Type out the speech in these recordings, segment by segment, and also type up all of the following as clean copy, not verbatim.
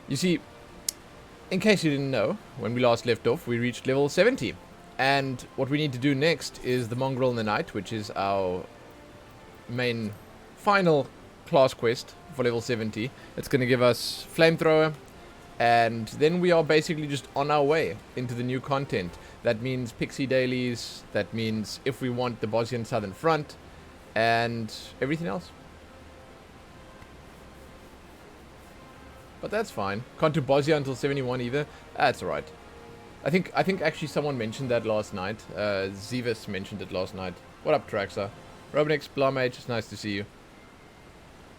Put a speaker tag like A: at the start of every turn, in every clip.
A: You see, in case you didn't know, when we last left off, we reached level 70. And what we need to do next is the Mongrel and the Knight, which is our main final class quest for level 70. It's going to give us Flamethrower, and then we are basically just on our way into the new content. That means Pixie Dailies, that means if we want the Bosnian Southern Front, and everything else. But that's fine. Can't do Bosnia until 71 either. That's alright. I think actually someone mentioned that last night. Zevis mentioned it last night. What up, Traxa? Robinix, Blamage, it's nice to see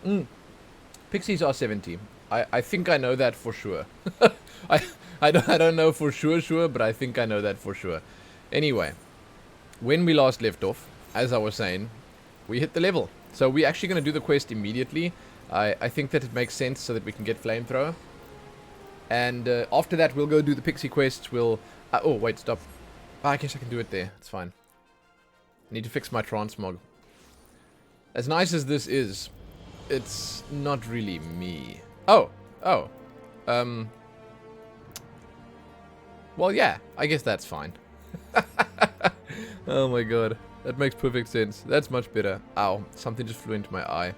A: you. Pixies are 70. I think I know that for sure. I don't know for sure, but I think I know that for sure. Anyway, when we last left off, as I was saying, we hit the level. So we're actually going to do the quest immediately. I think that it makes sense so that we can get Flamethrower. And after that, we'll go do the Pixie quests. We'll... oh, wait, stop. I guess I can do it there. It's fine. I need to fix my transmog. As nice as this is, it's not really me. Oh. Well, yeah. I guess that's fine. Oh my god. That makes perfect sense. That's much better. Ow. Something just flew into my eye.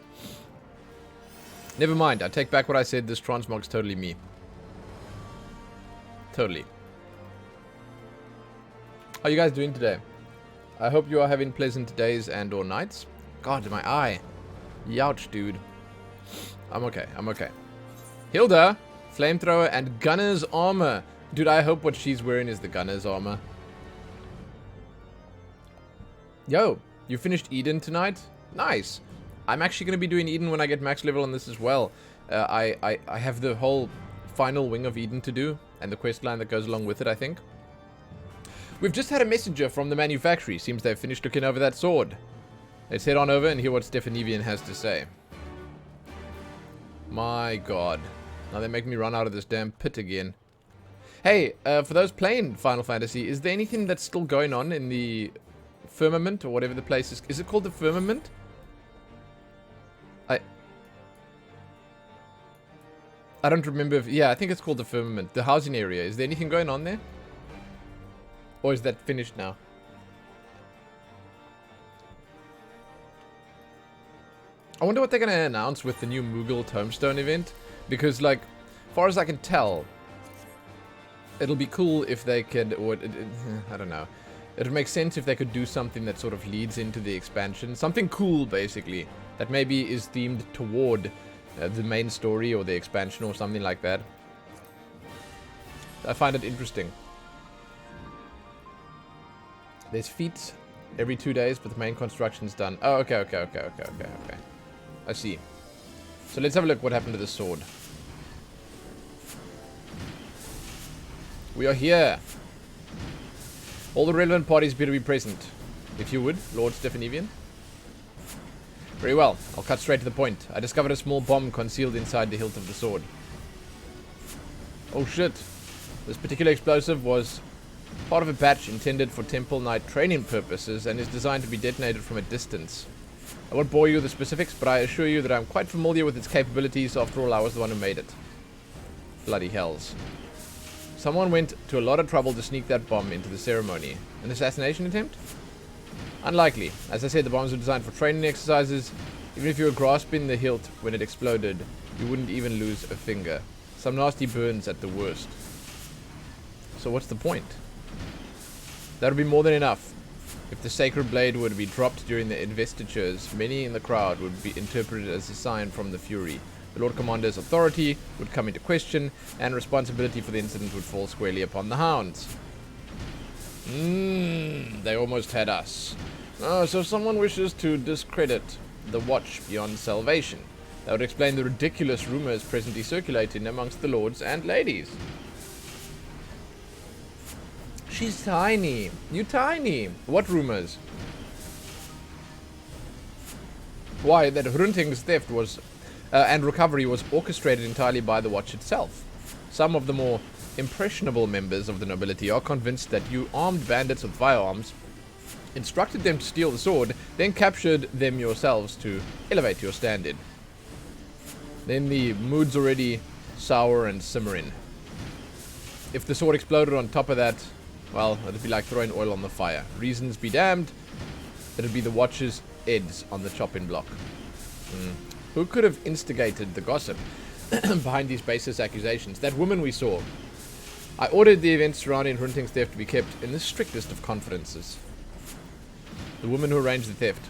A: Never mind. I take back what I said. This transmog's totally me. Totally. How are you guys doing today? I hope you are having pleasant days and or nights. God, my eye. Youch, dude. I'm okay. Hilda, Flamethrower, and Gunner's Armor. Dude, I hope what she's wearing is the Gunner's Armor. Yo, you finished Eden tonight? Nice. I'm actually going to be doing Eden when I get max level on this as well. I have the whole final wing of Eden to do, and the quest line that goes along with it, I think. We've just had a messenger from the manufactory. Seems they've finished looking over that sword. Let's head on over and hear what Stephanievian has to say. My god. Now they make me run out of this damn pit again. Hey, for those playing Final Fantasy, is there anything that's still going on in the firmament, or whatever the place is? Is it called the firmament? I don't remember if... Yeah, I think it's called the firmament. The housing area. Is there anything going on there? Or is that finished now? I wonder what they're going to announce with the new Moogle Tombstone event. Because, like, as far as I can tell, it'll be cool if they could... Or, I don't know. It would make sense if they could do something that sort of leads into the expansion. Something cool, basically. That maybe is themed toward... the main story or the expansion or something like that. I find it interesting. There's feats every 2 days, but the main construction's done. Oh, okay. I see. So let's have a look what happened to the sword. We are here. All the relevant parties better be present. If you would, Lord Stephanievian. Very well. I'll cut straight to the point. I discovered a small bomb concealed inside the hilt of the sword. Oh shit. This particular explosive was part of a batch intended for Temple Knight training purposes and is designed to be detonated from a distance. I won't bore you with the specifics, but I assure you that I'm quite familiar with its capabilities. After all, I was the one who made it. Bloody hells. Someone went to a lot of trouble to sneak that bomb into the ceremony. An assassination attempt? Unlikely. As I said, the bombs were designed for training exercises. Even if you were grasping the hilt when it exploded, you wouldn't even lose a finger. Some nasty burns at the worst. So what's the point? That would be more than enough. If the sacred blade were to be dropped during the investitures, many in the crowd would be interpreted as a sign from the Fury. The Lord Commander's authority would come into question, and responsibility for the incident would fall squarely upon the Hounds. They almost had us. Oh, so someone wishes to discredit the Watch beyond salvation. That would explain the ridiculous rumors presently circulating amongst the lords and ladies. She's tiny. You tiny. What rumors? Why, that Hrunting's theft was and recovery was orchestrated entirely by the Watch itself. Some of the more impressionable members of the nobility are convinced that you armed bandits with firearms instructed them to steal the sword, then captured them yourselves to elevate your standard. Then the mood's already sour and simmering. If the sword exploded on top of that, well, it'd be like throwing oil on the fire. Reasons be damned, it'd be the Watcher's heads on the chopping block. Who could have instigated the gossip behind these baseless accusations? That woman we saw. I ordered the events surrounding Hrunting's theft to be kept in the strictest of confidences. The woman who arranged the theft.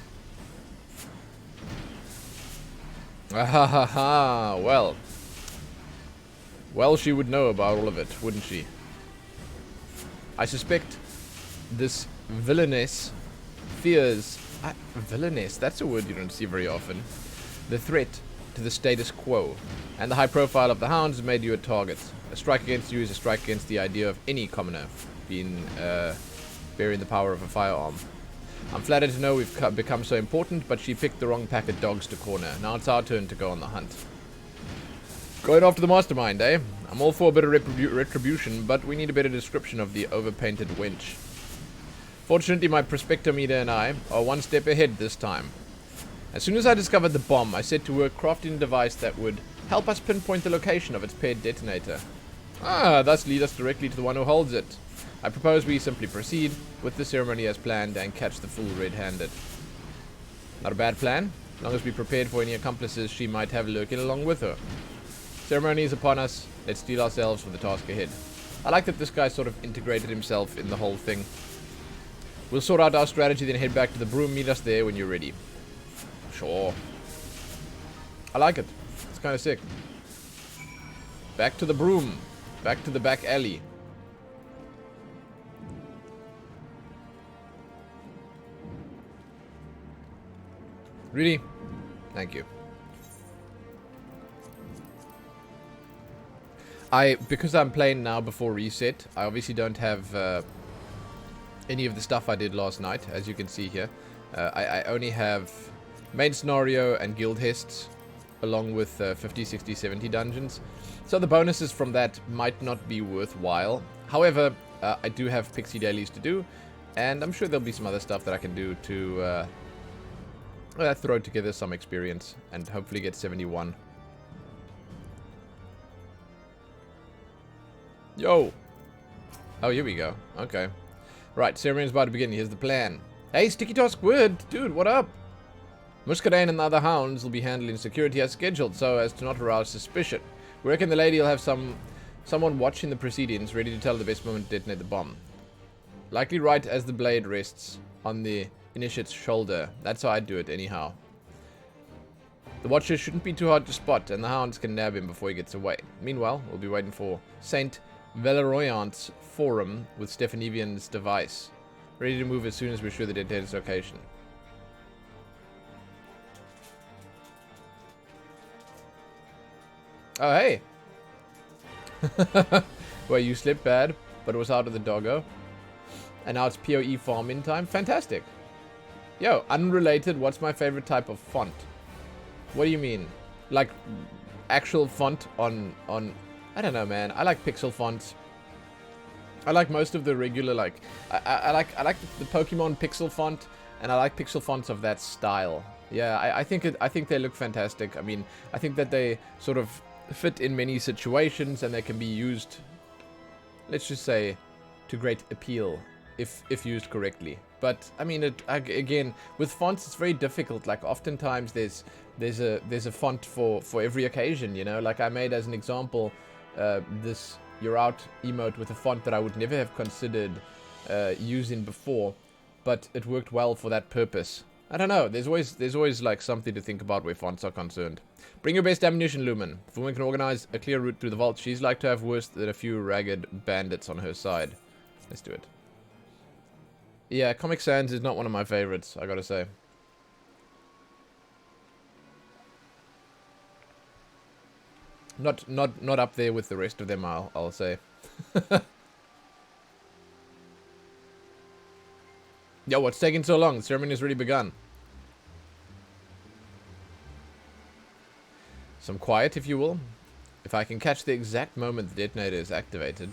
A: Ah, well. Well, she would know about all of it, wouldn't she? I suspect this villainess fears... villainess, that's a word you don't see very often. The threat to the status quo. And the high profile of the hounds has made you a target. A strike against you is a strike against the idea of any commoner being bearing the power of a firearm. I'm flattered to know we've become so important, but she picked the wrong pack of dogs to corner. Now it's our turn to go on the hunt. Going after the mastermind, eh? I'm all for a bit of retribution, but we need a better description of the overpainted wench. Fortunately, my prospectometer and I are one step ahead this time. As soon as I discovered the bomb, I set to work crafting a device that would help us pinpoint the location of its paired detonator. Thus lead us directly to the one who holds it. I propose we simply proceed with the ceremony as planned and catch the fool red-handed. Not a bad plan, as long as we prepared for any accomplices she might have lurking along with her. Ceremony is upon us, let's steel ourselves for the task ahead. I like that this guy sort of integrated himself in the whole thing. We'll sort out our strategy, then head back to the broom. Meet us there when you're ready. Sure. I like it. It's kind of sick. Back to the broom. Back to the back alley. Really? Thank you. Because I'm playing now before reset, I obviously don't have any of the stuff I did last night, as you can see here. I only have main scenario and guild hests, along with 50, 60, 70 dungeons. So the bonuses from that might not be worthwhile. However, I do have pixie dailies to do, and I'm sure there'll be some other stuff that I can do to throw together some experience and hopefully get 71. Yo! Oh, here we go. Okay. Right, ceremony's about to begin. Here's the plan. Hey, Sticky Task Word! Dude, what up? Muscadine and the other hounds will be handling security as scheduled, so as to not arouse suspicion. We reckon the lady will have someone watching the proceedings, ready to tell the best moment to detonate the bomb. Likely right as the blade rests on the initiate's shoulder. That's how I'd do it, anyhow. The Watcher shouldn't be too hard to spot, and the hounds can nab him before he gets away. Meanwhile, we'll be waiting for Saint Valeroyant's forum with Stephanievian's device. Ready to move as soon as we're sure the detonator's location. Oh, hey! Well, you slept bad, but it was out of the doggo. And now it's PoE farming time. Fantastic! Yo, unrelated, what's my favorite type of font? What do you mean? Like, actual font on... I don't know, man. I like pixel fonts. I like most of the regular, like... I like the Pokemon pixel font, and I like pixel fonts of that style. Yeah, I think they look fantastic. I mean, I think that they sort of fit in many situations, and they can be used, let's just say, to great appeal if used correctly. But I mean, again, with fonts, it's very difficult. Like, oftentimes there's a font for every occasion. You know, like I made as an example this "You're Out" emote with a font that I would never have considered using before, but it worked well for that purpose. I don't know. There's always like something to think about where fonts are concerned. Bring your best ammunition, Lumen. If a woman can organize a clear route through the vault, she's like to have worse than a few ragged bandits on her side. Let's do it. Yeah, Comic Sans is not one of my favorites, I gotta say. Not up there with the rest of them, I'll say. Yo, what's taking so long? The ceremony has already begun. Some quiet, if you will. If I can catch the exact moment the detonator is activated.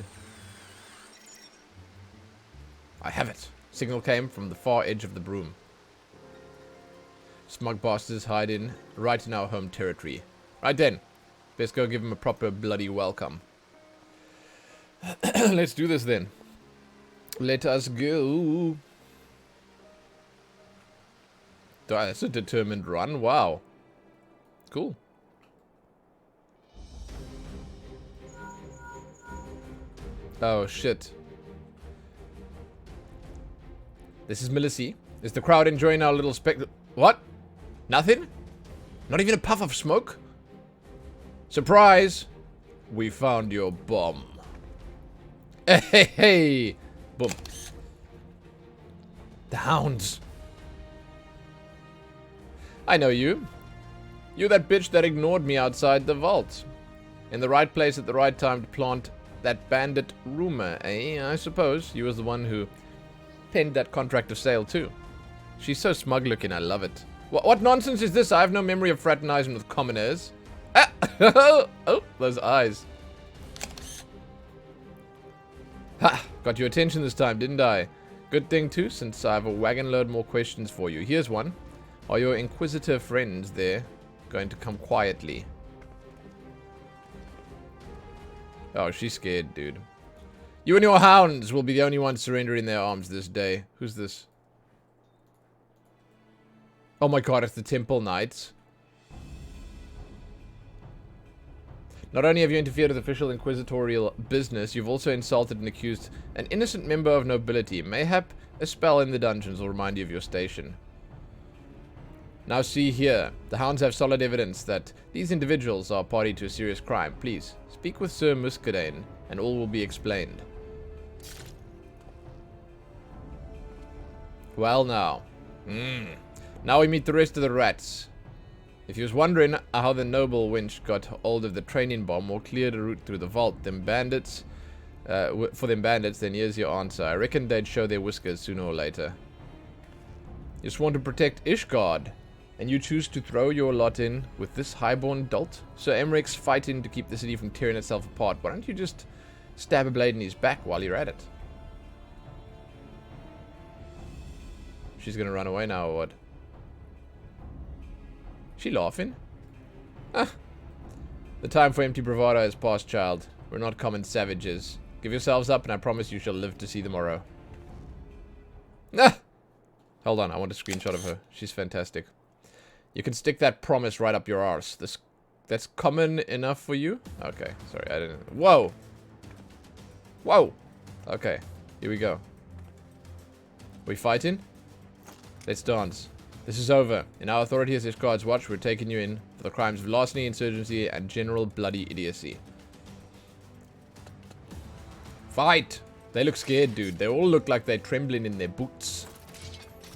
A: I have it. Signal came from the far edge of the broom. Smug bastards hide in right in our home territory. Right then. Best go give him a proper bloody welcome. Let's do this then. Let us go. That's a determined run. Wow. Cool. Oh, shit. This is Millicent. Is the crowd enjoying our little What? Nothing? Not even a puff of smoke? Surprise! We found your bomb. Hey, hey! Boom. The hounds. I know you. You that bitch that ignored me outside the vault. In the right place at the right time to plant that bandit rumor, eh? I suppose. You was the one who penned that contract of sale too. She's so smug looking, I love it. What nonsense is this? I have no memory of fraternizing with commoners. Ah! Oh, those eyes. Ha! Got your attention this time, didn't I? Good thing too, since I have a wagon load more questions for you. Here's one. Are your inquisitor friends there going to come quietly? Oh, she's scared, dude. You and your hounds will be the only ones surrendering their arms this day. Who's this? Oh my god, it's the Temple Knights. Not only have you interfered with official inquisitorial business, you've also insulted and accused an innocent member of nobility. Mayhap a spell in the dungeons will remind you of your station. Now see here, the hounds have solid evidence that these individuals are party to a serious crime. Please, speak with Sir Muscadine, and all will be explained. Well now. Now we meet the rest of the rats. If you was wondering how the noble wench got hold of the training bomb or cleared a route through the vault, for them bandits, then here's your answer. I reckon they'd show their whiskers sooner or later. You just want to protect Ishgard, and you choose to throw your lot in with this highborn dolt? Sir Emmerich's fighting to keep the city from tearing itself apart. Why don't you just stab a blade in his back while you're at it? She's gonna run away now or what? She laughing? Ah. The time for empty bravado has passed, child. We're not common savages. Give yourselves up and I promise you shall live to see the morrow. Ah! Hold on, I want a screenshot of her. She's fantastic. You can stick that promise right up your arse. That's common enough for you? Okay, sorry, I didn't... Whoa! Whoa! Okay, here we go. We fighting? Let's dance. This is over. In our authority as Ishgard's watch, we're taking you in for the crimes of larceny, insurgency, and general bloody idiocy. Fight! They look scared, dude. They all look like they're trembling in their boots.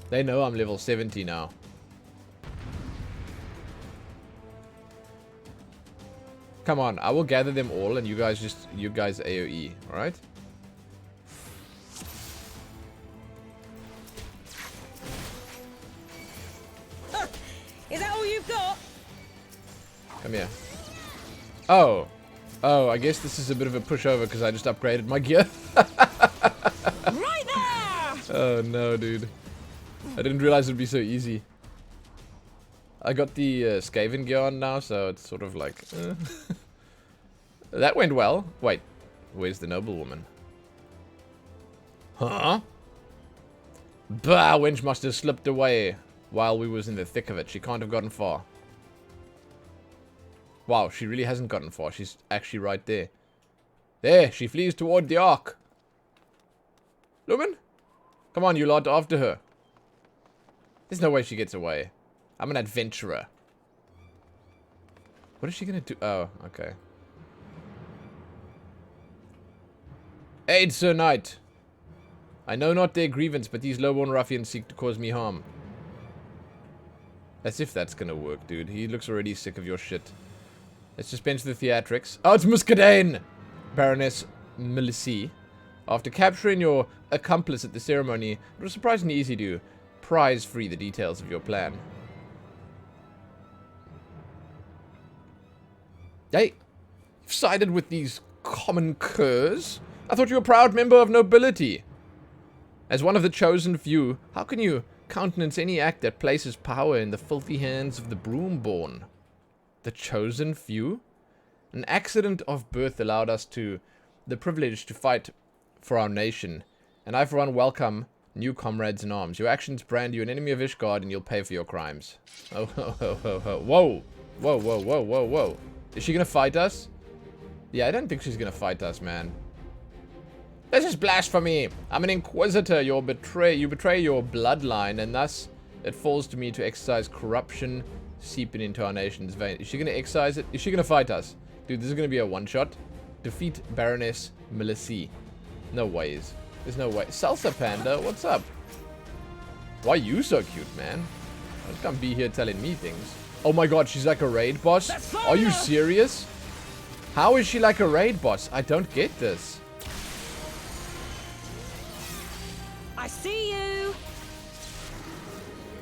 A: They know I'm level 70 now. Come on, I will gather them all and you guys AoE, alright?
B: Is that all you've got?
A: Come here. Oh. Oh, I guess this is a bit of a pushover because I just upgraded my gear.
B: Right there!
A: Oh no, dude. I didn't realize it'd be so easy. I got the Skaven gear on now, so it's sort of like... That went well. Wait, where's the noblewoman? Huh? Bah, wench must have slipped away while we was in the thick of it. She can't have gotten far. Wow, she really hasn't gotten far. She's actually right there. There, she flees toward the ark. Lumen? Come on, you lot, after her. There's no way she gets away. I'm an adventurer. What is she gonna do? Oh, okay. Aid, Sir Knight. I know not their grievance, but these lowborn ruffians seek to cause me harm. As if that's gonna work, dude. He looks already sick of your shit. Let's dispense the theatrics. Oh, it's Muscadine! Baroness Millicent. After capturing your accomplice at the ceremony, it was surprisingly easy to prize free the details of your plan. Hey, you've sided with these common curs? I thought you were a proud member of nobility. As one of the chosen few, how can you countenance any act that places power in the filthy hands of the broomborn? The chosen few? An accident of birth allowed us the privilege to fight for our nation, and I for one welcome new comrades in arms. Your actions brand you an enemy of Ishgard, and you'll pay for your crimes. Oh, ho, ho, ho, ho. Whoa! Whoa, whoa, whoa, whoa, whoa. Is she gonna fight us? Yeah, I don't think she's gonna fight us, man. This is blasphemy! I'm an inquisitor. You betray your bloodline, and thus it falls to me to exercise corruption seeping into our nation's veins. Is she gonna exercise it? Is she gonna fight us? Dude, this is gonna be a one-shot. Defeat Baroness Melissi. No ways. There's no way. Salsa Panda, what's up? Why are you so cute, man? Don't come be here telling me things. Oh my god, she's like a raid boss? Are you serious? How is she like a raid boss? I don't get this.
B: I see you.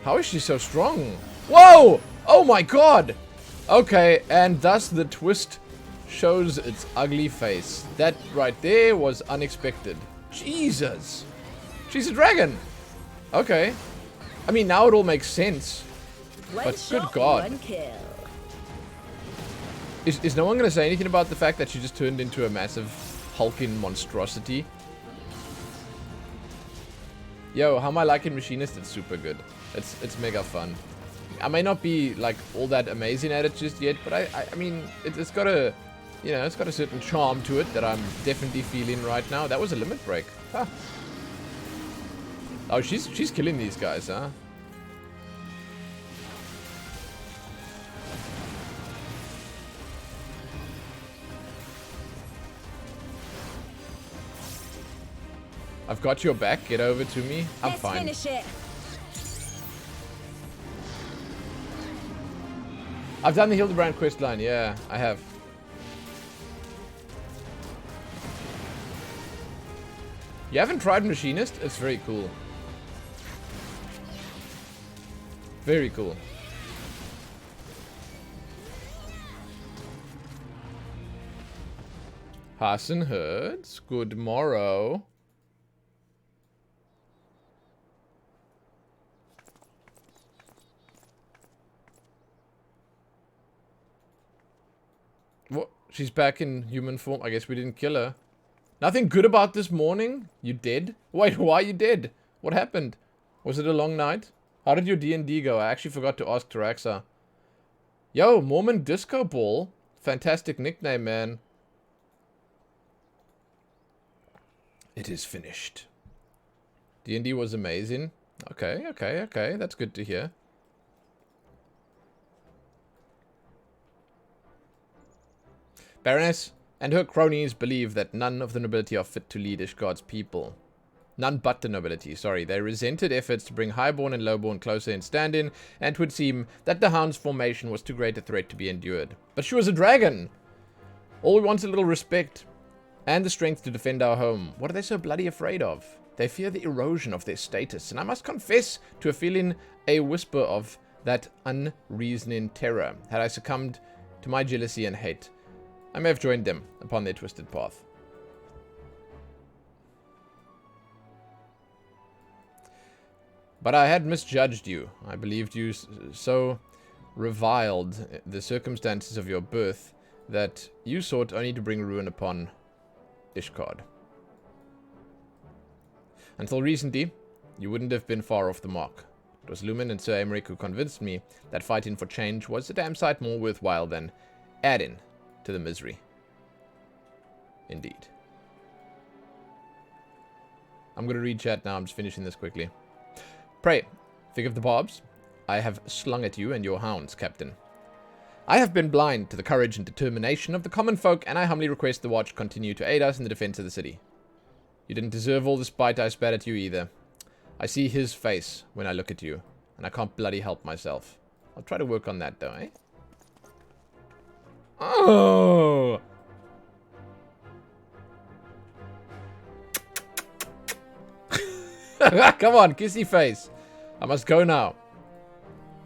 A: How is she so strong? Whoa! Oh my god! Okay, and thus the twist shows its ugly face. That right there was unexpected. Jesus! She's a dragon! Okay. I mean, now it all makes sense. But good god. Is no one going to say anything about the fact that she just turned into a massive hulking monstrosity? Yo, how am I liking Machinist? It's super good. It's mega fun. I may not be like all that amazing at it just yet, but I mean, it's got a, you know, it's got a certain charm to it that I'm definitely feeling right now. That was a limit break. Huh. Oh, she's killing these guys, huh? I've got your back. Get over to me. I'm fine.
B: Let's finish it.
A: I've done the Hildebrand quest line. Yeah, I have. You haven't tried Machinist? It's very cool. Very cool. Hassan Herds, good morrow. What? She's back in human form. I guess we didn't kill her. Nothing good about this morning? You dead? Wait, why are you dead? What happened? Was it a long night? How did your D&D go? I actually forgot to ask Taraxa. Yo, Mormon Disco Ball. Fantastic nickname, man. It is finished. D&D was amazing. Okay, okay, okay. That's good to hear. Baroness and her cronies believe that none of the nobility are fit to lead Ishgard's people. None but the nobility, sorry. They resented efforts to bring highborn and lowborn closer in stand-in, and it would seem that the Hound's formation was too great a threat to be endured. But she was a dragon! All we want is a little respect, and the strength to defend our home. What are they so bloody afraid of? They fear the erosion of their status, and I must confess to feeling a whisper of that unreasoning terror. Had I succumbed to my jealousy and hate, I may have joined them upon their twisted path. But I had misjudged you. I believed you so reviled the circumstances of your birth that you sought only to bring ruin upon Ishgard. Until recently, you wouldn't have been far off the mark. It was Lumen and Sir Aymeric who convinced me that fighting for change was a damn sight more worthwhile than adding to the misery. Indeed. I'm going to read chat now. I'm just finishing this quickly. Pray, think of the barbs I have slung at you and your hounds, Captain. I have been blind to the courage and determination of the common folk, and I humbly request the Watch continue to aid us in the defense of the city. You didn't deserve all the spite I spat at you either. I see his face when I look at you, and I can't bloody help myself. I'll try to work on that, though, eh? Oh! Come on, kissy face. I must go now.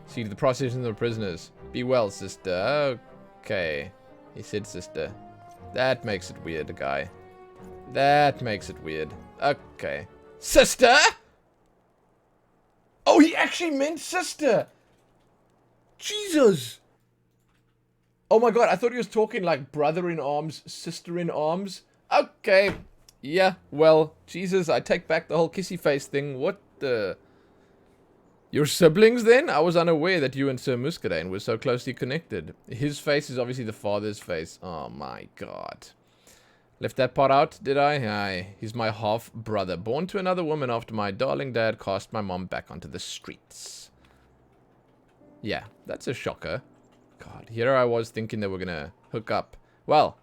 A: See to the procession of the prisoners. Be well, sister. Okay. He said sister. That makes it weird, guy. That makes it weird. Okay. Sister? Oh, he actually meant sister. Jesus. Oh my god, I thought he was talking like brother-in-arms, sister-in-arms. Okay. Yeah, well, Jesus, I take back the whole kissy face thing. What the... Your siblings, then? I was unaware that you and Sir Muscadine were so closely connected. His face is obviously the father's face. Oh my god. Left that part out, did I? Aye. He's my half-brother, born to another woman after my darling dad cast my mom back onto the streets. Yeah, that's a shocker. God, here I was thinking they were gonna hook up. Well,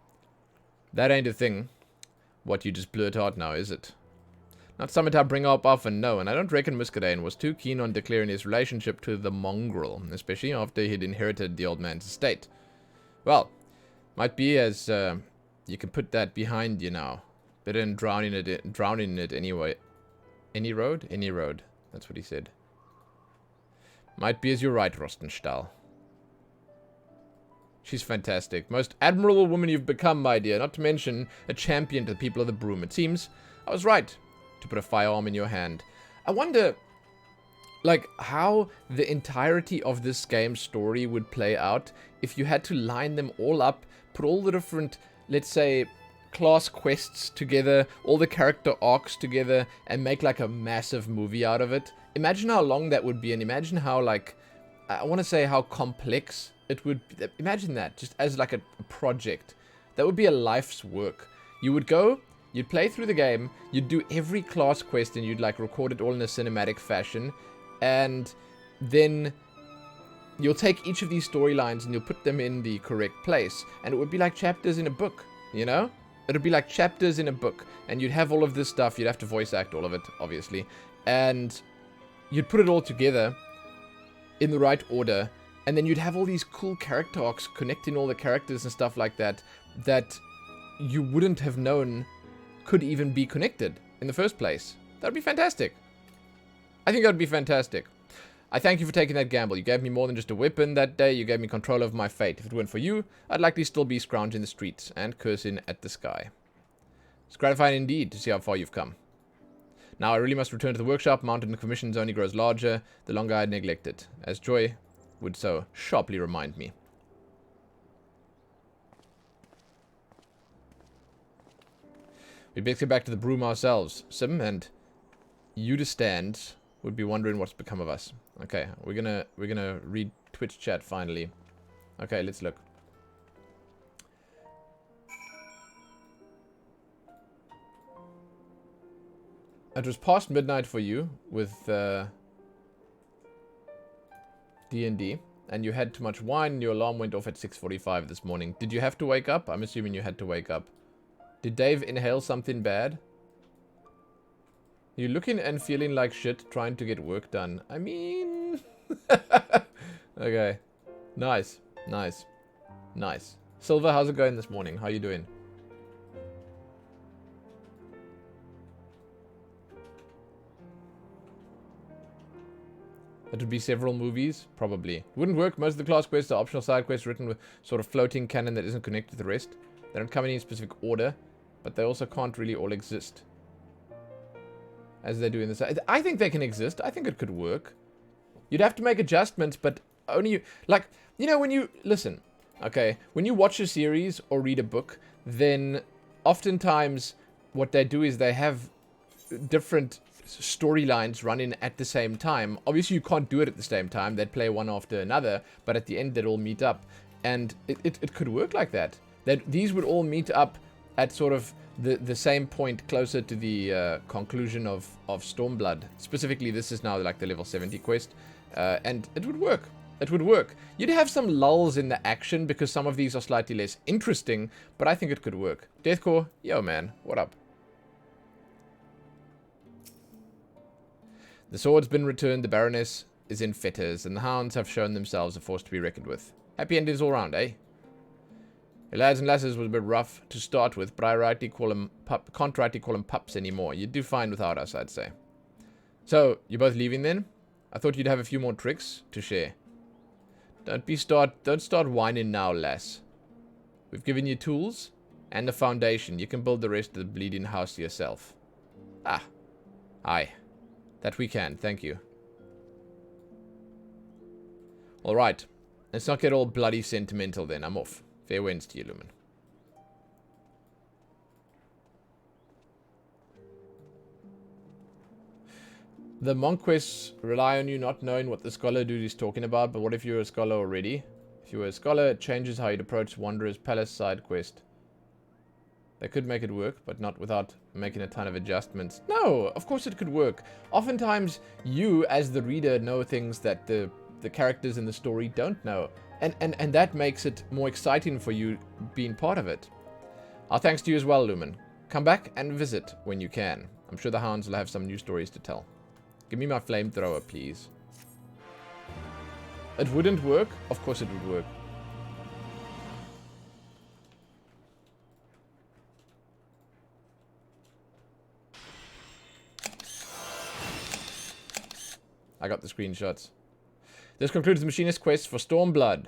A: that ain't a thing. What you just blurt out now, is it? Not something I bring up often, no, and I don't reckon Muscadine was too keen on declaring his relationship to the mongrel, especially after he'd inherited the old man's estate. Well, might be as, you can put that behind you now. Better than drowning in it anyway. Any road? Any road. That's what he said. Might be as you're right, Rostenstahl. She's fantastic. Most admirable woman you've become, my dear. Not to mention a champion to the people of the Broom. It seems I was right to put a firearm in your hand. I wonder, like, how the entirety of this game's story would play out if you had to line them all up, put all the different, let's say, class quests together, all the character arcs together, and make, like, a massive movie out of it. Imagine how long that would be, and imagine how, like, I want to say how complex it would be. Imagine that, just as like a project. That would be a life's work. You would go, you'd play through the game, you'd do every class quest, and you'd like record it all in a cinematic fashion, and then you'll take each of these storylines and you'll put them in the correct place, and it would be like chapters in a book, you know? It would be like chapters in a book, and you'd have all of this stuff, you'd have to voice act all of it, obviously, and you'd put it all together in the right order, and then you'd have all these cool character arcs connecting all the characters and stuff like that, that you wouldn't have known could even be connected in the first place. That would be fantastic. I think that would be fantastic. I thank you for taking that gamble. You gave me more than just a weapon that day. You gave me control over my fate. If it weren't for you, I'd likely still be scrounging the streets and cursing at the sky. It's gratifying indeed to see how far you've come. Now I really must return to the workshop. Mountain commissions only grows larger the longer I neglect it, as joy would so sharply remind me. We best get back to the Broom ourselves, Sim, and you to stand would be wondering what's become of us. Okay, we're gonna read Twitch chat finally. Okay, let's look. It was past midnight for you with D&D, and you had too much wine and your alarm went off at 6:45 this morning. Did you have to wake up? I'm assuming you had to wake up. Did Dave inhale something bad? You looking and feeling like shit trying to get work done. I mean... Okay. Nice. Nice. Nice. Silver, how's it going this morning? How you doing? It would be several movies? Probably. Wouldn't work. Most of the class quests are optional side quests written with sort of floating canon that isn't connected to the rest. They don't come in any specific order, but they also can't really all exist as they do in this. I think they can exist. I think it could work. You'd have to make adjustments, but only you... Like, you know, when you... Listen, okay? When you watch a series or read a book, then oftentimes what they do is they have different storylines running at the same time. Obviously, you can't do it at the same time. They'd play one after another, but at the end, they'd all meet up. And it could work like that. These would all meet up at sort of the same point closer to the conclusion of Stormblood. Specifically, this is now like the level 70 quest. And it would work. It would work. You'd have some lulls in the action because some of these are slightly less interesting, but I think it could work. Deathcore, yo man, what up? The sword's been returned, the Baroness is in fetters, and the hounds have shown themselves a force to be reckoned with. Happy endings all round, eh? Your lads and lasses was a bit rough to start with, but I can't rightly call them pups anymore. You'd do fine without us, I'd say. So, you're both leaving then? I thought you'd have a few more tricks to share. Don't start whining now, lass. We've given you tools and the foundation. You can build the rest of the bleeding house yourself. Ah. Aye. That we can, thank you. Alright. Let's not get all bloody sentimental then. I'm off. Fair winds to you, Lumen. The monk quests rely on you not knowing what the scholar dude is talking about, but what if you're a scholar already? If you were a scholar, it changes how you'd approach Wanderer's Palace side quest. They could make it work, but not without making a ton of adjustments. No, of course it could work. Oftentimes, you, as the reader, know things that the characters in the story don't know. And that makes it more exciting for you being part of it. Our thanks to you as well, Lumen. Come back and visit when you can. I'm sure the hounds will have some new stories to tell. Give me my flamethrower, please. It wouldn't work? Of course it would work. I got the screenshots. This concludes the machinist quest for Stormblood.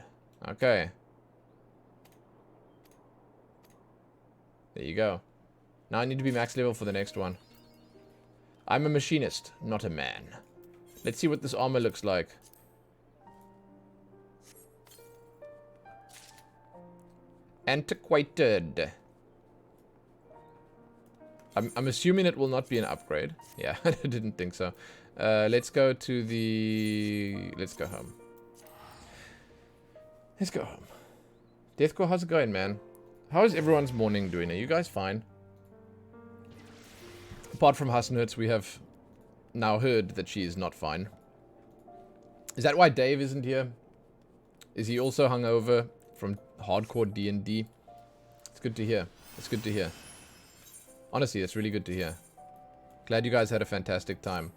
A: Okay. There you go. Now I need to be max level for the next one. I'm a machinist, not a man. Let's see what this armor looks like. Antiquated. I'm assuming it will not be an upgrade. Yeah, I didn't think so. Let's go to the... Let's go home. Let's go home. Deathcore, how's it going, man? How is everyone's morning doing? Are you guys fine? Apart from Hasnertz, we have now heard that she is not fine. Is that why Dave isn't here? Is he also hungover from hardcore D&D? It's good to hear. It's good to hear. Honestly, it's really good to hear. Glad you guys had a fantastic time.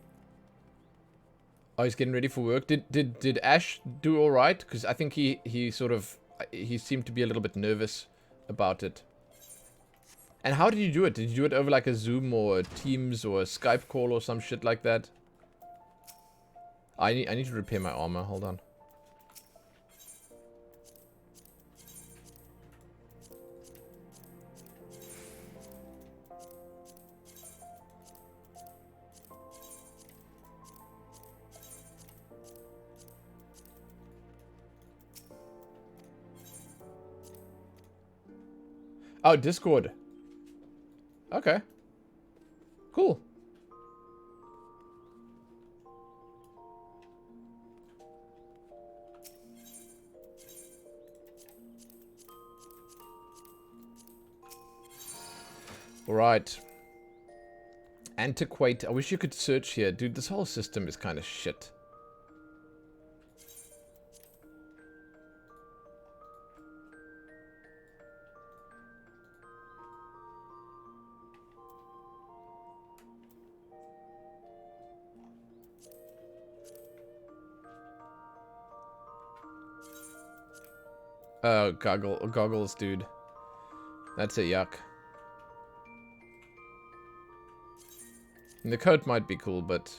A: Oh, he's getting ready for work. Did Ash do all right? Because I think he seemed to be a little bit nervous about it. And how did you do it? Did you do it over like a Zoom or a Teams or a Skype call or some shit like that? I need to repair my armor. Hold on. Oh, Discord. Okay. Cool. Alright. Antiquate. I wish you could search here. Dude, this whole system is kind of shit. Oh, goggles, dude. That's a yuck. And the coat might be cool, but...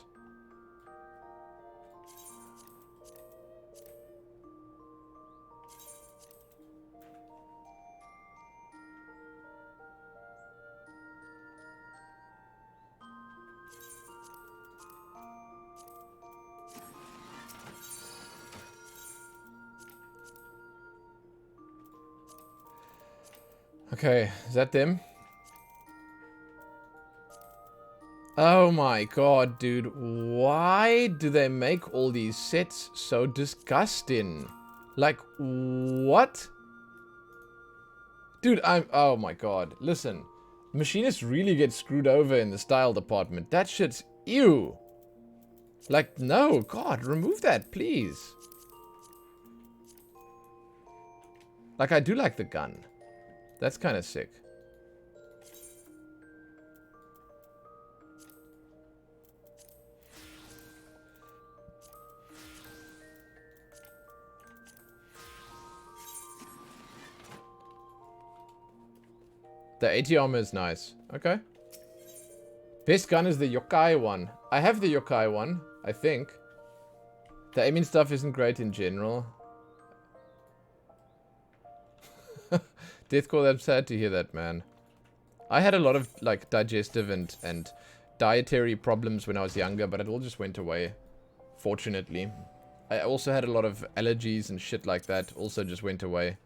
A: Okay, is that them? Oh my god, dude. Why do they make all these sets so disgusting? Like, what? Dude, oh my god. Listen. Machinists really get screwed over in the style department. That shit's ew. Like, no. God, remove that, please. Like, I do like the gun. That's kind of sick. The 80 armor is nice. Okay. Best gun is the yokai one. I have the yokai one, I think. The aiming stuff isn't great in general. Deathcore, I'm sad to hear that, man. I had a lot of, like, digestive and dietary problems when I was younger, but it all just went away. Fortunately. I also had a lot of allergies and shit like that. Also just went away.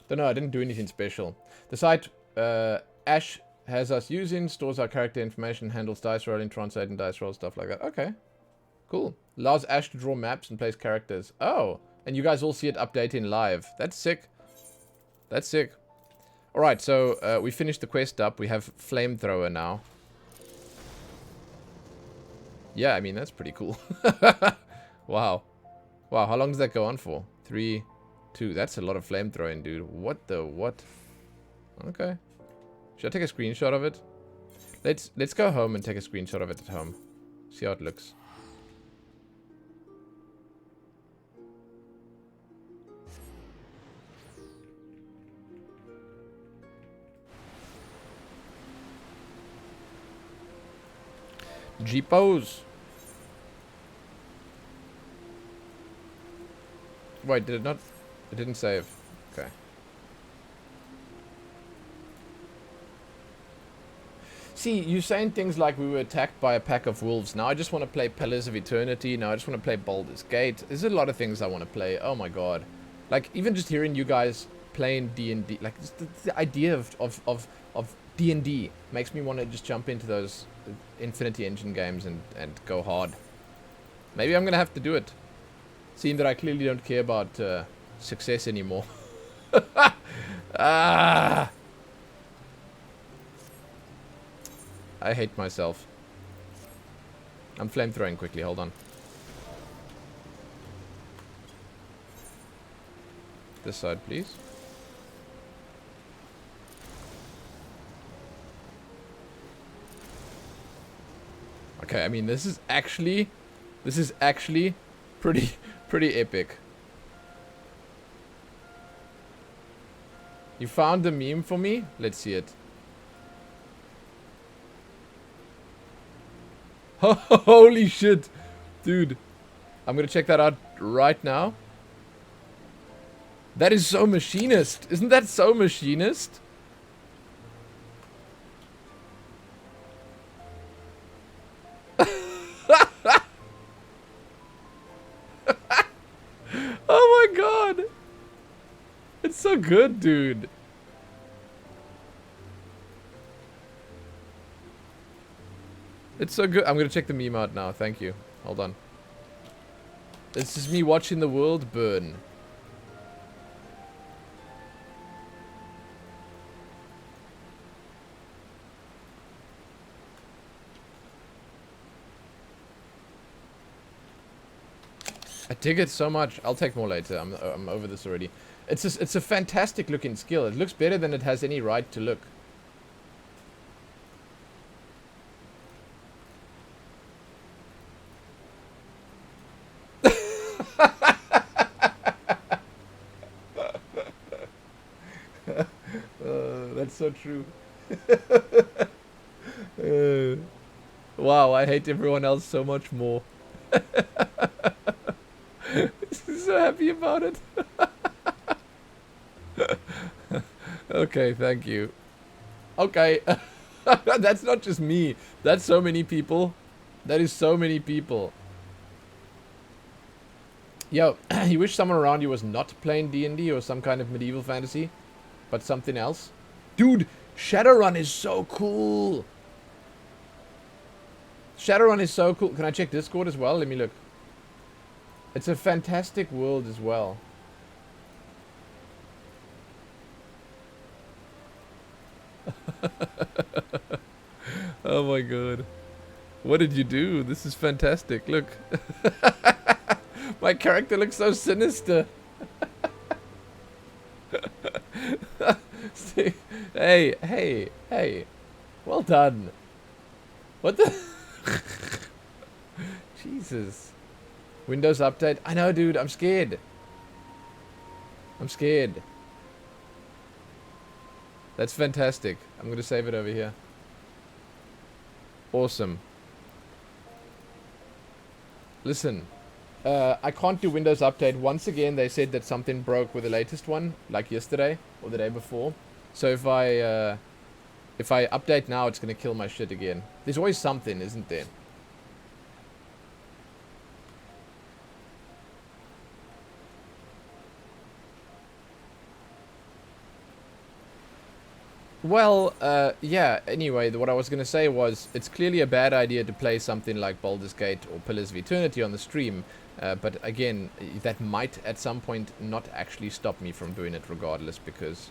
A: Don't know, I didn't do anything special. The site Ash has us using, stores our character information, handles dice rolling, translating dice rolls, stuff like that. Okay. Cool. Allows Ash to draw maps and place characters. Oh, and you guys all see it updating live. That's sick. That's sick. Alright, so we finished the quest up. We have Flamethrower now. Yeah, I mean, that's pretty cool. Wow. Wow, how long does that go on for? 3, 2. That's a lot of flamethrowing, dude. What the what? Okay. Should I take a screenshot of it? Let's go home and take a screenshot of it at home. See how it looks. Jeepos. Wait, did it not? It didn't save. Okay. See, you're saying things like we were attacked by a pack of wolves. Now I just want to play Pillars of Eternity. Now I just want to play Baldur's Gate. There's a lot of things I want to play. Oh my god. Like, even just hearing you guys playing D&D, like, just the idea of D&D makes me want to just jump into those Infinity Engine games and go hard. Maybe I'm going to have to do it. Seeing that I clearly don't care about success anymore. Ah! I hate myself. I'm flamethrowing quickly, hold on. This side, please. Okay, I mean, this is actually pretty epic. You found the meme for me? Let's see it. Holy shit. Dude. I'm gonna check that out right now. That is so machinist. Isn't that so machinist? Oh my god. It's so good, dude. It's so good. I'm gonna check the meme out now. Thank you. Hold on. This is me watching the world burn. I dig it so much. I'll take more later. I'm over this already. It's a fantastic looking skill. It looks better than it has any right to look. That's so true. Wow, I hate everyone else so much more. So happy about it. Okay, thank you. Okay. That's not just me. That's so many people. That is so many people. Yo, you wish someone around you was not playing D&D or some kind of medieval fantasy, but something else? Dude, Shadowrun is so cool. Shadowrun is so cool. Can I check Discord as well? Let me look. It's a fantastic world as well. Oh my god. What did you do? This is fantastic. Look. My character looks so sinister. See? Hey. Well done. What the? Jesus. Windows update. I know, dude. I'm scared. I'm scared. That's fantastic. I'm going to save it over here. Awesome. Listen. I can't do Windows update. Once again, they said that something broke with the latest one, like yesterday or the day before. So if I update now, it's going to kill my shit again. There's always something, isn't there? Well, yeah, anyway, what I was going to say was, it's clearly a bad idea to play something like Baldur's Gate or Pillars of Eternity on the stream, but again, that might at some point not actually stop me from doing it regardless, because...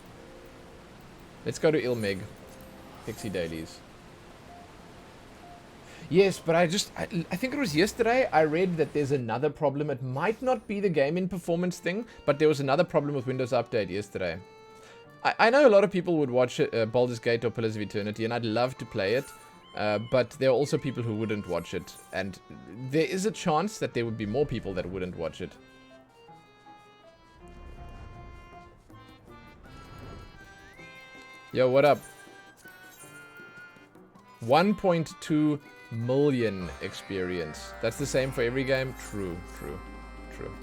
A: Let's go to Ilmig. Pixie Dailies. Yes, but I think it was yesterday I read that there's another problem. It might not be the gaming performance thing, but there was another problem with Windows Update yesterday. I know a lot of people would watch Baldur's Gate or Pillars of Eternity, and I'd love to play it, but there are also people who wouldn't watch it, and there is a chance that there would be more people that wouldn't watch it. Yo, what up? 1.2 million experience. That's the same for every game? True, true, true.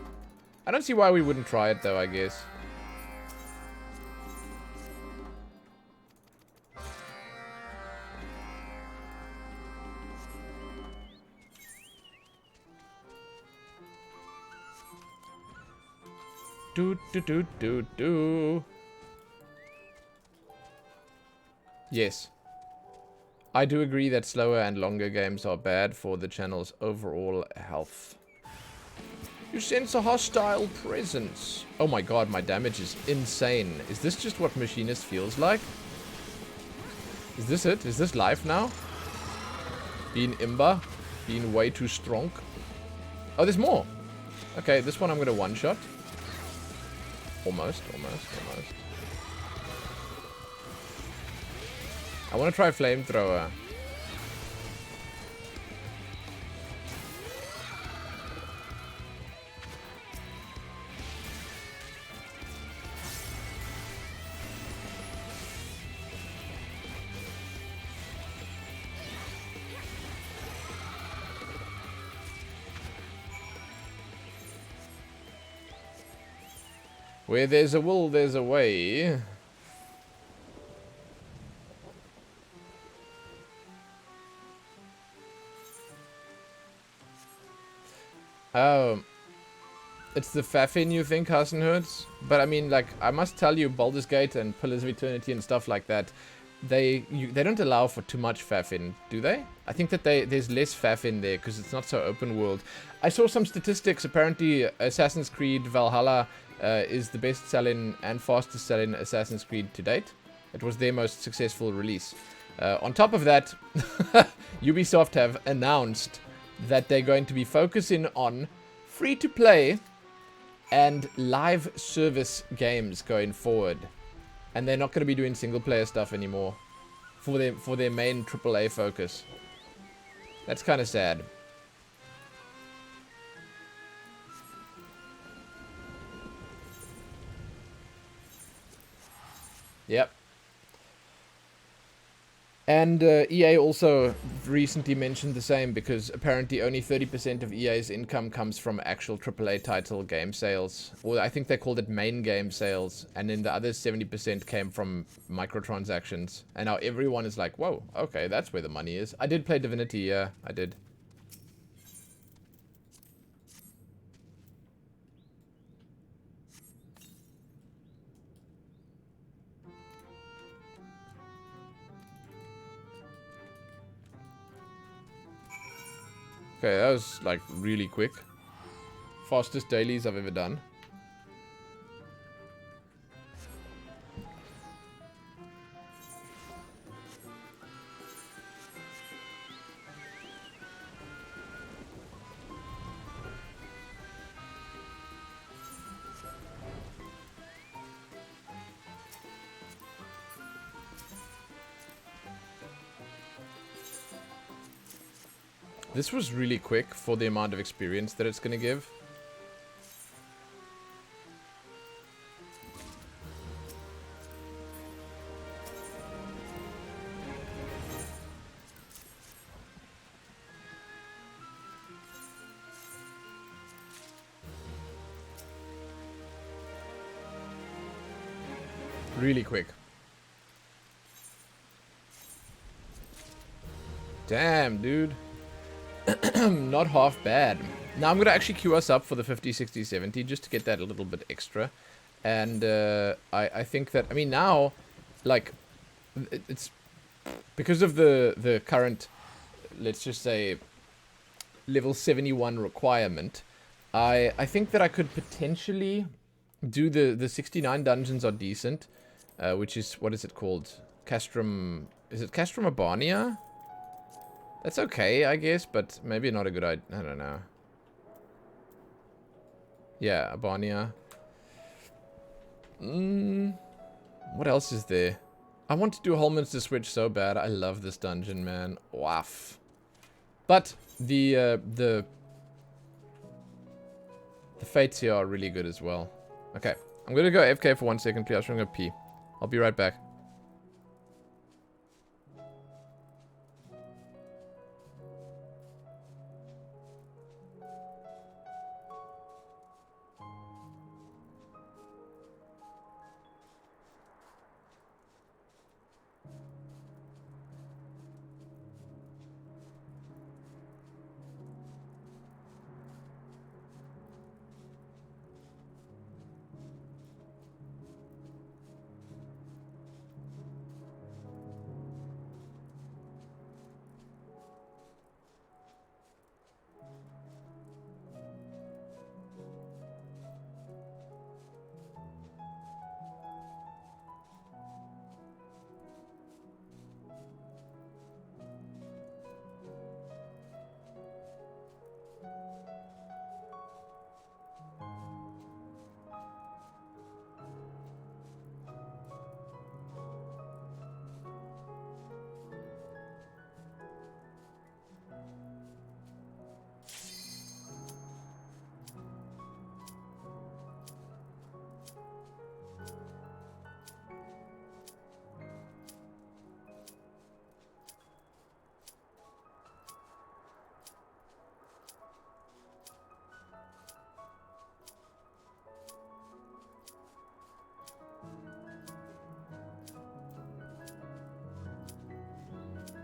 A: I don't see why we wouldn't try it though, I guess. Do do do do do. Yes. I do agree that slower and longer games are bad for the channel's overall health. You sense a hostile presence. Oh my god, my damage is insane. Is this just what Machinist feels like? Is this it? Is this life now? Being Imba? Being way too strong? Oh, there's more. Okay, this one I'm gonna one-shot. Almost. I want to try Flamethrower. Where there's a will, there's a way. Oh. It's the Fafin you think, Hasenherz? But I mean, like, I must tell you, Baldur's Gate and Pillars of Eternity and stuff like that, they don't allow for too much Fafin, do they? I think that there's less Fafin there because it's not so open world. I saw some statistics. Apparently, Assassin's Creed Valhalla is the best-selling and fastest-selling Assassin's Creed to date. It was their most successful release. On top of that, Ubisoft have announced that they're going to be focusing on free-to-play and live service games going forward. And they're not going to be doing single-player stuff anymore for their main AAA focus. That's kind of sad. Yep. And EA also recently mentioned the same, because apparently only 30% of EA's income comes from actual AAA title game sales. Or I think they called it main game sales. And then the other 70% came from microtransactions. And now everyone is like, whoa, okay, that's where the money is. I did play Divinity, yeah, I did. Okay, that was, like, really quick. Fastest dailies I've ever done. This was really quick for the amount of experience that it's going to give. Really quick. Damn, dude. Not half bad. Now I'm going to actually queue us up for the 50, 60, 70 just to get that a little bit extra. And I think that, I mean, now, like, it's because of the current, let's just say, level 71 requirement. I think that I could potentially do the 69 dungeons are decent, which is, what is it called? Castrum, is it Castrum Urbania? That's okay, I guess, but maybe not a good idea. I don't know. Yeah, Urbania. What else is there? I want to do Holman's Switch so bad. I love this dungeon, man. Waff. But the fates here are really good as well. Okay, I'm gonna go AFK for 1 second, please. I'm gonna pee. I'll be right back.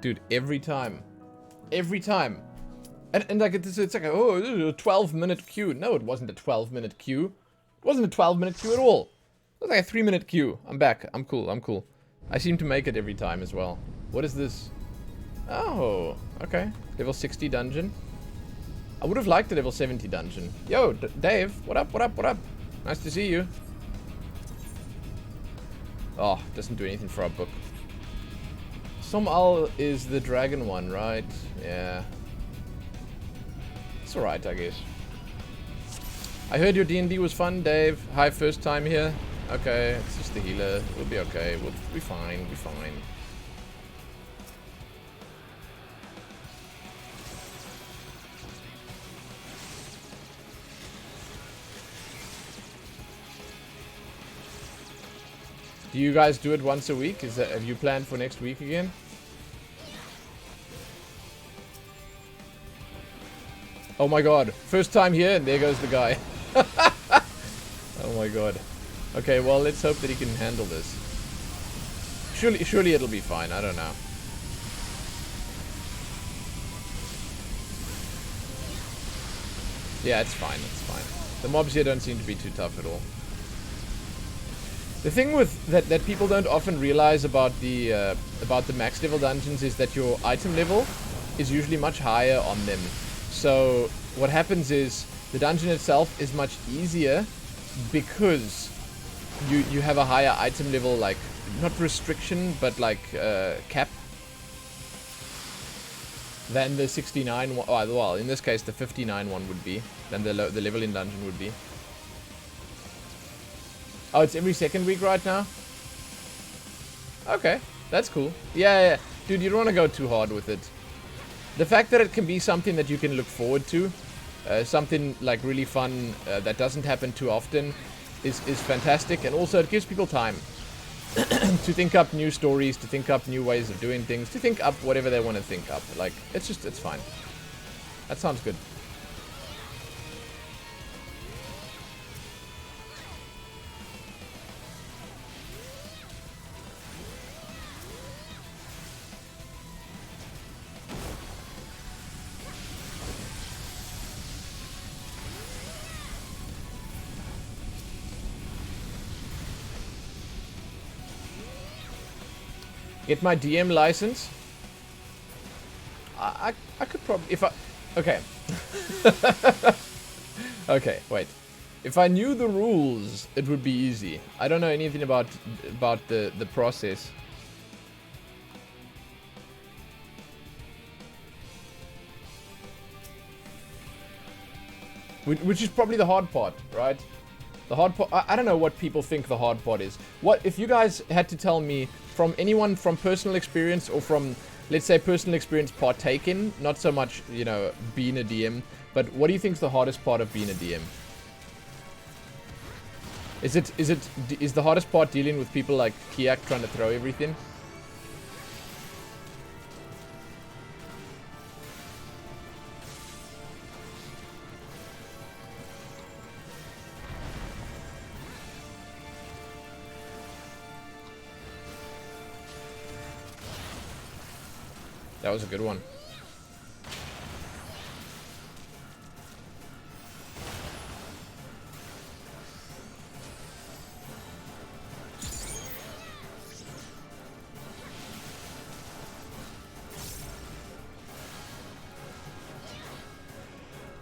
A: Dude, every time. Every time. And like, it's like, oh, this is a 12-minute queue. No, it wasn't a 12-minute queue. It wasn't a 12-minute queue at all. It was like a 3-minute queue. I'm back. I'm cool. I'm cool. I seem to make it every time as well. What is this? Oh, okay. Level 60 dungeon. I would have liked the level 70 dungeon. Yo, Dave. What up, what up, what up? Nice to see you. Oh, doesn't do anything for our book. Somal is the dragon one, right? Yeah. It's alright, I guess. I heard your D&D was fun, Dave. Hi, first time here. Okay, it's just the healer. We'll be okay. We'll be fine. We'll be fine. Do you guys do it once a week? Have you planned for next week again? Oh my god. First time here and there goes the guy. Oh my god. Okay, well, let's hope that he can handle this. Surely it'll be fine. I don't know. Yeah, it's fine. It's fine. The mobs here don't seem to be too tough at all. The thing with that people don't often realize about the max level dungeons is that your item level is usually much higher on them. So what happens is the dungeon itself is much easier because you have a higher item level, like not restriction but like cap than the 69 one. Oh, well, in this case the 59 one would be, than the level in dungeon would be. Oh, it's every second week right now? Okay, that's cool. Yeah. Dude, you don't want to go too hard with it. The fact that it can be something that you can look forward to, something like really fun that doesn't happen too often, is fantastic. And also it gives people time to think up new stories, to think up new ways of doing things, to think up whatever they want to think up. Like, it's fine. That sounds good. Get my DM license. I could probably... If I... Okay. Okay, wait. If I knew the rules, it would be easy. I don't know anything about the process. Which is probably the hard part, right? The hard part... I don't know what people think the hard part is. What if you guys had to tell me from anyone from personal experience or from, let's say, personal experience partaking, not so much, you know, being a DM, but what do you think is the hardest part of being a DM? Is the hardest part dealing with people like Kiak trying to throw everything? That was a good one.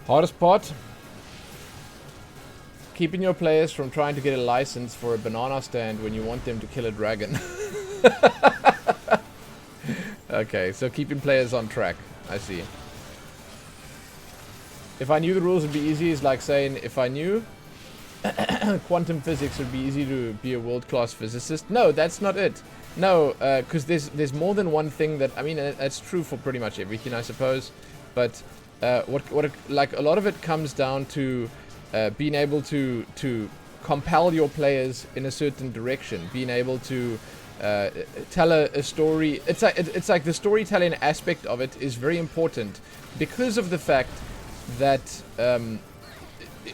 A: Hardest part? Keeping your players from trying to get a license for a banana stand when you want them to kill a dragon. Okay, so keeping players on track. I see. If I knew the rules, it'd be easy. It's like saying, if I knew quantum physics, it'd be easy to be a world-class physicist. No, that's not it. No, because there's more than one thing that... I mean, that's true for pretty much everything, I suppose. But like a lot of it comes down to being able to compel your players in a certain direction. Being able to... tell a story. It's like the storytelling aspect of it is very important because of the fact that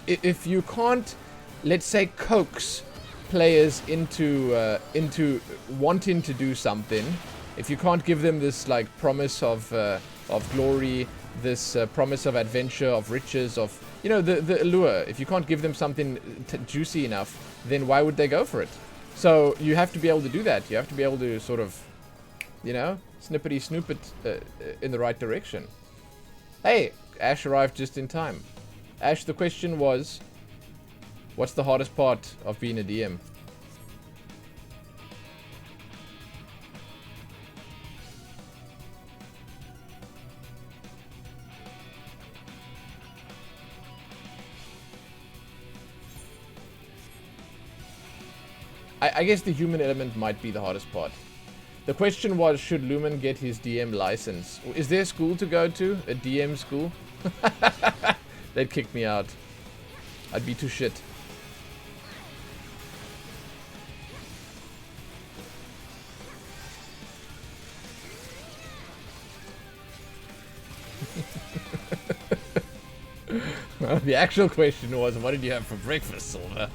A: if you can't, let's say, coax players into wanting to do something, if you can't give them this like promise of glory, this promise of adventure, of riches, of, you know, the allure, if you can't give them something juicy enough, then why would they go for it? So you have to be able to do that. You have to be able to sort of, you know, snippety snoop it in the right direction. Hey, Ash arrived just in time. Ash, the question was, what's the hardest part of being a DM? I guess the human element might be the hardest part. The question was, should Lumen get his DM license? Is there a school to go to? A DM school? They'd kick me out. I'd be too shit. Well, the actual question was, what did you have for breakfast, Silver?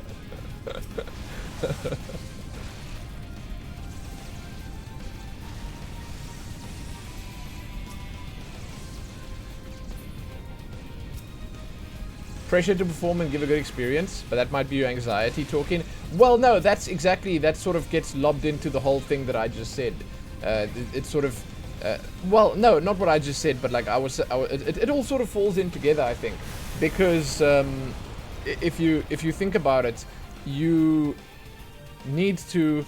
A: Pressure to perform and give a good experience, but that might be your anxiety talking. Well, no, that sort of gets lobbed into the whole thing that I just said. It's sort of, well, no, not what I just said, but like it all sort of falls in together, I think, because if you think about it, you need to,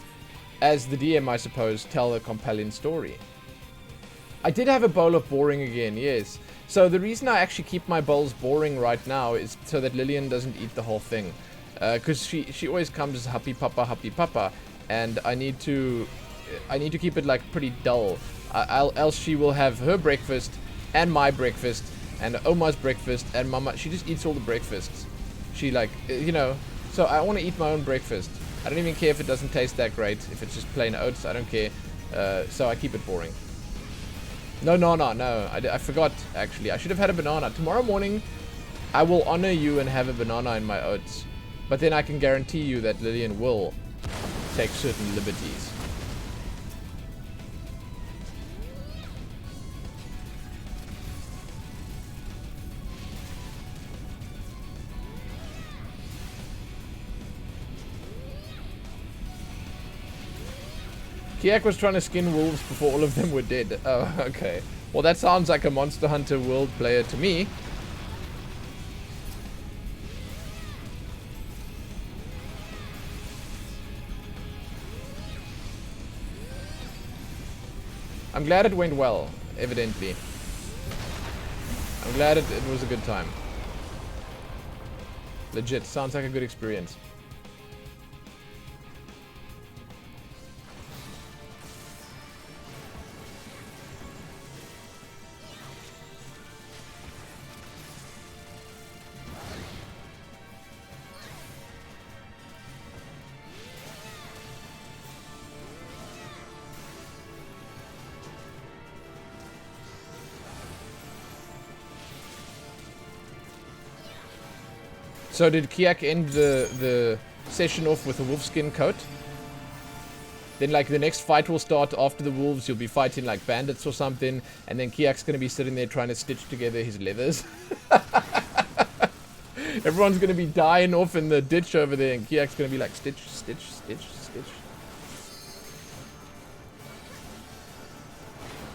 A: as the DM, I suppose, tell a compelling story. I did have a bowl of boring again, yes. So the reason I actually keep my bowls boring right now is so that Lillian doesn't eat the whole thing. Because she always comes happy papa, and I need to keep it like pretty dull. Else she will have her breakfast, and my breakfast, and Oma's breakfast, and Mama, she just eats all the breakfasts. She like, you know, so I want to eat my own breakfast. I don't even care if it doesn't taste that great, if it's just plain oats, I don't care. So I keep it boring. No, I forgot, actually. I should have had a banana. Tomorrow morning, I will honor you and have a banana in my oats. But then I can guarantee you that Lillian will take certain liberties. Kiak was trying to skin wolves before all of them were dead. Oh, okay. Well, that sounds like a Monster Hunter World player to me. I'm glad it went well, evidently. I'm glad it was a good time. Legit, sounds like a good experience. So did Kiak end the session off with a wolfskin coat? Then like the next fight will start after the wolves. You'll be fighting like bandits or something. And then Kiak's going to be sitting there trying to stitch together his leathers. Everyone's going to be dying off in the ditch over there. And Kiak's going to be like stitch, stitch, stitch, stitch.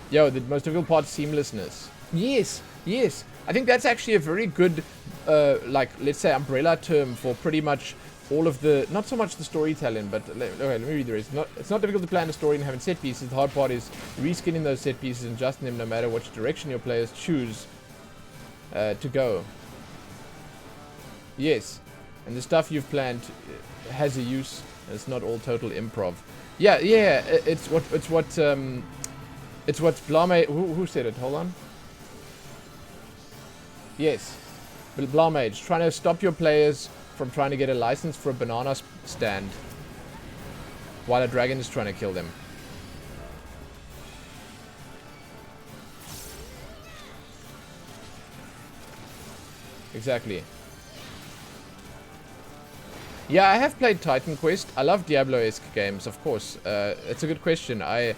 A: Yo, the most difficult part, seamlessness. Yes, yes. I think that's actually a very good, like, let's say, umbrella term for pretty much all of the, not so much the storytelling, but, okay, let me read the rest. It's not difficult to plan a story and having set pieces. The hard part is reskinning those set pieces and adjusting them no matter which direction your players choose to go. Yes, and the stuff you've planned has a use, and it's not all total improv. Yeah, yeah, it's what Blamage, who said it? Hold on. Yes, but Blamage, trying to stop your players from trying to get a license for a banana stand while a dragon is trying to kill them. Exactly. Yeah, I have played Titan Quest. I love Diablo-esque games, of course. It's a good question. I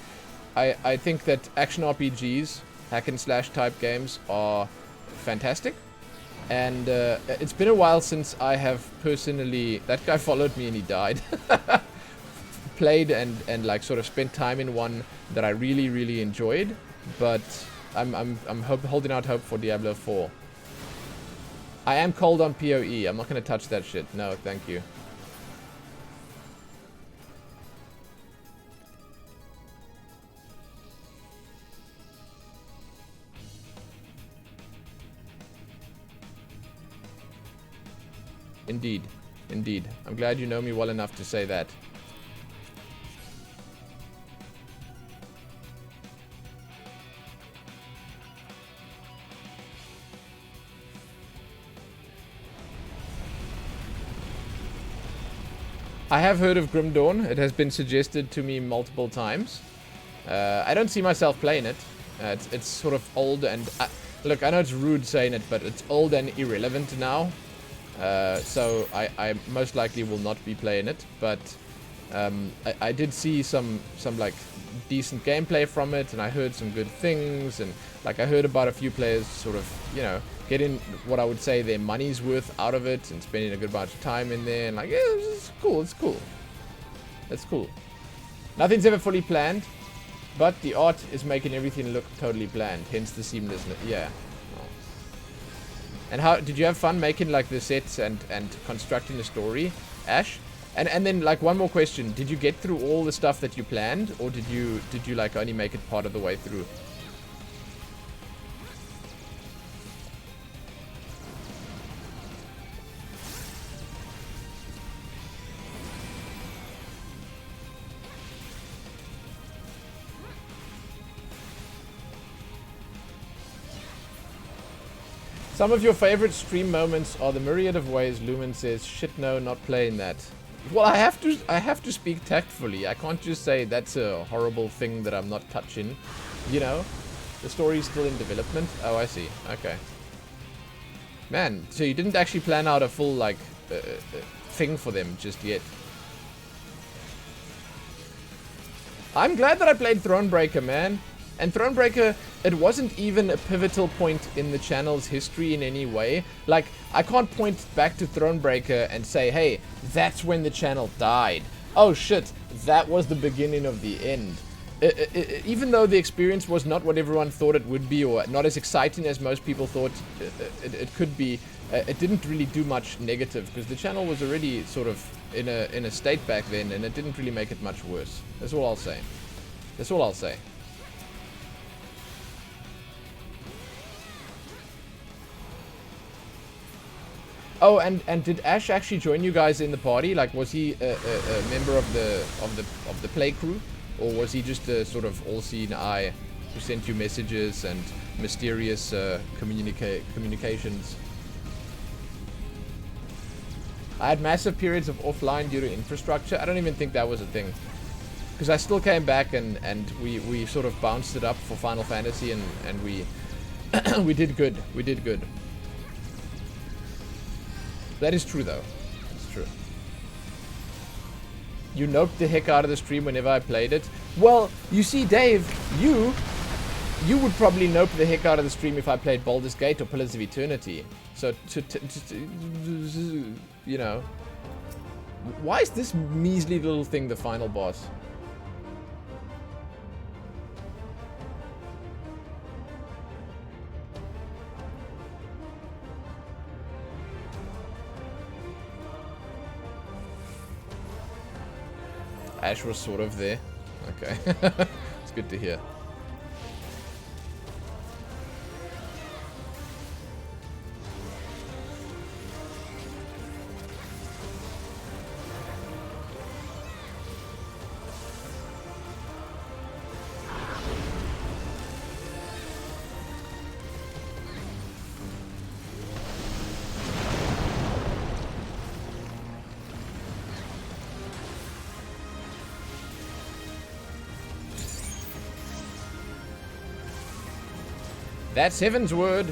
A: think that action RPGs, hack and slash type games, are fantastic. And it's been a while since I have personally, that guy followed me and he died. Played and like sort of spent time in one that I really, really enjoyed. But I'm holding out hope for Diablo 4. I am cold on PoE. I'm not gonna touch that shit. No, thank you. Indeed. Indeed. I'm glad you know me well enough to say that. I have heard of Grim Dawn. It has been suggested to me multiple times. I don't see myself playing it. It's sort of old and... look, I know it's rude saying it, but it's old and irrelevant now. So I most likely will not be playing it, but I did see some like decent gameplay from it, and I heard some good things, and like I heard about a few players sort of, you know, getting what I would say their money's worth out of it and spending a good amount of time in there, and like, yeah, it's cool, it's cool. It's cool. Nothing's ever fully planned, but the art is making everything look totally planned, hence the seamlessness. Yeah. And how did you have fun making like the sets and constructing the story, Ash? And then like one more question: did you get through all the stuff that you planned, or did you like only make it part of the way through? Some of your favorite stream moments are the myriad of ways Lumen says, "Shit, no, not playing that." Well, I have to speak tactfully. I can't just say that's a horrible thing that I'm not touching. You know, the story's still in development. Oh, I see. Okay. Man, so you didn't actually plan out a full like thing for them just yet. I'm glad that I played Thronebreaker, man. And Thronebreaker, it wasn't even a pivotal point in the channel's history in any way. Like, I can't point back to Thronebreaker and say, hey, that's when the channel died. Oh shit, that was the beginning of the end. Even though the experience was not what everyone thought it would be, or not as exciting as most people thought it could be, it didn't really do much negative, because the channel was already sort of in a state back then, and it didn't really make it much worse. That's all I'll say. That's all I'll say. Oh, and did Ash actually join you guys in the party? Like, was he a member of the play crew? Or was he just a sort of all-seeing eye who sent you messages and mysterious communications? I had massive periods of offline due to infrastructure. I don't even think that was a thing. Because I still came back and we sort of bounced it up for Final Fantasy and we we did good. We did good. That is true though. It's true. You noped the heck out of the stream whenever I played it. Well, you see, Dave, you would probably nope the heck out of the stream if I played Baldur's Gate or Pillars of Eternity. So, you know. Why is this measly little thing the final boss? Ash was sort of there. Okay. It's good to hear. That's Heaven's word.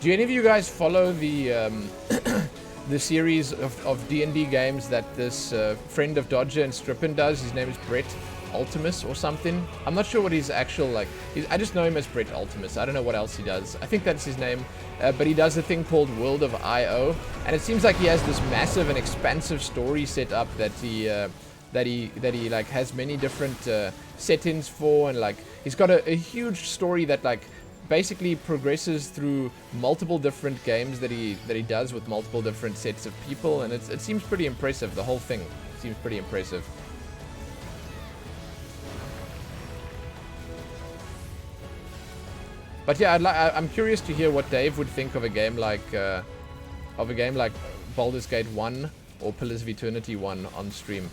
A: Do any of you guys follow the the series of D&D games that this friend of Dodger and Strippin does? His name is Brett Ultimus or something. I'm not sure what his actual, like, I just know him as Brett Ultimus. I don't know what else he does. I think that's his name. But he does a thing called World of I.O. And it seems like he has this massive and expansive story set up that he like has many different settings for, and like he's got a huge story that like basically progresses through multiple different games that he does with multiple different sets of people, and it seems pretty impressive. The whole thing seems pretty impressive. But yeah, I'm curious to hear what Dave would think of a game like Baldur's Gate 1 or Pillars of Eternity 1 on stream.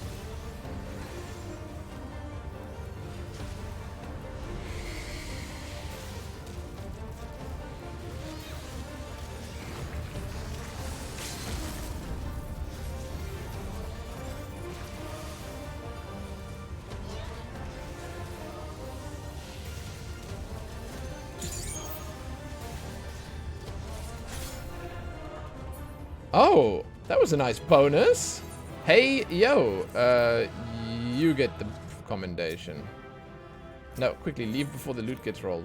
A: Oh, that was a nice bonus. Hey, yo, you get the commendation. No, quickly, leave before the loot gets rolled.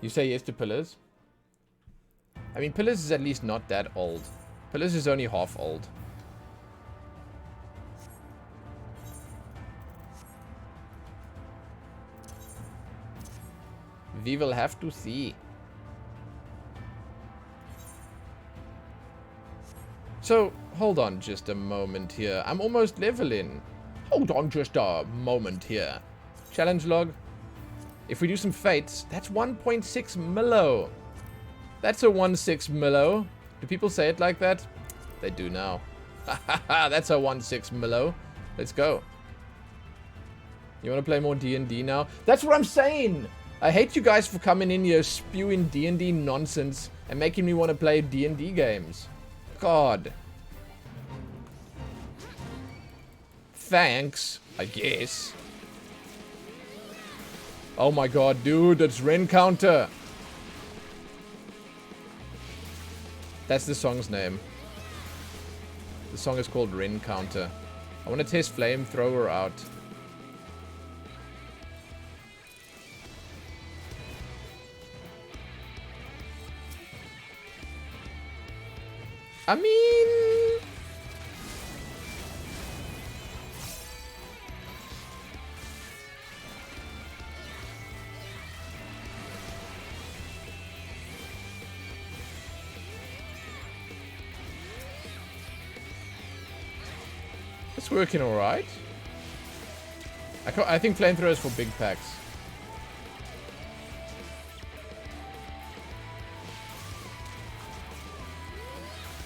A: You say yes to Pillars? I mean, Pillars is at least not that old. Pillars is only half old. We will have to see. So, hold on just a moment here. I'm almost leveling. Hold on just a moment here. Challenge log. If we do some fates, that's 1.6 millo. That's a 1.6 millo. Do people say it like that? They do now. That's a 1.6 millo. Let's go. You want to play more D&D now? That's what I'm saying! I hate you guys for coming in here spewing D&D nonsense and making me want to play D&D games. God. Thanks, I guess. Oh my god, dude, that's Ren Counter. That's the song's name. The song is called Ren Counter. I want to test Flamethrower out. I mean... it's working alright. I think Flamethrower is for big packs.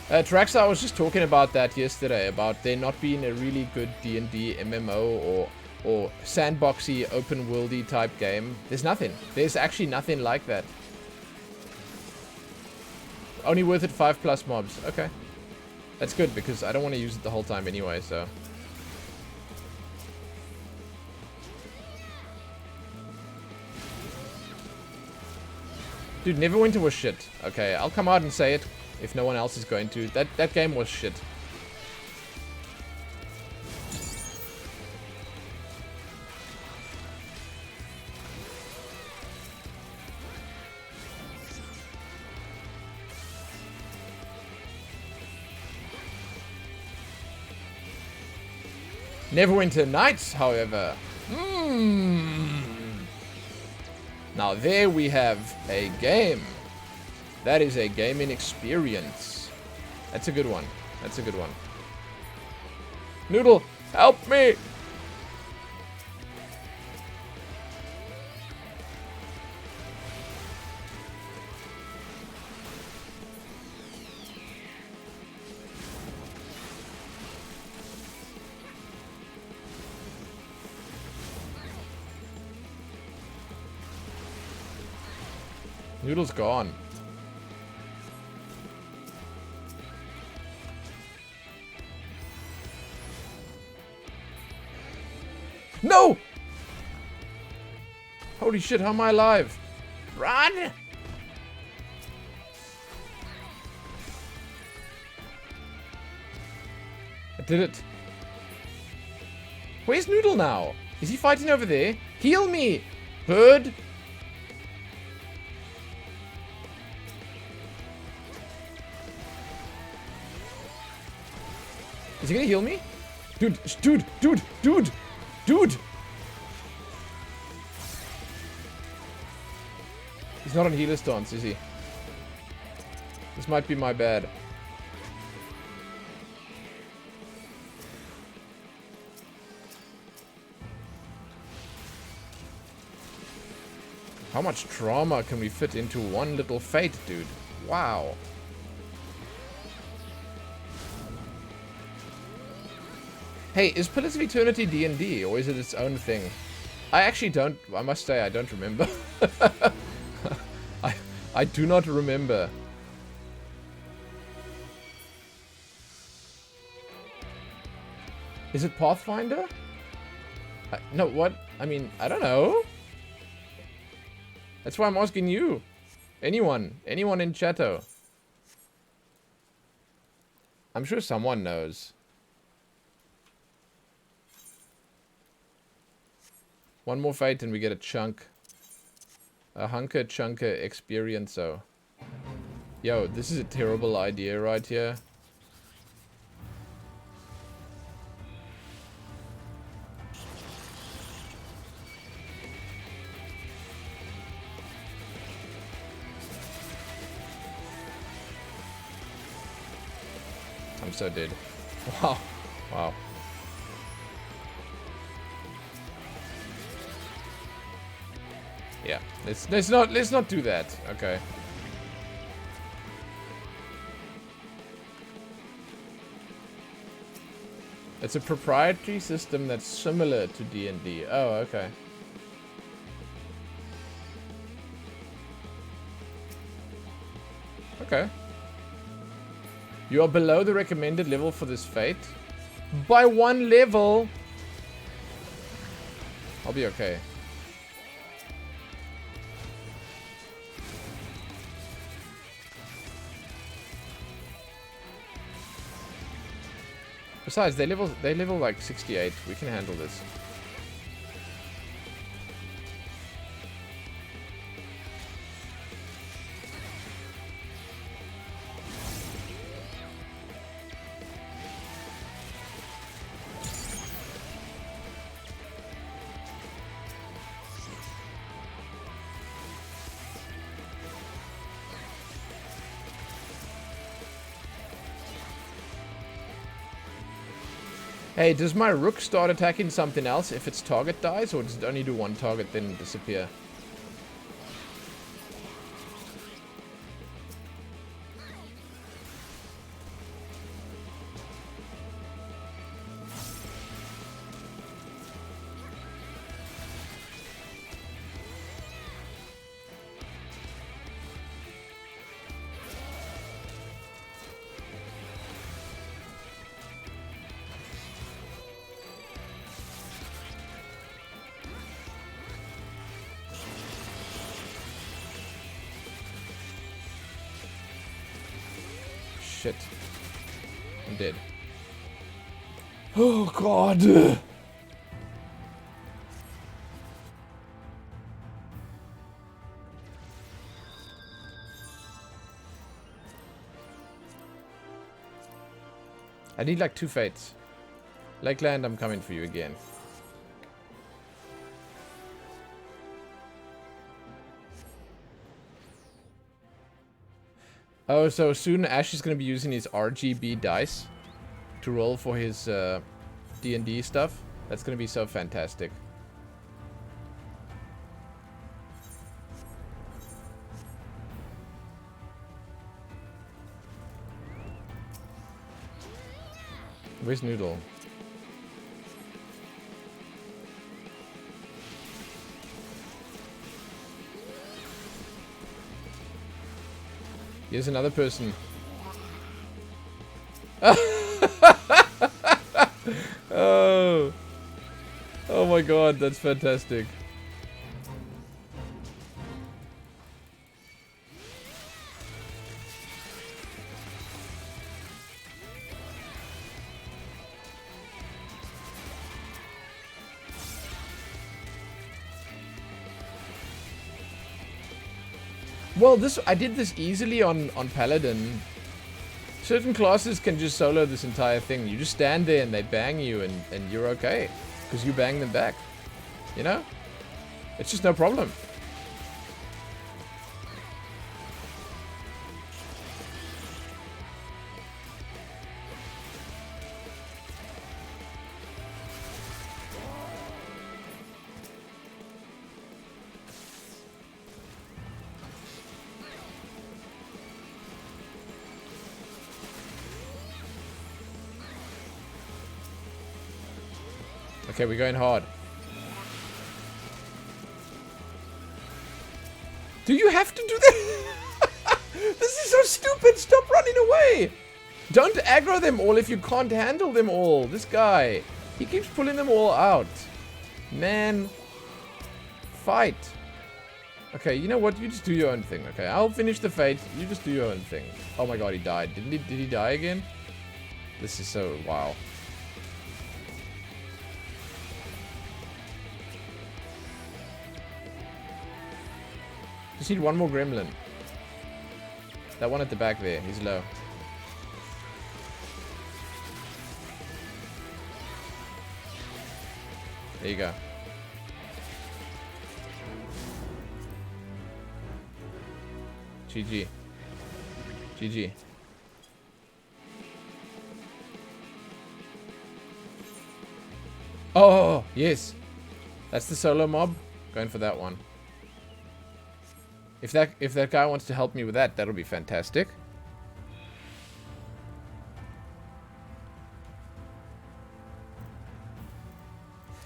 A: Traxxar, I was just talking about that yesterday, about there not being a really good D&D MMO or sandboxy, open-worldy type game. There's nothing. There's actually nothing like that. Only worth it 5+ mobs. Okay. That's good, because I don't want to use it the whole time anyway, so... Dude, Neverwinter was shit. Okay, I'll come out and say it. If no one else is going to. That game was shit. Neverwinter Nights, however. Now there we have a game. That is a gaming experience. That's a good one. That's a good one. Noodle, help me! Noodle's gone. No! Holy shit, how am I alive? Run! I did it. Where's Noodle now? Is he fighting over there? Heal me! Bird! Is he gonna heal me? Dude! He's not on healer stance, is he? This might be my bad. How much trauma can we fit into one little fate, dude? Wow. Hey, is Pillars of Eternity D&D, or is it its own thing? I actually don't, I must say, I don't remember. I do not remember. Is it Pathfinder? No, what? I mean, I don't know. That's why I'm asking you. Anyone in chatto. I'm sure someone knows. One more fight and we get a chunk. A hunker chunker experience, so. Yo, this is a terrible idea right here. I'm so dead. Wow. Wow. Yeah, let's not do that. Okay. It's a proprietary system that's similar to D&D. Oh, okay. Okay. You are below the recommended level for this fate. By 1 level. I'll be okay. Besides, they level like 68. We can handle this. Hey, does my rook start attacking something else if its target dies, or does it only do one target then disappear? Shit. I'm dead. Oh, God. I need like 2 fates. Lakeland, I'm coming for you again. Oh, so soon Ash is going to be using his RGB dice to roll for his D&D stuff. That's going to be so fantastic. Where's Noodle? Here's another person. Oh. Oh my god, that's fantastic. Well, I did this easily on Paladin. Certain classes can just solo this entire thing. You just stand there and they bang you and you're okay. Because you bang them back. You know? It's just no problem. Okay, we're going hard. Do you have to do that? This is so stupid. Stop running away. Don't aggro them all if you can't handle them all. This guy. He keeps pulling them all out. Man. Fight. Okay, you know what? You just do your own thing, okay? I'll finish the fate. You just do your own thing. Oh my god, he died. Did he die again? This is so... wow. Just need one more gremlin. That one at the back there, he's low. There you go. GG. GG. Oh, yes. That's the solo mob. Going for that one. If that guy wants to help me with that, that'll be fantastic.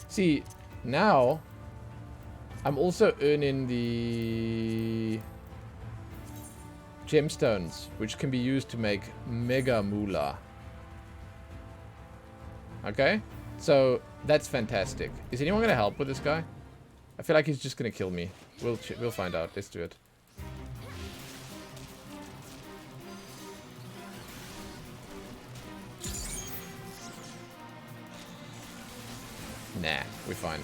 A: See, now I'm also earning the gemstones, which can be used to make mega moolah. Okay? So that's fantastic. Is anyone going to help with this guy? I feel like he's just going to kill me. We'll find out. Let's do it. Nah, we're fine.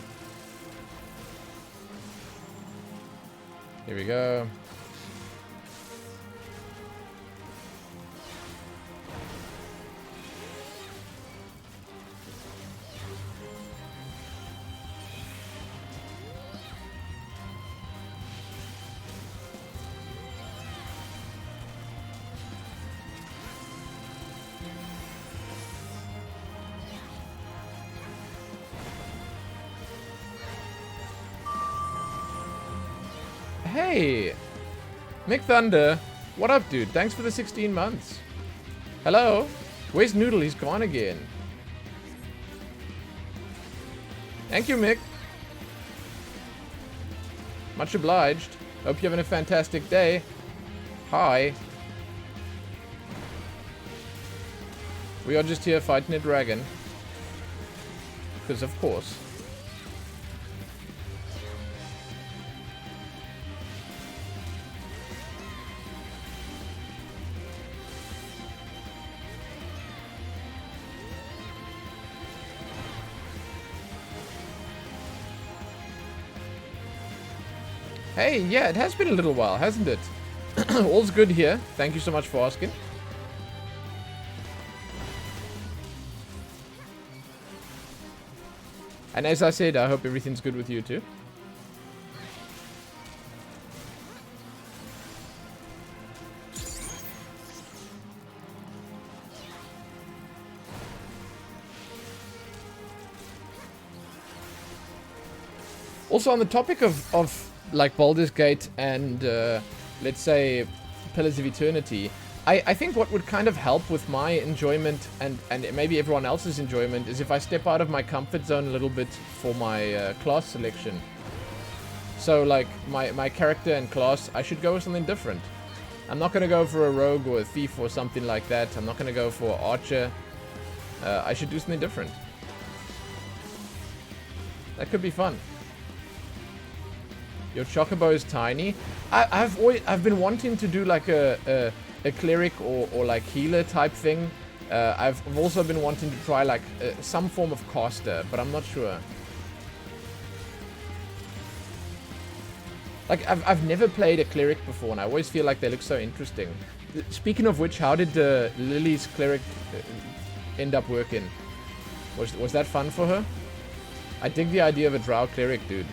A: Here we go. Hey, Mick Thunder, what up, dude? Thanks for the 16 months. Hello? Where's Noodle? He's gone again. Thank you, Mick. Much obliged. Hope you're having a fantastic day. Hi. We are just here fighting a dragon. Because of course. Hey, yeah, it has been a little while, hasn't it? All's good here. Thank you so much for asking. And as I said, I hope everything's good with you too. Also, on the topic of like Baldur's Gate and let's say Pillars of Eternity, I think what would kind of help with my enjoyment and maybe everyone else's enjoyment is if I step out of my comfort zone a little bit for my class selection. So like my character and class, I should go with something different. I'm not going to go for a rogue or a thief or something like that. I'm not going to go for archer. I should do something different. That could be fun. Your chocobo is tiny. I've been wanting to do like a cleric or like healer type thing. I've also been wanting to try like some form of caster, but I'm not sure. Like I've never played a cleric before, and I always feel like they look so interesting. Speaking of which, how did Lily's cleric end up working? Was that fun for her? I dig the idea of a drow cleric, dude.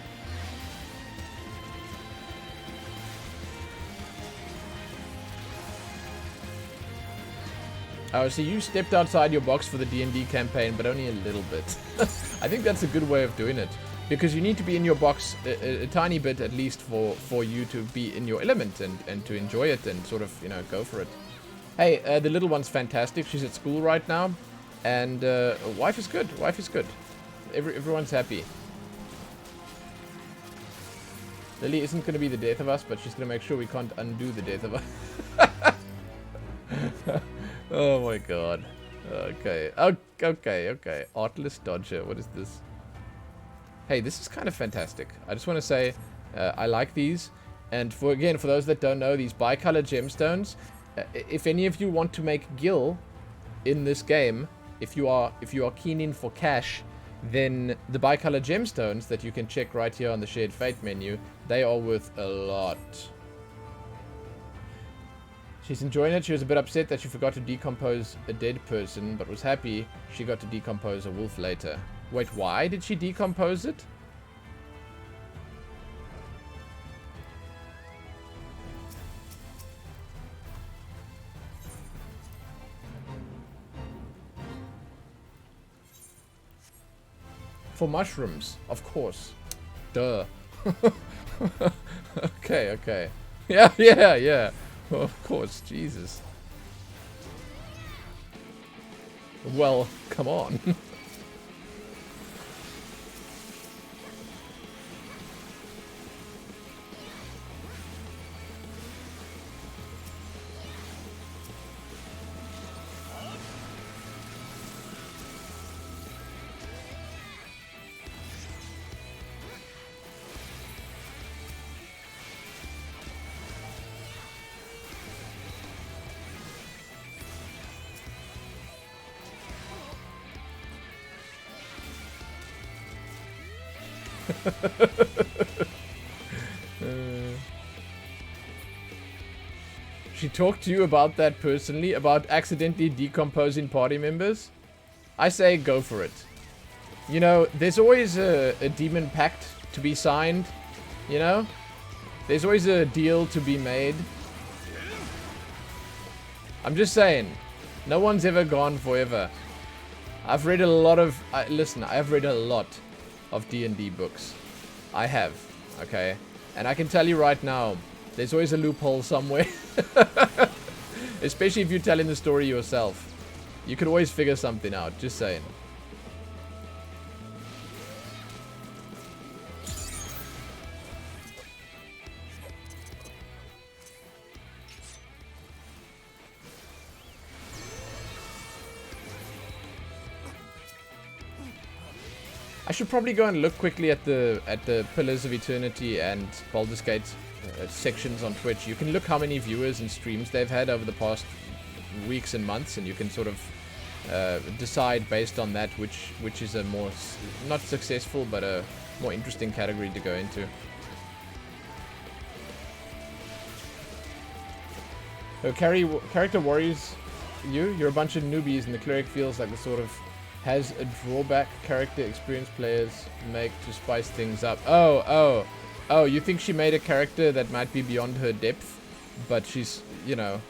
A: Oh, so you stepped outside your box for the D&D campaign, but only a little bit. I think that's a good way of doing it. Because you need to be in your box a tiny bit, at least, for you to be in your element and to enjoy it and sort of, you know, go for it. Hey, the little one's fantastic. She's at school right now. And wife is good. Wife is good. Everyone's happy. Lily isn't going to be the death of us, but she's going to make sure we can't undo the death of us. Oh my god. Okay. Okay. Artless Dodger. What is this? Hey, this is kind of fantastic. I just want to say I like these. And for those that don't know, these bicolor gemstones, if any of you want to make gil in this game, if you are keen in for cash, then the bicolor gemstones that you can check right here on the Shared Fate menu, they are worth a lot. She's enjoying it. She was a bit upset that she forgot to decompose a dead person, but was happy she got to decompose a wolf later. Wait, why did she decompose it? For mushrooms, of course. Duh. Okay. Yeah. Of course, Jesus. Well, come on. She talked to you about that personally, about accidentally decomposing party members? I say go for it. You know, there's always a demon pact to be signed, you know? There's always a deal to be made. I'm just saying, no one's ever gone forever. I've read a lot of... listen, I've read a lot of D&D books. I have, okay? And I can tell you right now, there's always a loophole somewhere. Especially if you're telling the story yourself. You could always figure something out, just saying. I should probably go and look quickly at the Pillars of Eternity and Baldur's Gate sections on Twitch. You can look how many viewers and streams they've had over the past weeks and months, and you can sort of decide based on that which is a more not successful but a more interesting category to go into. So character worries you. You're a bunch of newbies, and the cleric feels like the sort of has a drawback character experienced players make to spice things up. Oh, you think she made a character that might be beyond her depth, but she's, you know,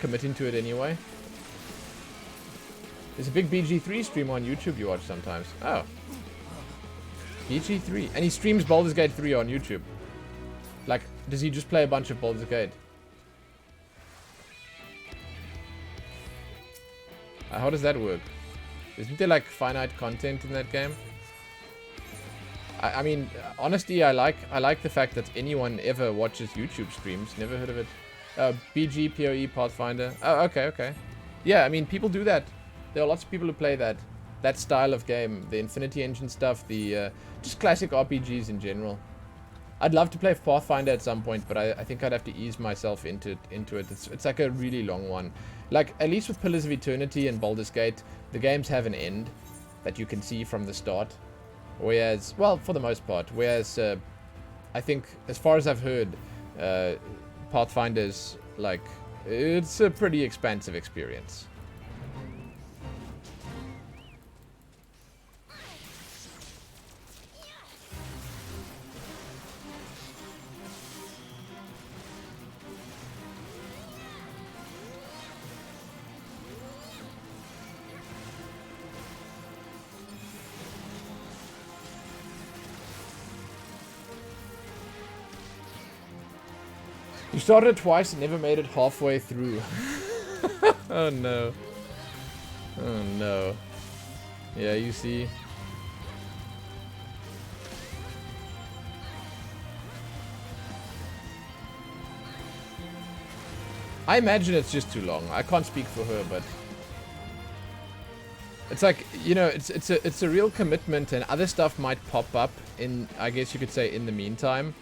A: committing to it anyway? There's a big BG3 stream on YouTube you watch sometimes. Oh. BG3. And he streams Baldur's Gate 3 on YouTube. Like, does he just play a bunch of Baldur's Gate? How does that work? Isn't there like finite content in that game? I mean, honestly, I like the fact that anyone ever watches YouTube streams. Never heard of it. BG, PoE, Pathfinder. Oh, okay. Yeah, I mean, people do that. There are lots of people who play that style of game. The Infinity Engine stuff, the just classic RPGs in general. I'd love to play Pathfinder at some point, but I think I'd have to ease myself into it. It's like a really long one. Like, at least with Pillars of Eternity and Baldur's Gate, the games have an end that you can see from the start. Whereas, well, for the most part. Whereas, I think, as far as I've heard, Pathfinder's, like, it's a pretty expansive experience. You started it twice and never made it halfway through. Oh no. Oh no. Yeah, you see. I imagine it's just too long. I can't speak for her, but it's like, you know, it's a real commitment, and other stuff might pop up in, I guess you could say, in the meantime.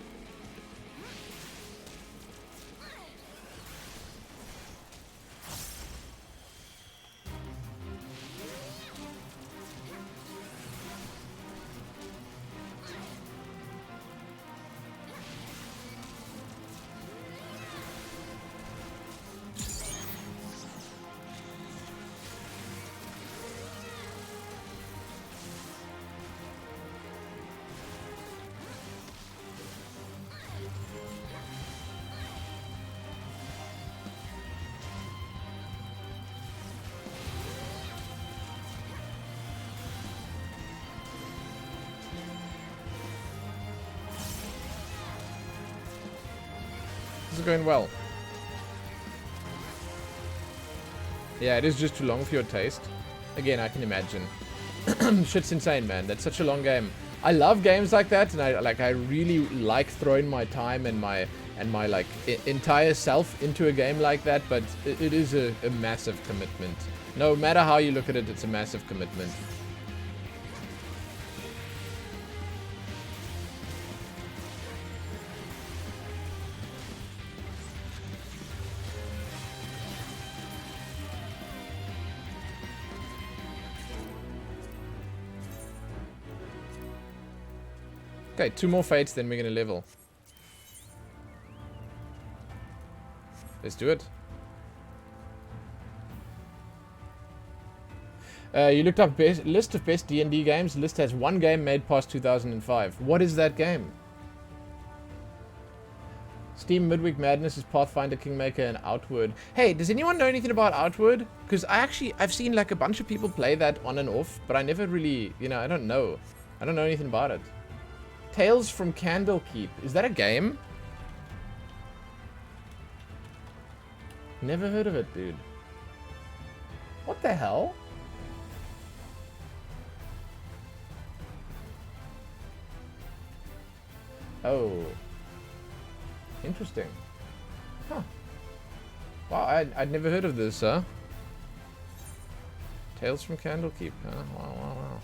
A: Going well. Yeah, it is just too long for your taste. Again, I can imagine. Shit's insane, man. That's such a long game. I love games like that, and I really like throwing my time and my like entire self into a game like that, but it is a massive commitment. No matter how you look at it, it's a massive commitment. Okay, 2 more fates, then we're gonna level. Let's do it. You looked up list of best D&D games. The list has 1 game made past 2005. What is that game? Steam Midweek Madness is Pathfinder, Kingmaker, and Outward. Hey, does anyone know anything about Outward? Because I've seen like a bunch of people play that on and off, but I never really, you know, I don't know. I don't know anything about it. Tales from Candlekeep. Is that a game? Never heard of it, dude. What the hell? Oh. Interesting. Huh. Wow, I'd never heard of this, huh? Tales from Candlekeep, huh? Wow, wow, wow.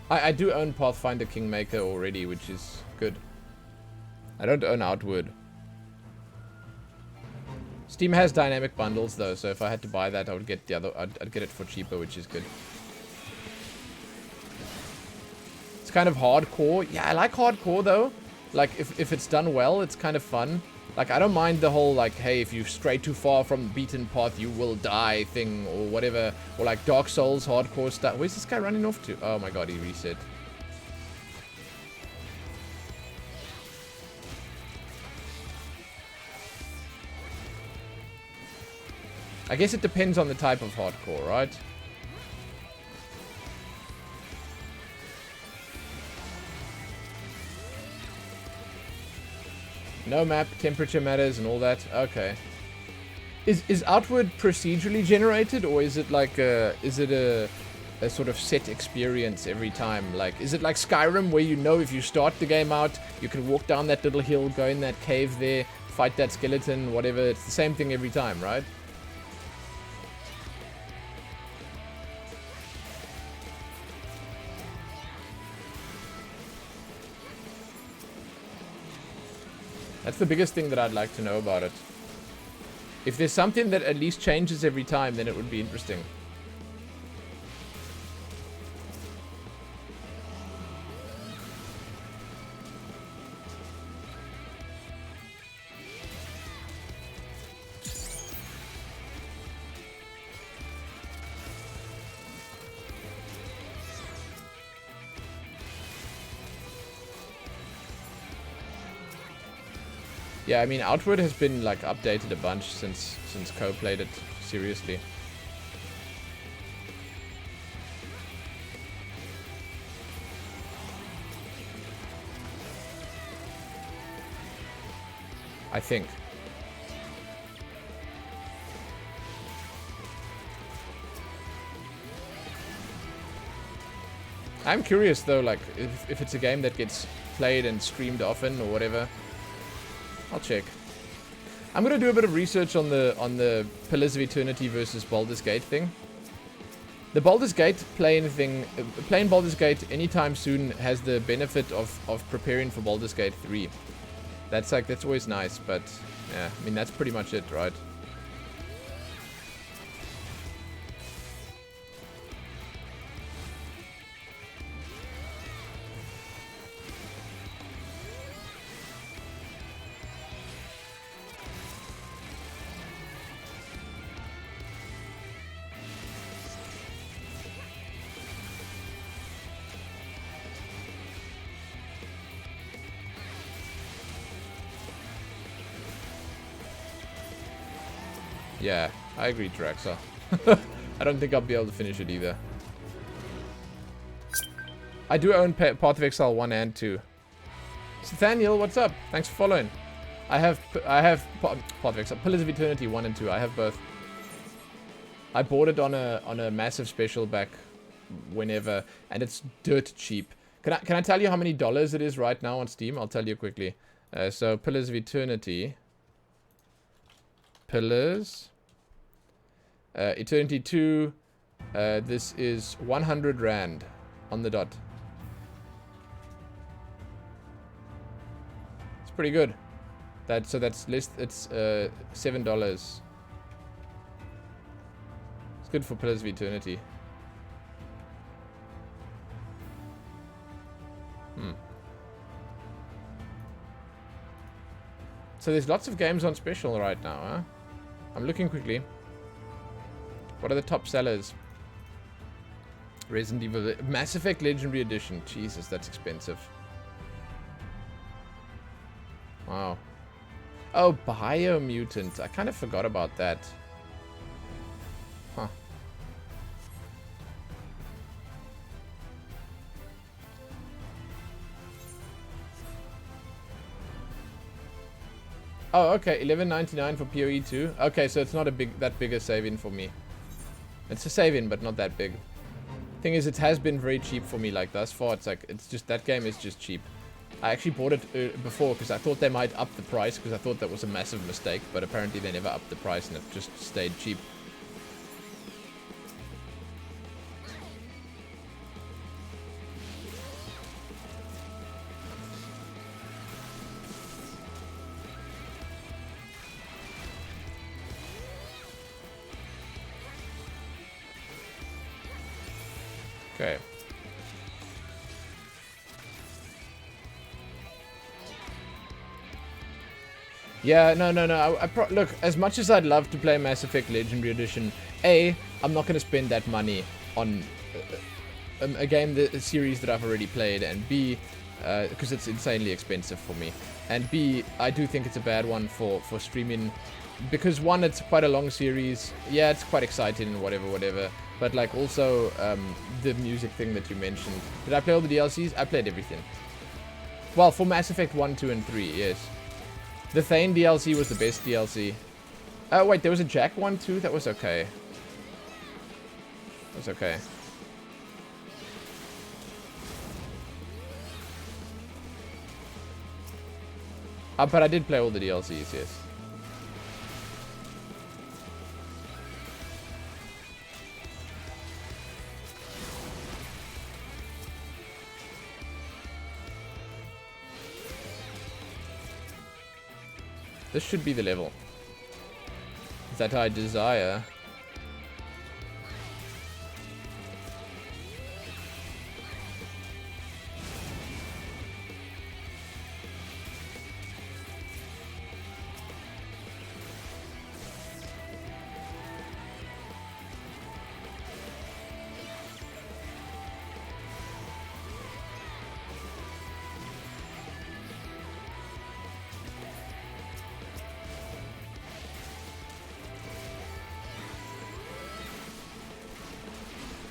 A: I do own Pathfinder Kingmaker already, which is good. I don't own Outward. Steam has dynamic bundles though, so if I had to buy that, I would get the other. I'd get it for cheaper, which is good. It's kind of hardcore. Yeah, I like hardcore though. Like if it's done well, it's kind of fun. Like I don't mind the whole like, hey, if you stray too far from the beaten path, you will die thing or whatever. Or like Dark Souls hardcore stuff. Where's this guy running off to? Oh my god, he reset. I guess it depends on the type of hardcore, right? No map, temperature matters and all that. Okay. Is Outward procedurally generated, or is it like a sort of set experience every time? Like, is it like Skyrim, where you know if you start the game out, you can walk down that little hill, go in that cave there, fight that skeleton, whatever. It's the same thing every time, right? That's the biggest thing that I'd like to know about it. If there's something that at least changes every time, then it would be interesting. Yeah, I mean, Outward has been like updated a bunch since Co played it seriously. I think. I'm curious though, like if it's a game that gets played and streamed often or whatever. I'll check. I'm gonna do a bit of research on the Pillars of Eternity versus Baldur's Gate thing. The Baldur's Gate playing Baldur's Gate anytime soon has the benefit of preparing for Baldur's Gate 3. That's always nice, but yeah, I mean that's pretty much it, right? Yeah, I agree, Draxa. I don't think I'll be able to finish it either. I do own Path of Exile 1 and 2. Nathaniel, what's up? Thanks for following. I have Path of Exile, Pillars of Eternity 1 and 2. I have both. I bought it on a massive special back whenever, and it's dirt cheap. Can I tell you how many dollars it is right now on Steam? I'll tell you quickly. So Pillars of Eternity. Pillars. Eternity 2, this is 100 Rand on the dot. It's pretty good. So that's less. It's $7. It's good for Pillars of Eternity. So there's lots of games on special right now, huh? I'm looking quickly. What are the top sellers? Resident Evil... Mass Effect Legendary Edition. Jesus, that's expensive. Wow. Oh, Biomutant. I kind of forgot about that. Huh. Oh, okay. $11.99 for PoE 2. Okay, so it's not that big a save-in for me. It's a save-in, but not that big. Thing is, it has been very cheap for me, like, thus far. It's like, it's just, that game is just cheap. I actually bought it before because I thought they might up the price, because I thought that was a massive mistake, but apparently they never upped the price and it just stayed cheap. Okay. Yeah, no. Look, as much as I'd love to play Mass Effect Legendary Edition, A, I'm not going to spend that money on a game, a series that I've already played, and B, because it's insanely expensive for me, and B, I do think it's a bad one for streaming, because one, it's quite a long series. Yeah, it's quite exciting and whatever, but like also the music thing that you mentioned. Did I play all the DLCs? I played everything. Well, for Mass Effect 1, 2, and 3, yes. The Thane DLC was the best DLC. Oh, wait, there was a Jack one too? That was okay. That was okay. But I did play all the DLCs, yes. This should be the level that I desire.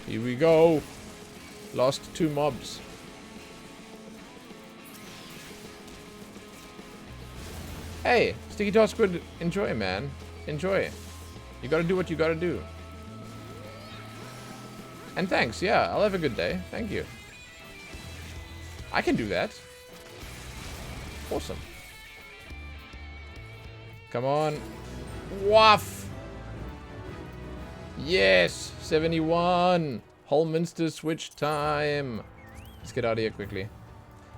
A: Here we go. Lost 2 mobs. Hey, Sticky Toss Squid, enjoy, man. Enjoy. You gotta do what you gotta do. And thanks, yeah, I'll have a good day. Thank you. I can do that. Awesome. Come on. Waff! Yes! 71! Holminster switch time! Let's get out of here quickly.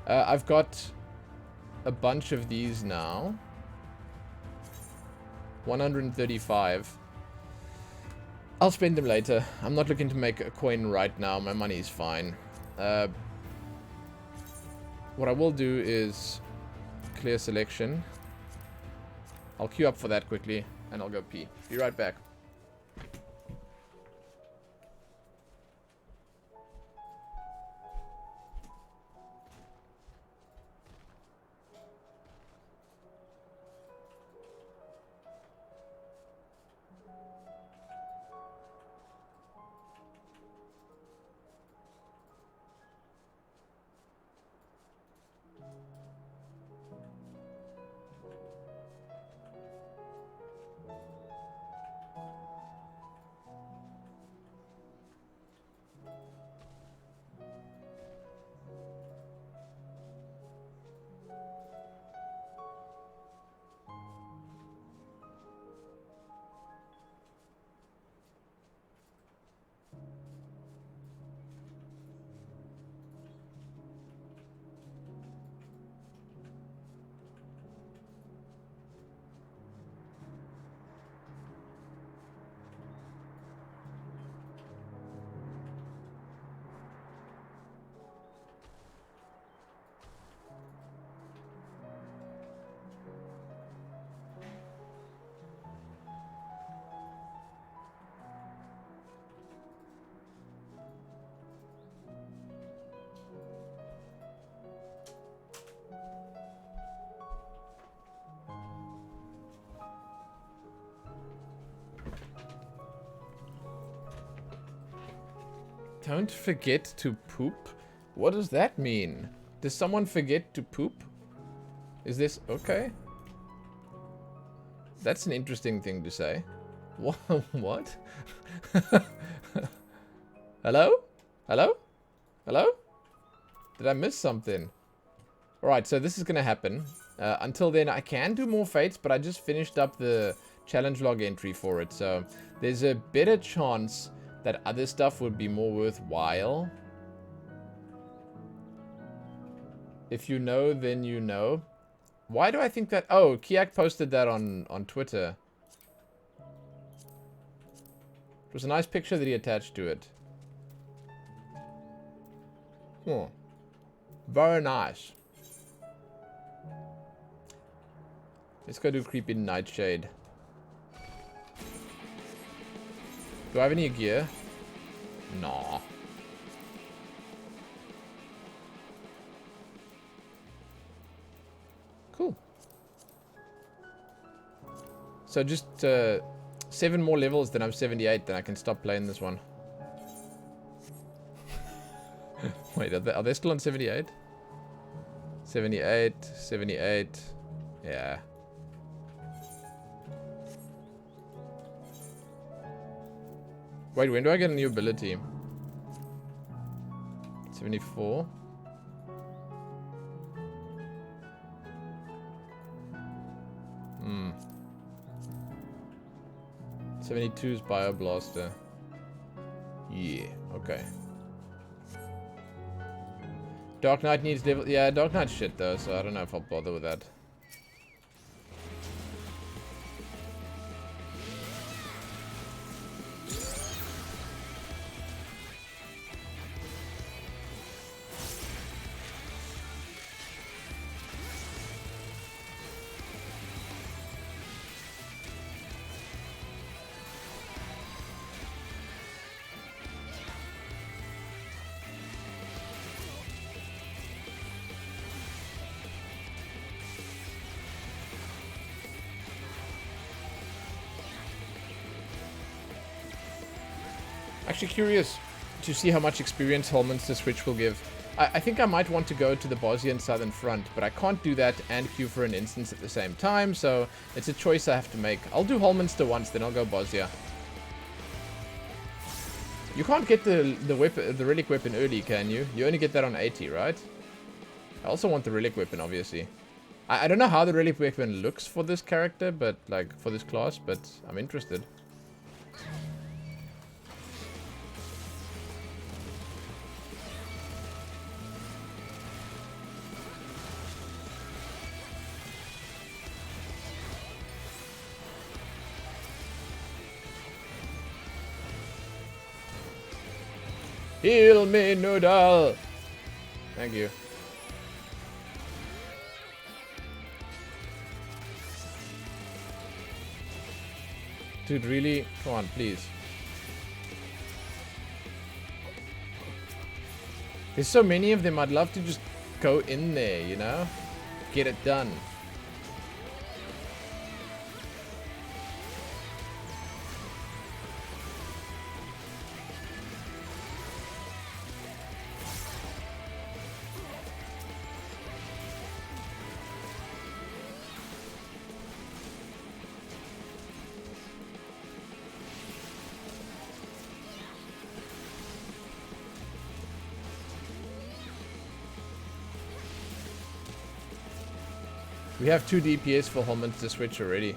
A: I've got a bunch of these now. 135. I'll spend them later. I'm not looking to make a coin right now. My money is fine. What I will do is clear selection. I'll queue up for that quickly, and I'll go pee. Be right back. Don't forget to poop? What does that mean? Does someone forget to poop? Is this okay? That's an interesting thing to say. What? What? Hello? Hello? Hello? Did I miss something? Alright, so this is going to happen. Until then, I can do more fates, but I just finished up the challenge log entry for it. So there's a better chance that other stuff would be more worthwhile. If you know, then you know. Why do I think that? Oh, Kiak posted that on Twitter. It was a nice picture that he attached to it. Hmm. Very nice. Let's go do Creepy Nightshade. Do I have any gear? Nah. Cool. So just 7 more levels, then I'm 78, then I can stop playing this one. Wait, are they still on 78? 78, 78, yeah. Wait, when do I get a new ability? 74. Hmm. 72 is Bioblaster. Yeah, okay. Dark Knight needs level. Yeah, Dark Knight's shit though, so I don't know if I'll bother with that. Actually curious to see how much experience Holman's Switch will give. I think I might want to go to the Bosnian Southern Front, but I can't do that and queue for an instance at the same time, so it's a choice I have to make. I'll do Holminster once, then I'll go Bosnia. You can't get the relic weapon early, can you? You only get that on 80, right? I also want the relic weapon, obviously. I don't know how the relic weapon looks for this character, but like for this class, but I'm interested. Heal me, Noodle! Thank you. Dude, really? Come on, please. There's so many of them, I'd love to just go in there, you know? Get it done. We have 2 DPS for Holman's to switch already.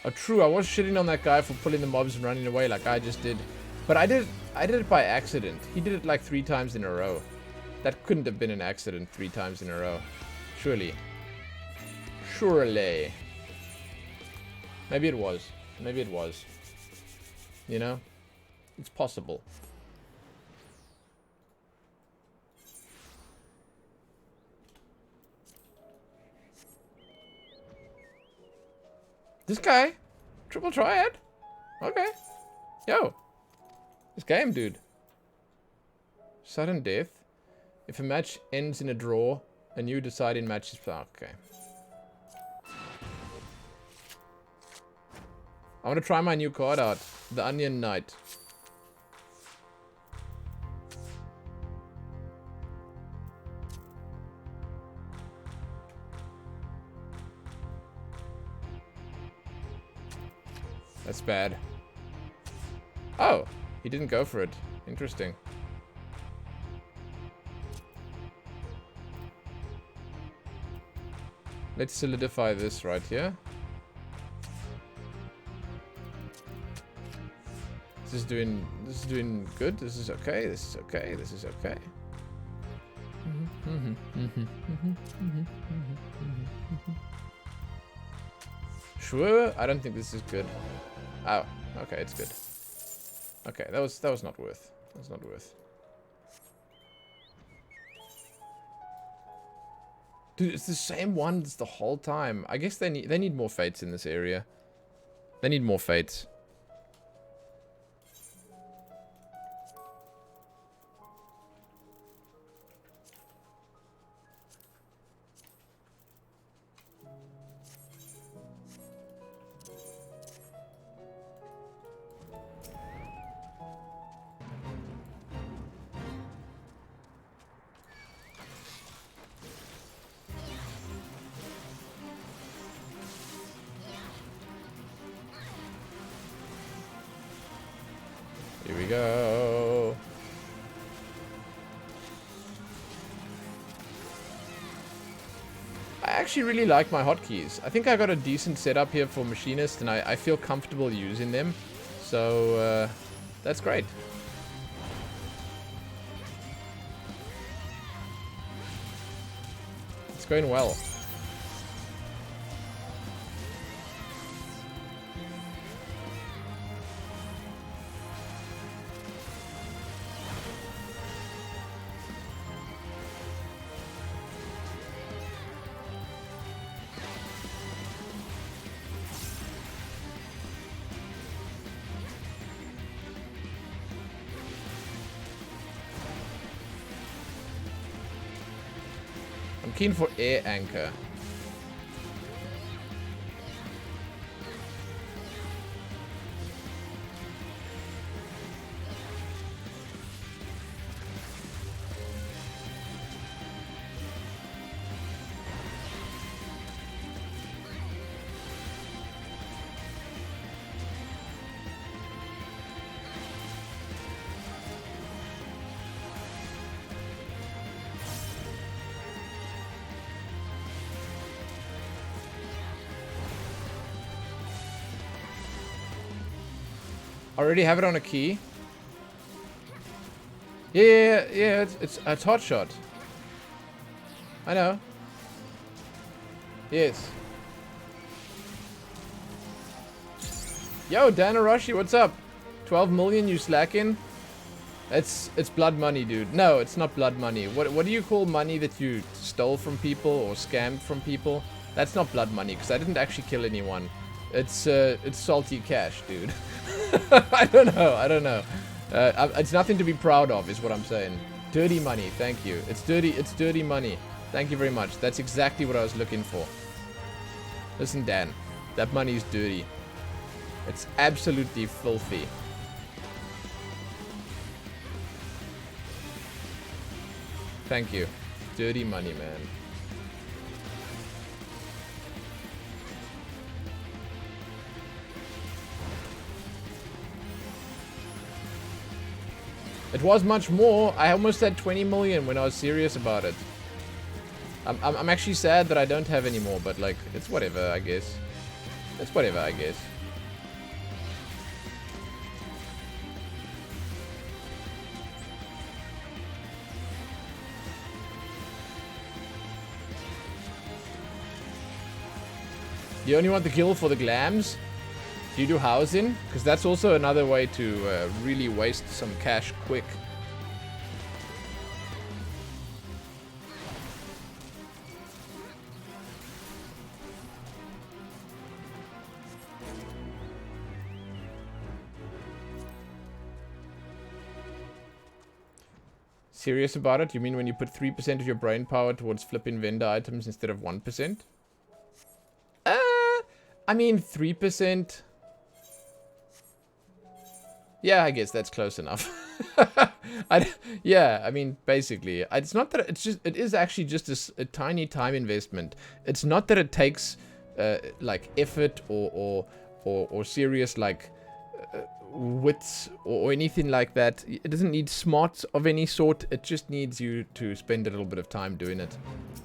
A: Oh, true. I was shitting on that guy for pulling the mobs and running away like I just did. But I did it by accident. He did it like 3 times in a row. That couldn't have been an accident 3 times in a row. Surely. Surely. Maybe it was. Maybe it was. You know? It's possible. This guy? Triple Triad? Okay. Yo. This game, dude. Sudden death. If a match ends in a draw, a new deciding match is... Okay. I want to try my new card out. The Onion Knight. That's bad. Oh, he didn't go for it. Interesting. Let's solidify this right here. This is doing good. This is okay. This is okay. This is okay. Sure, I don't think this is good. Oh, okay, it's good. Okay, that was not worth. That was not worth. Dude, it's the same ones the whole time. I guess they need more fates in this area. They need more fates. Here we go. I actually really like my hotkeys. I think I got a decent setup here for Machinist, and I feel comfortable using them. So, that's great. It's going well. Keen for air anchor. Already have it on a key. Yeah, it's hot shot. I know. Yes. Yo, Dan Arashi, what's up? 12 million, you slacking? It's blood money, dude. No, it's not blood money. What do you call money that you stole from people or scammed from people? That's not blood money, because I didn't actually kill anyone. It's salty cash, dude. I don't know. It's nothing to be proud of, is what I'm saying. Dirty money, thank you. It's dirty money. Thank you very much. That's exactly what I was looking for. Listen, Dan, that money is dirty. It's absolutely filthy. Thank you. Dirty money, man. It was much more. I almost had 20 million when I was serious about it. I'm actually sad that I don't have any more, but like, it's whatever, I guess. It's whatever, I guess. You only want the kill for the glams? Do you do housing? Because that's also another way to really waste some cash quick. Serious about it? You mean when you put 3% of your brain power towards flipping vendor items instead of 1%? I mean 3%. Yeah, I guess that's close enough. Yeah, I mean, basically, it's not that it is actually just a tiny time investment. It's not that it takes like effort or serious like wits or anything like that. It doesn't need smarts of any sort. It just needs you to spend a little bit of time doing it.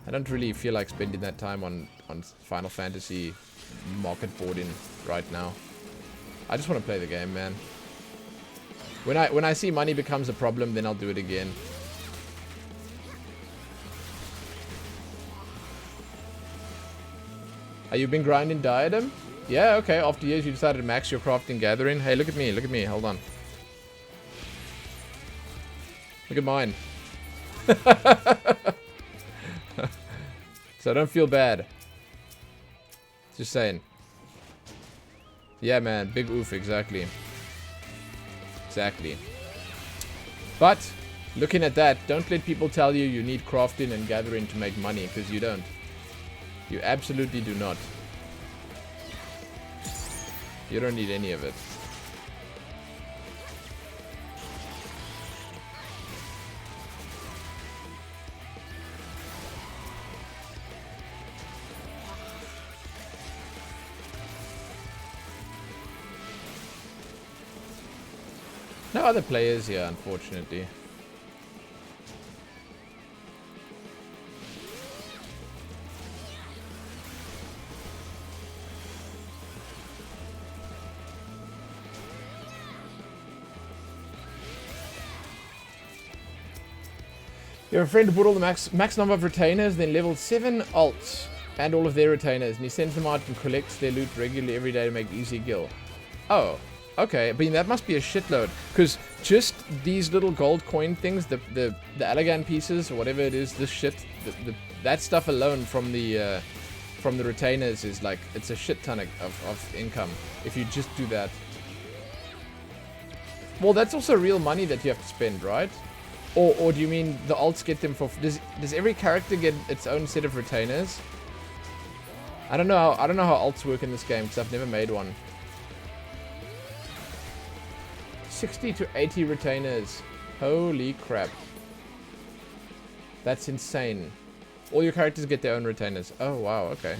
A: I don't really feel like spending that time on Final Fantasy market boarding right now. I just want to play the game, man. When I see money becomes a problem, then I'll do it again. Are you been grinding Diadem? Yeah, okay. After years, you decided to max your crafting gathering. Hey, look at me. Look at me. Hold on. Look at mine. So don't feel bad. Just saying. Yeah, man. Big oof. Exactly. Exactly. But, looking at that, don't let people tell you you need crafting and gathering to make money, because you don't. You absolutely do not. You don't need any of it. No other players here, unfortunately. You have a friend who bought all the max number of retainers, then leveled 7 alts and all of their retainers, and he sends them out and collects their loot regularly every day to make easy gil. Oh, okay, but that must be a shitload, because just these little gold coin things, the Allagan pieces or whatever it is, this shit, that stuff alone from the retainers is like, it's a shit ton of income if you just do that. Well, that's also real money that you have to spend, right? Or do you mean the alts get them for... Does every character get its own set of retainers? I don't know how alts work in this game, because I've never made one. 60 to 80 retainers. Holy crap. That's insane. All your characters get their own retainers. Oh, wow, okay.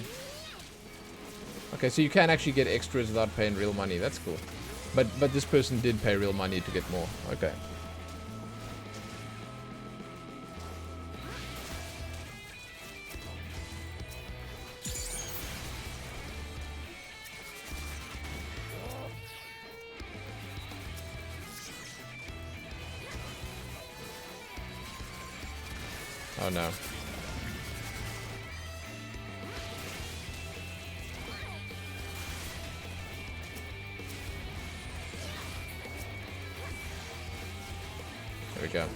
A: Okay, so you can actually get extras without paying real money. That's cool. But this person did pay real money to get more. Okay. Oh no. There we go.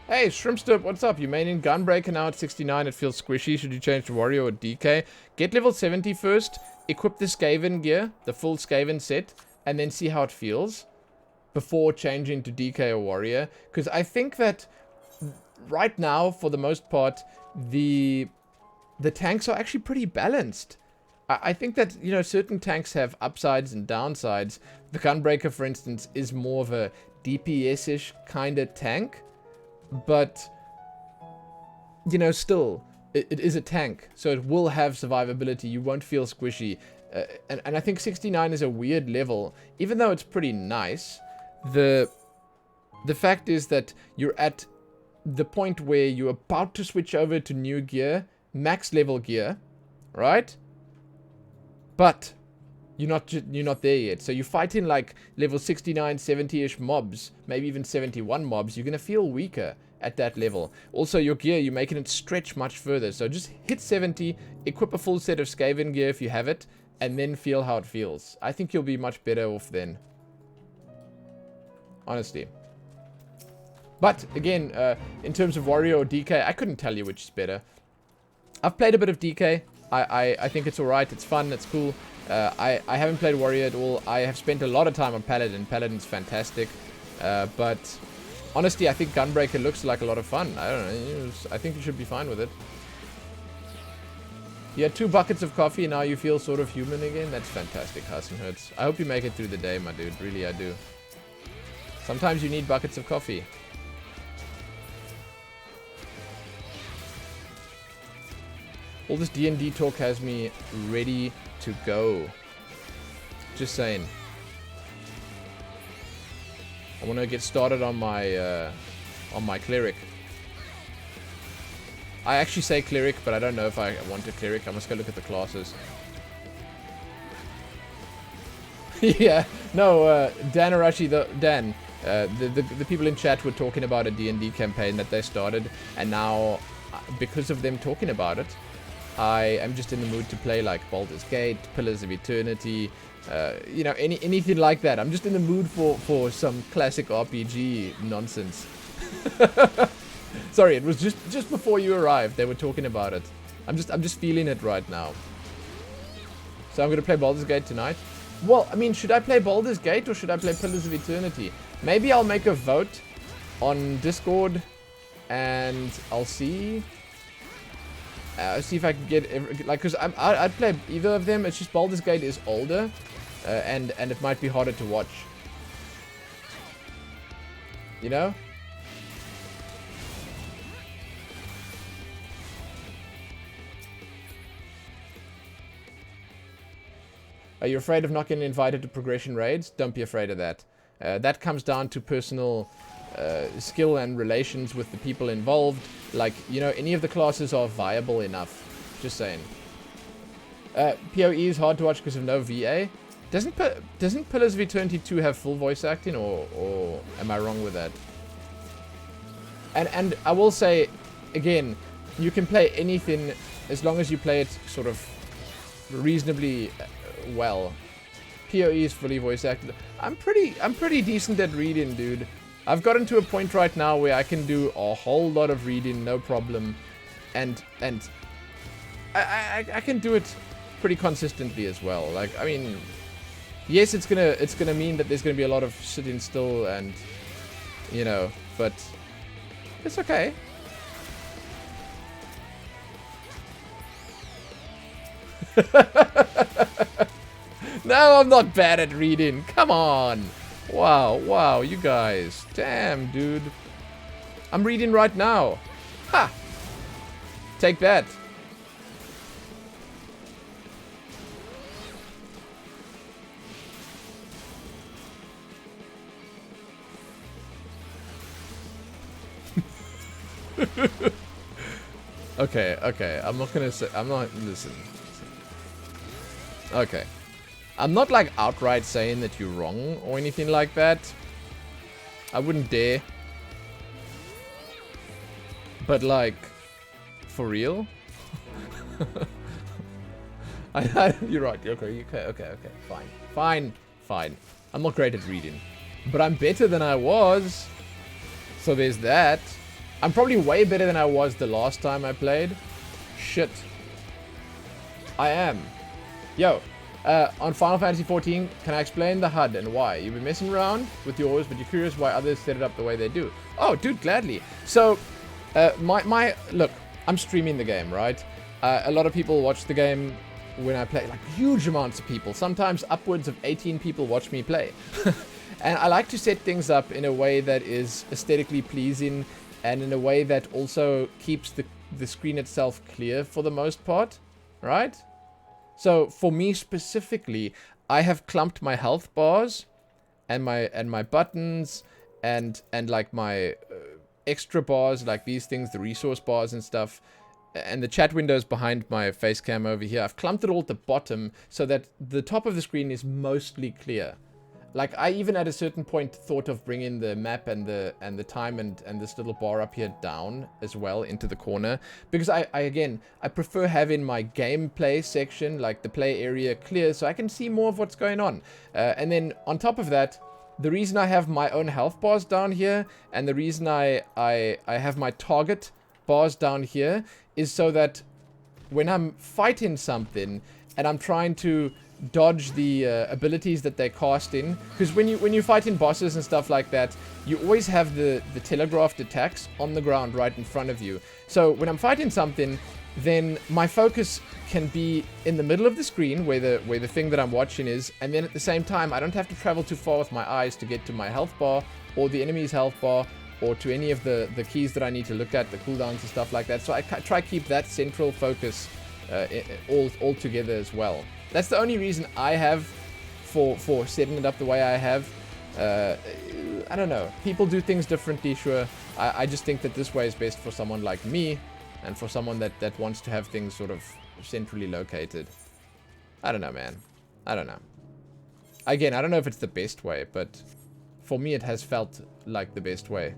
A: Hey, Shrimpstop, what's up? You main in Gunbreaker now at 69. It feels squishy. Should you change to Warrior or DK? Get level 70 first. Equip the Skaven gear, the full Skaven set, and then see how it feels before changing to DK or Warrior. Because I think that right now, for the most part, the tanks are actually pretty balanced. I think that, you know, certain tanks have upsides and downsides. The Gunbreaker, for instance, is more of a DPS-ish kind of tank. But, you know, still, it is a tank, so it will have survivability. You won't feel squishy. And I think 69 is a weird level. Even though it's pretty nice, the fact is that you're at the point where you're about to switch over to new gear, max level gear, right? But you're not there yet. So you're fighting like level 69, 70-ish mobs, maybe even 71 mobs. You're going to feel weaker at that level. Also, your gear, you're making it stretch much further. So just hit 70, equip a full set of Skaven gear if you have it, and then feel how it feels. I think you'll be much better off then. Honestly. But, again, in terms of Warrior or DK, I couldn't tell you which is better. I've played a bit of DK. I think it's alright, it's fun, it's cool. I haven't played warrior at all. I have spent a lot of time on paladin. Paladin's fantastic. But honestly, I think Gunbreaker looks like a lot of fun. I don't know. I think you should be fine with it. You had 2 buckets of coffee and now you feel sort of human again? That's fantastic, Hassenhertz. I hope you make it through the day, my dude. Really, I do. Sometimes you need buckets of coffee. All this D&D talk has me ready to go. Just saying. I want to get started on my cleric. I actually say cleric, but I don't know if I want a cleric. I must go look at the classes. Yeah, no, Dan Arashi, the people in chat were talking about a D&D campaign that they started, and now, because of them talking about it, I am just in the mood to play like Baldur's Gate, Pillars of Eternity, you know, anything like that. I'm just in the mood for some classic RPG nonsense. Sorry, it was just before you arrived. They were talking about it. I'm just feeling it right now. So I'm gonna play Baldur's Gate tonight. Well, I mean, should I play Baldur's Gate or should I play Pillars of Eternity? Maybe I'll make a vote on Discord, and I'll see. See if I can get like, cause I'd play either of them. It's just Baldur's Gate is older, and it might be harder to watch. You know. Are you afraid of not getting invited to progression raids? Don't be afraid of that. That comes down to personal skill and relations with the people involved. Like, you know, any of the classes are viable enough. Just saying. PoE is hard to watch because of no VA. Doesn't Pillars of Eternity 2 have full voice acting, or am I wrong with that? And I will say, again, you can play anything as long as you play it sort of reasonably well. PoE is fully voice acted. I'm pretty decent at reading, dude. I've gotten to a point right now where I can do a whole lot of reading, no problem, and I can do it pretty consistently as well. Like, I mean, yes, it's gonna mean that there's gonna be a lot of sitting still, and you know, but it's okay. No, I'm not bad at reading. Come on. Wow, you guys. Damn, dude. I'm reading right now. Ha! Take that. Okay. I'm not gonna say. I'm not. Listen. Okay. I'm not like outright saying that you're wrong or anything like that. I wouldn't dare. But like, for real? You're right. Okay. Fine. I'm not great at reading, but I'm better than I was. So there's that. I'm probably way better than I was the last time I played. Shit. I am. Yo. On Final Fantasy XIV, can I explain the HUD and why? You've been messing around with yours, but you're curious why others set it up the way they do. Oh, dude, gladly. So, look, I'm streaming the game, right? A lot of people watch the game when I play, like huge amounts of people. Sometimes upwards of 18 people watch me play. And I like to set things up in a way that is aesthetically pleasing and in a way that also keeps the screen itself clear for the most part, right? So for me specifically, I have clumped my health bars and my buttons and like my extra bars, like these things, the resource bars and stuff, and the chat windows behind my face cam over here. I've clumped it all at the bottom so that the top of the screen is mostly clear. Like, I even at a certain point thought of bringing the map and the time and this little bar up here down as well into the corner. Because I prefer having my gameplay section, like the play area, clear so I can see more of what's going on. And then on top of that, the reason I have my own health bars down here and the reason I have my target bars down here is so that when I'm fighting something and I'm trying to dodge the abilities that they cast in, because when you fight in bosses and stuff like that, you always have the telegraphed attacks on the ground right in front of you. So when I'm fighting something, then my focus can be in the middle of the screen where the thing that I'm watching is, and then at the same time I don't have to travel too far with my eyes to get to my health bar or the enemy's health bar or to any of the keys that I need to look at, the cooldowns and stuff like that. So I try to keep that central focus all together as well. That's the only reason I have for setting it up the way I have. I don't know. People do things differently, sure. I just think that this way is best for someone like me and for someone that wants to have things sort of centrally located. I don't know, man. I don't know. Again, I don't know if it's the best way, but for me it has felt like the best way.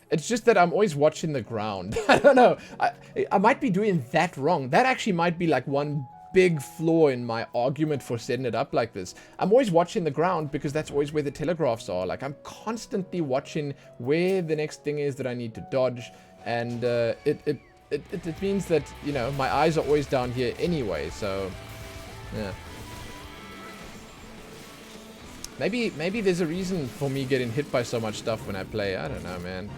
A: It's just that I'm always watching the ground. I don't know. I might be doing that wrong. That actually might be like one big flaw in my argument for setting it up like this. I'm always watching the ground because that's always where the telegraphs are. Like, I'm constantly watching where the next thing is that I need to dodge. And it means that, you know, my eyes are always down here anyway. So, yeah. Maybe there's a reason for me getting hit by so much stuff when I play. I don't know, man.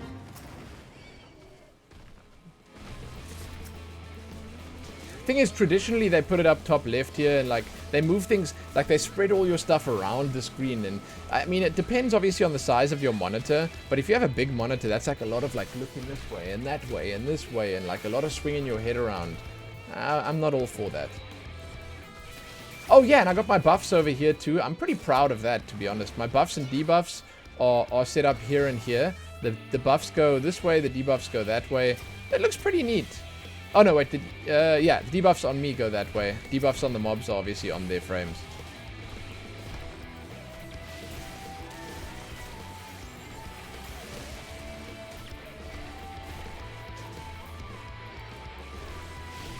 A: Thing is, traditionally they put it up top left here, and like they move things, like they spread all your stuff around the screen. And I mean, it depends obviously on the size of your monitor, but if you have a big monitor, that's like a lot of like looking this way and that way and this way, and like a lot of swinging your head around. I'm not all for that. Oh yeah, and I got my buffs over here too. I'm pretty proud of that, to be honest. My buffs and debuffs are set up here and here. The buffs go this way, the debuffs go that way. It looks pretty neat. Oh no, wait, yeah, the debuffs on me go that way. Debuffs on the mobs are obviously on their frames.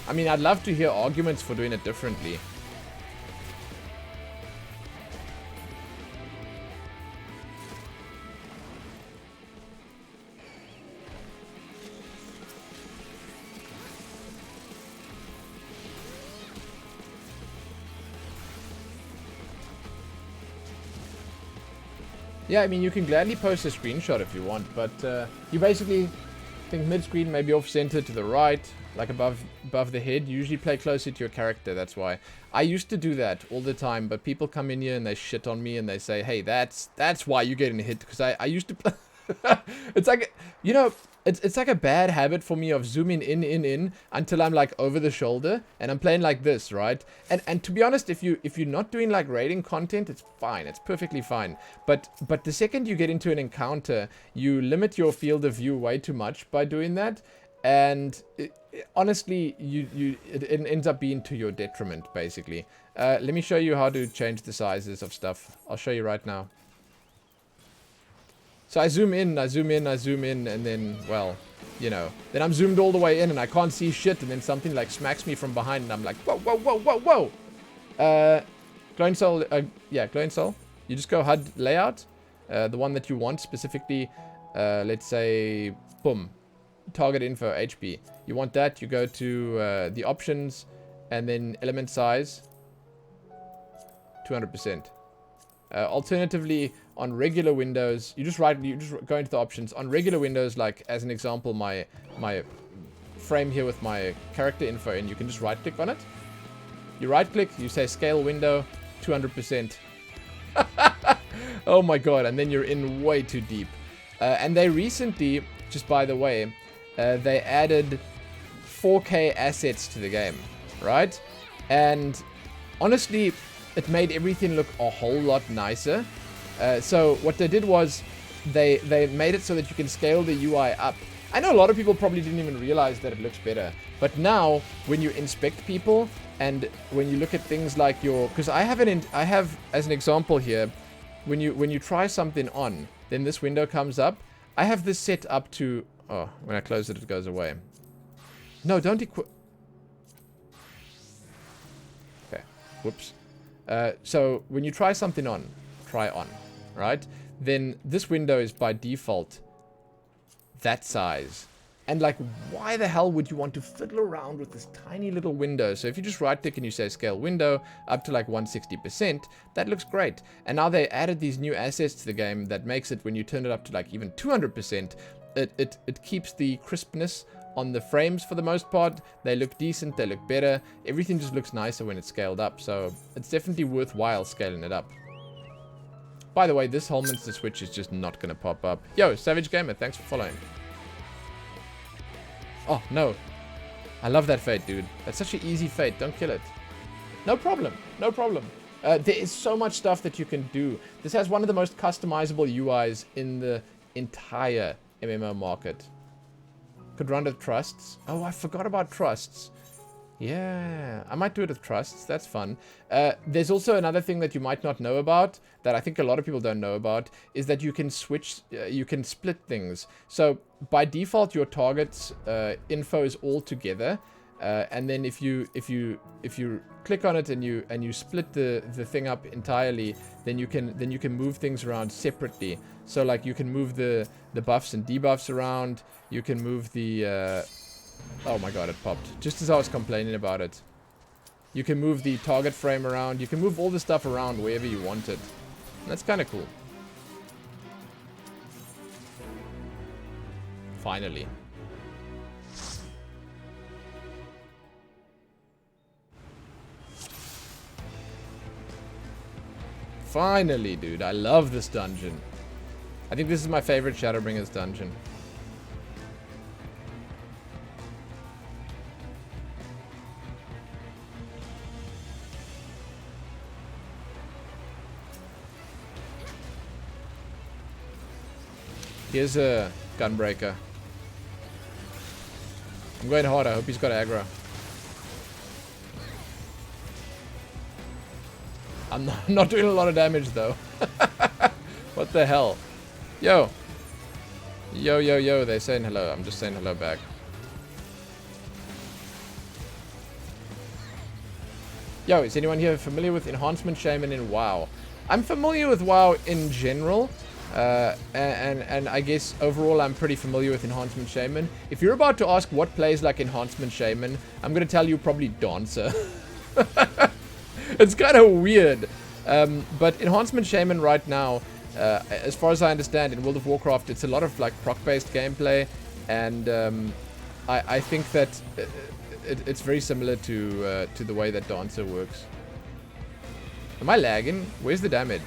A: I mean, I'd love to hear arguments for doing it differently. Yeah, I mean, you can gladly post a screenshot if you want, but you basically think mid-screen, maybe off-center to the right, like above the head. You usually play closer to your character, that's why. I used to do that all the time, but people come in here and they shit on me and they say, hey, that's why you're getting hit, because I used to play... It's like, you know, it's like a bad habit for me of zooming in until I'm like over the shoulder and I'm playing like this, right? And to be honest, if you're not doing like raiding content, it's fine. It's perfectly fine. But the second you get into an encounter, you limit your field of view way too much by doing that. And honestly, it ends up being to your detriment, basically. Let me show you how to change the sizes of stuff. I'll show you right now. So I zoom in, and then, well, you know, then I'm zoomed all the way in and I can't see shit, and then something like smacks me from behind and I'm like, whoa, whoa, whoa, whoa, whoa! Glowing Soul, yeah, Glowing Soul. You just go HUD layout, the one that you want, specifically, let's say, boom, target info, HP. You want that, you go to the options, and then element size, 200%. Alternatively, on regular Windows, you just go into the options. On regular Windows, like as an example, my frame here with my character info, and you can just right click on it. You right click, you say scale window, 200%. Oh my god, and then you're in way too deep. And they recently, just by the way, they added 4K assets to the game, right? And honestly, it made everything look a whole lot nicer. So what they did was they made it so that you can scale the UI up. I know a lot of people probably didn't even realize that it looks better. But now, when you inspect people and when you look at things like your... Because I have, as an example here, when you try something on, then this window comes up. I have this set up to... Oh, when I close it, it goes away. No, don't equip... Okay, whoops. So when you try something on, right? Then this window is by default that size. And like, why the hell would you want to fiddle around with this tiny little window? So if you just right click and you say scale window up to like 160%, that looks great. And now they added these new assets to the game that makes it, when you turn it up to like even 200%, it keeps the crispness on the frames for the most part. They look decent, they look better. Everything just looks nicer when it's scaled up. So it's definitely worthwhile scaling it up. By the way, this Holminster switch is just not going to pop up. Yo, Savage Gamer, thanks for following. Oh, no. I love that fate, dude. That's such an easy fate. Don't kill it. No problem. No problem. There is so much stuff that you can do. This has one of the most customizable UIs in the entire MMO market. Could run with trusts. Oh, I forgot about trusts. Yeah, I might do it with trusts. That's fun. There's also another thing that you might not know about, that I think a lot of people don't know about, is that you can switch, you can split things. So by default, your target's info is all together, and then if you click on it and you split the thing up entirely, then you can move things around separately. So like you can move the buffs and debuffs around. You can move the oh my god, it popped. Just as I was complaining about it. You can move the target frame around. You can move all the stuff around wherever you want it. And that's kind of cool. Finally. Finally, dude. I love this dungeon. I think this is my favorite Shadowbringers dungeon. Here's a Gunbreaker. I'm going hard. I hope he's got aggro. I'm not doing a lot of damage, though. What the hell? Yo. Yo, yo, yo. They're saying hello. I'm just saying hello back. Yo, is anyone here familiar with Enhancement Shaman in WoW? I'm familiar with WoW in general. And I guess overall I'm pretty familiar with Enhancement Shaman. If you're about to ask what plays like Enhancement Shaman, I'm going to tell you probably Dancer. It's kind of weird. But Enhancement Shaman right now, as far as I understand, in World of Warcraft, it's a lot of like proc-based gameplay. And I think that it's very similar to the way that Dancer works. Am I lagging? Where's the damage?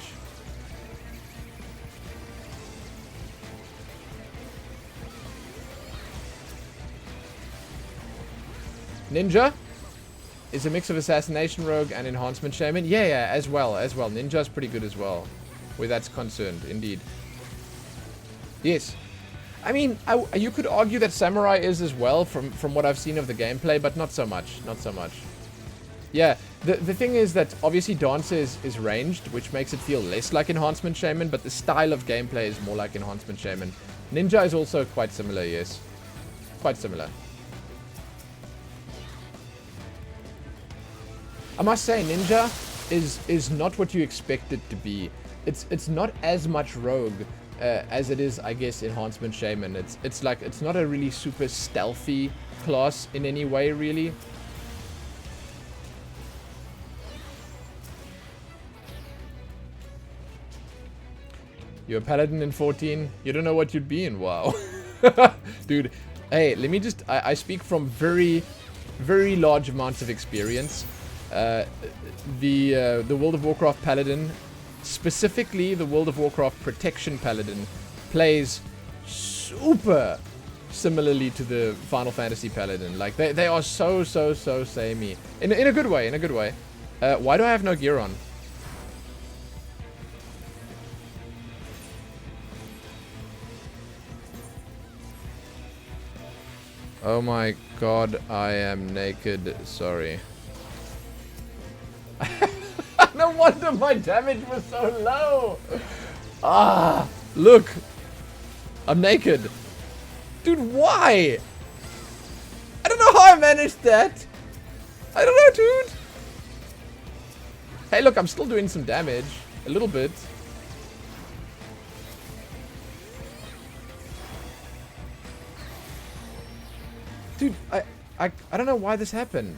A: Ninja is a mix of Assassination Rogue and Enhancement Shaman. Yeah, as well. Ninja's pretty good as well, where that's concerned, indeed. Yes. I mean, you could argue that Samurai is as well, from what I've seen of the gameplay, but not so much. Not so much. Yeah, the thing is that obviously Dancer is ranged, which makes it feel less like Enhancement Shaman, but the style of gameplay is more like Enhancement Shaman. Ninja is also quite similar, yes. Quite similar. I must say, Ninja is not what you expect it to be. It's not as much rogue as it is, I guess, Enhancement Shaman. It's like, it's not a really super stealthy class in any way, really. You're a paladin in 14. You don't know what you'd be in WoW. Dude, hey, let me just, I speak from very, very large amounts of experience. The World of Warcraft Paladin, specifically the World of Warcraft Protection Paladin, plays super similarly to the Final Fantasy Paladin. Like, they are so samey. In a good way, why do I have no gear on? Oh my god, I am naked, sorry. No wonder my damage was so low. Ah, look. I'm naked. Dude, why? I don't know how I managed that. I don't know, dude. Hey, look, I'm still doing some damage. A little bit. Dude, I don't know why this happened.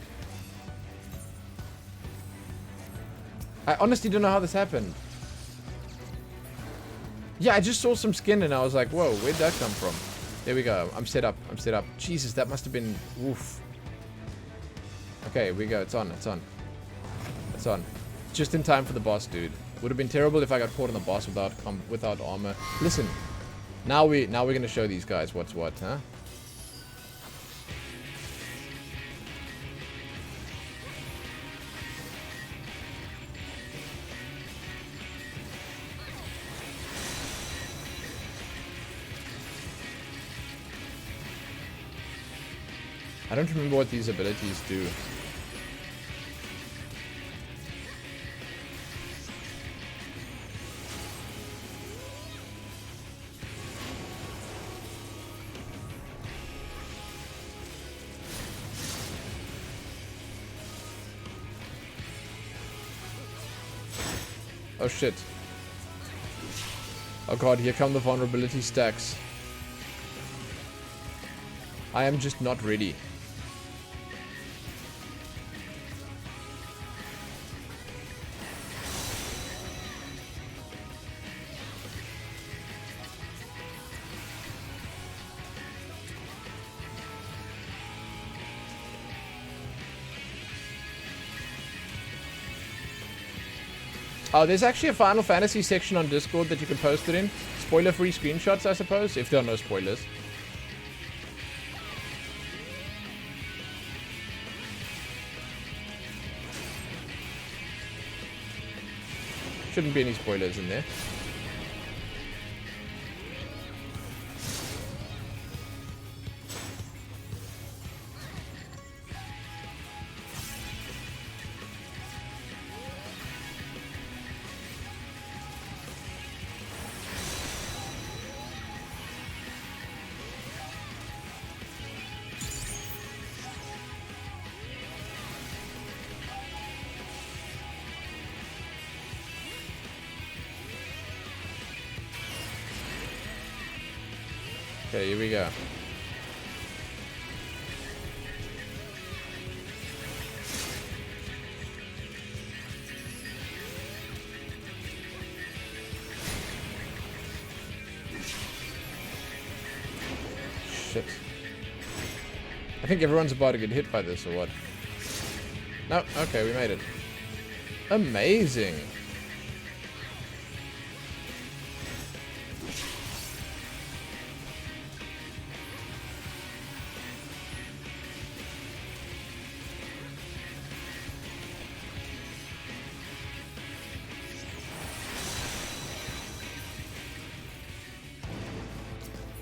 A: I honestly don't know how this happened. Yeah, I just saw some skin and I was like, whoa, where'd that come from? There we go. I'm set up. I'm set up. Jesus, that must have been... Oof. Okay, here we go. It's on. It's on. It's on. Just in time for the boss, dude. Would have been terrible if I got caught on the boss without armor. Listen. Now we're gonna show these guys what's what, huh? I don't remember what these abilities do. Oh shit. Oh god, here come the vulnerability stacks. I am just not ready. Oh, there's actually a Final Fantasy section on Discord that you can post it in. Spoiler-free screenshots, I suppose, if there are no spoilers. Shouldn't be any spoilers in there. Okay, here we go. Shit. I think everyone's about to get hit by this, or what? No, okay, we made it. Amazing.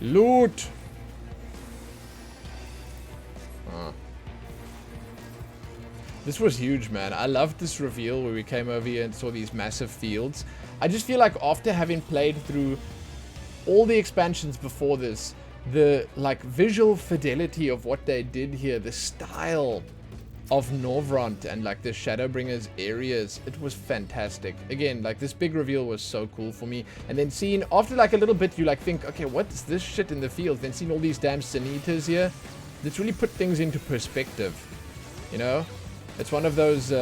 A: Loot! This was huge, man. I loved this reveal where we came over here and saw these massive fields. I just feel like after having played through all the expansions before this, the like visual fidelity of what they did here, the style of Norvront and like the Shadowbringers areas, it was fantastic. Again, like this big reveal was so cool for me. And then seeing, after like a little bit, you like think, okay, what's this shit in the field? Then seeing all these damn Sin Eaters here, it's really put things into perspective, you know? It's one of those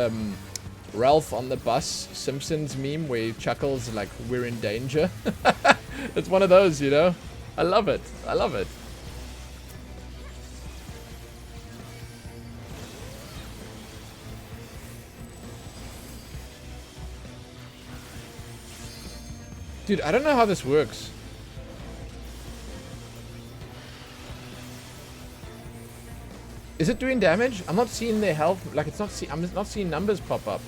A: Ralph on the bus Simpsons meme where he chuckles like, we're in danger. It's one of those, you know? I love it. I love it. Dude, I don't know how this works. Is it doing damage? I'm not seeing their health. Like, it's not. I'm just not seeing numbers pop up.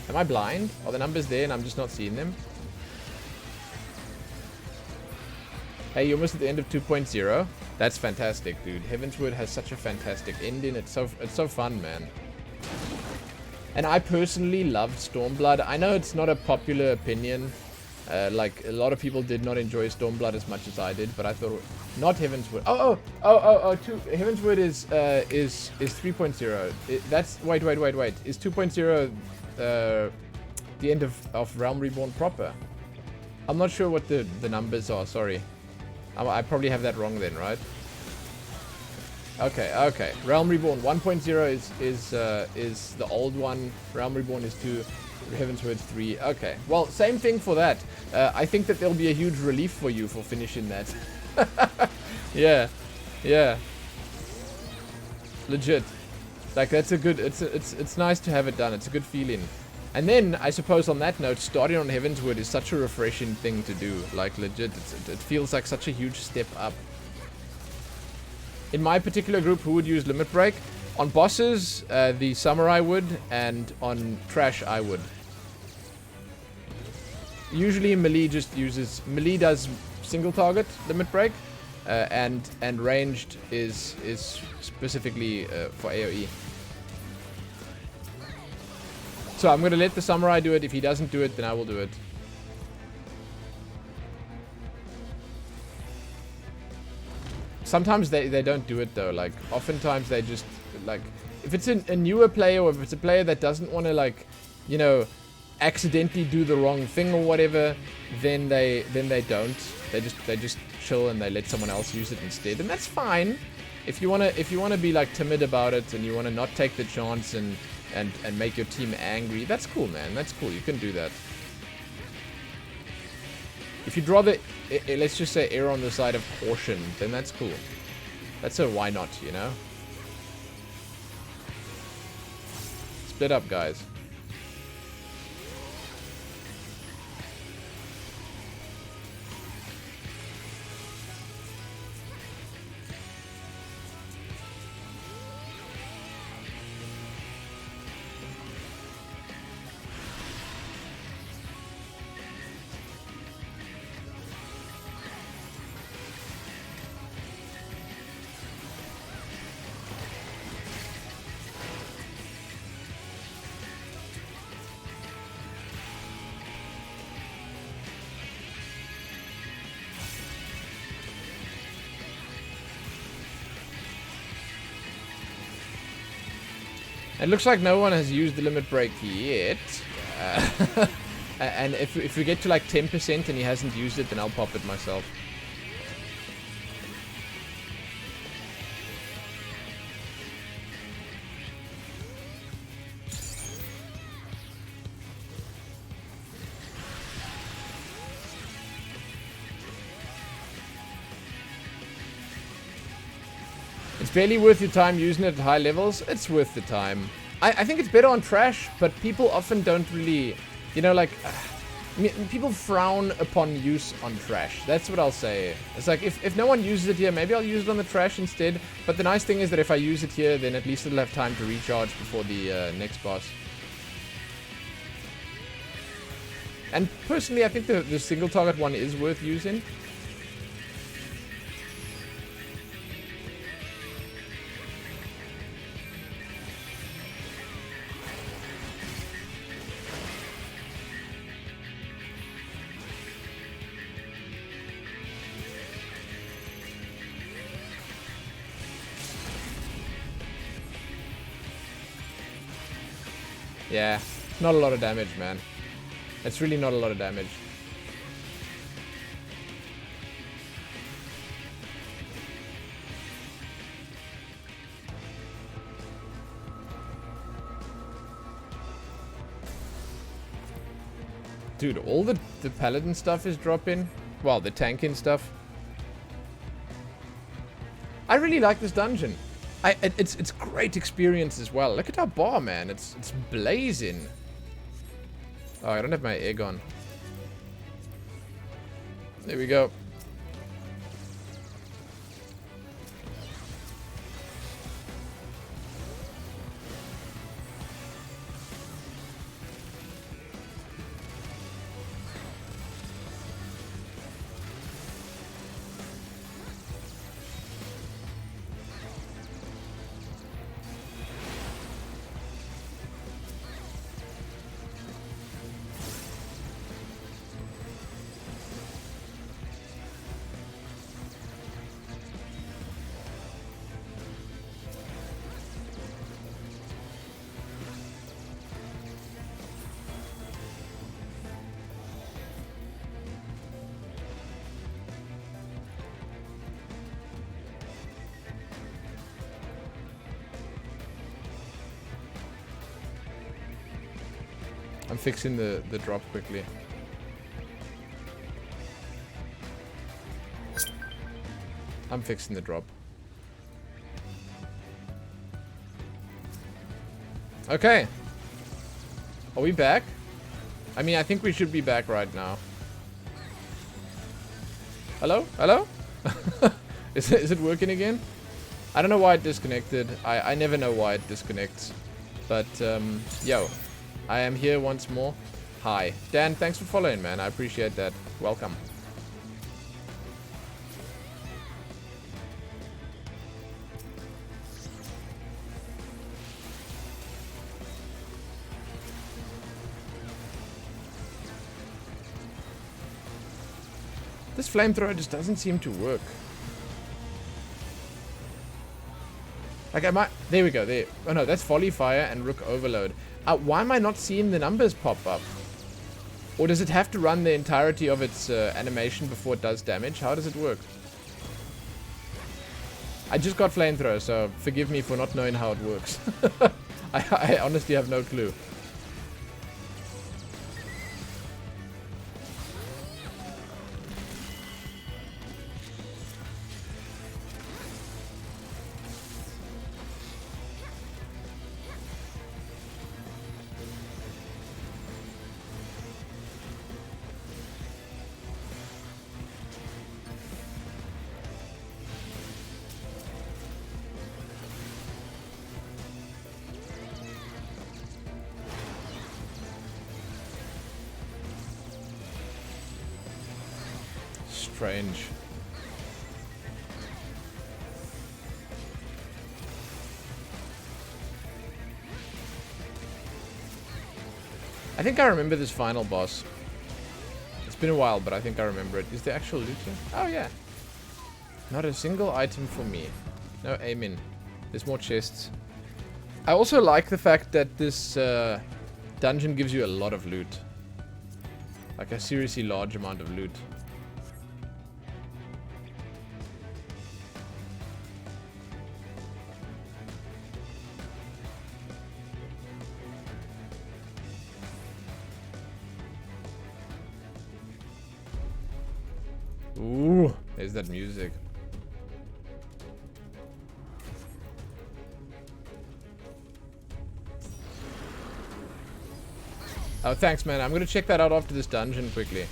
A: Am I blind? Are the numbers there and I'm just not seeing them? Hey, you're almost at the end of 2.0. That's fantastic, dude. Heavensward has such a fantastic ending. It's so fun, man. And I personally loved Stormblood. I know it's not a popular opinion. Like, a lot of people did not enjoy Stormblood as much as I did, but I thought, not Heavensward. Heavensward is 3.0. That's, wait. Is 2.0 the end of Realm Reborn proper? I'm not sure what the numbers are, sorry. I probably have that wrong then, right? Okay. Realm Reborn 1.0 is the old one. Realm Reborn is 2. Heavensward 3. Okay. Well, same thing for that. I think that there'll be a huge relief for you for finishing that. Yeah. Legit. Like, that's a good... It's nice to have it done. It's a good feeling. And then, I suppose on that note, starting on Heavensward is such a refreshing thing to do. Like, legit. It feels like such a huge step up. In my particular group, who would use Limit Break? On bosses, the Samurai would, and on Trash, I would. Usually, Melee just uses... Melee does single target Limit Break, and ranged is specifically for AoE. So I'm gonna let the Samurai do it. If he doesn't do it, then I will do it. Sometimes they don't do it though. Like, oftentimes they just, like, if it's a newer player, or if it's a player that doesn't want to, like, you know, accidentally do the wrong thing or whatever, then they don't. They just chill and they let someone else use it instead, and that's fine. If you wanna be like timid about it and you wanna not take the chance and make your team angry, that's cool, man. That's cool. You can do that. If you'd rather, let's just say, err on the side of caution, then that's cool. That's a why not, you know? Split up, guys. It looks like no one has used the limit break yet. And if we get to like 10% and he hasn't used it, then I'll pop it myself. It's barely worth your time using it at high levels. It's worth the time. I think it's better on trash, but people often don't really, you know, like, people frown upon use on trash. That's what I'll say. It's like, if no one uses it here, maybe I'll use it on the trash instead. But the nice thing is that if I use it here, then at least it'll have time to recharge before the next boss. And personally, I think the single target one is worth using. Yeah, not a lot of damage, man. It's really not a lot of damage. Dude, all the paladin stuff is dropping. Well, the tanking stuff. I really like this dungeon. It's great experience as well. Look at our bar, man. It's blazing. Oh, I don't have my egg on. There we go. I'm fixing the drop quickly. I'm fixing the drop. Okay. Are we back? I mean, I think we should be back right now. Hello? Hello? Is it working again? I don't know why it disconnected. I never know why it disconnects. But, yo. I am here once more. Hi. Dan, thanks for following, man. I appreciate that. Welcome. This flamethrower just doesn't seem to work. Like, there we go, there. Oh no, that's Volley Fire and Rook Overload. Why am I not seeing the numbers pop up? Or does it have to run the entirety of its animation before it does damage? How does it work? I just got Flamethrower, so forgive me for not knowing how it works. I honestly have no clue. Strange. I think I remember this final boss. It's been a while, but I think I remember it. Is there actual loot here? Oh, yeah. Not a single item for me. No aim in. There's more chests. I also like the fact that this dungeon gives you a lot of loot. Like a seriously large amount of loot. Ooh, there's that music. Oh, thanks, man. I'm gonna check that out after this dungeon quickly.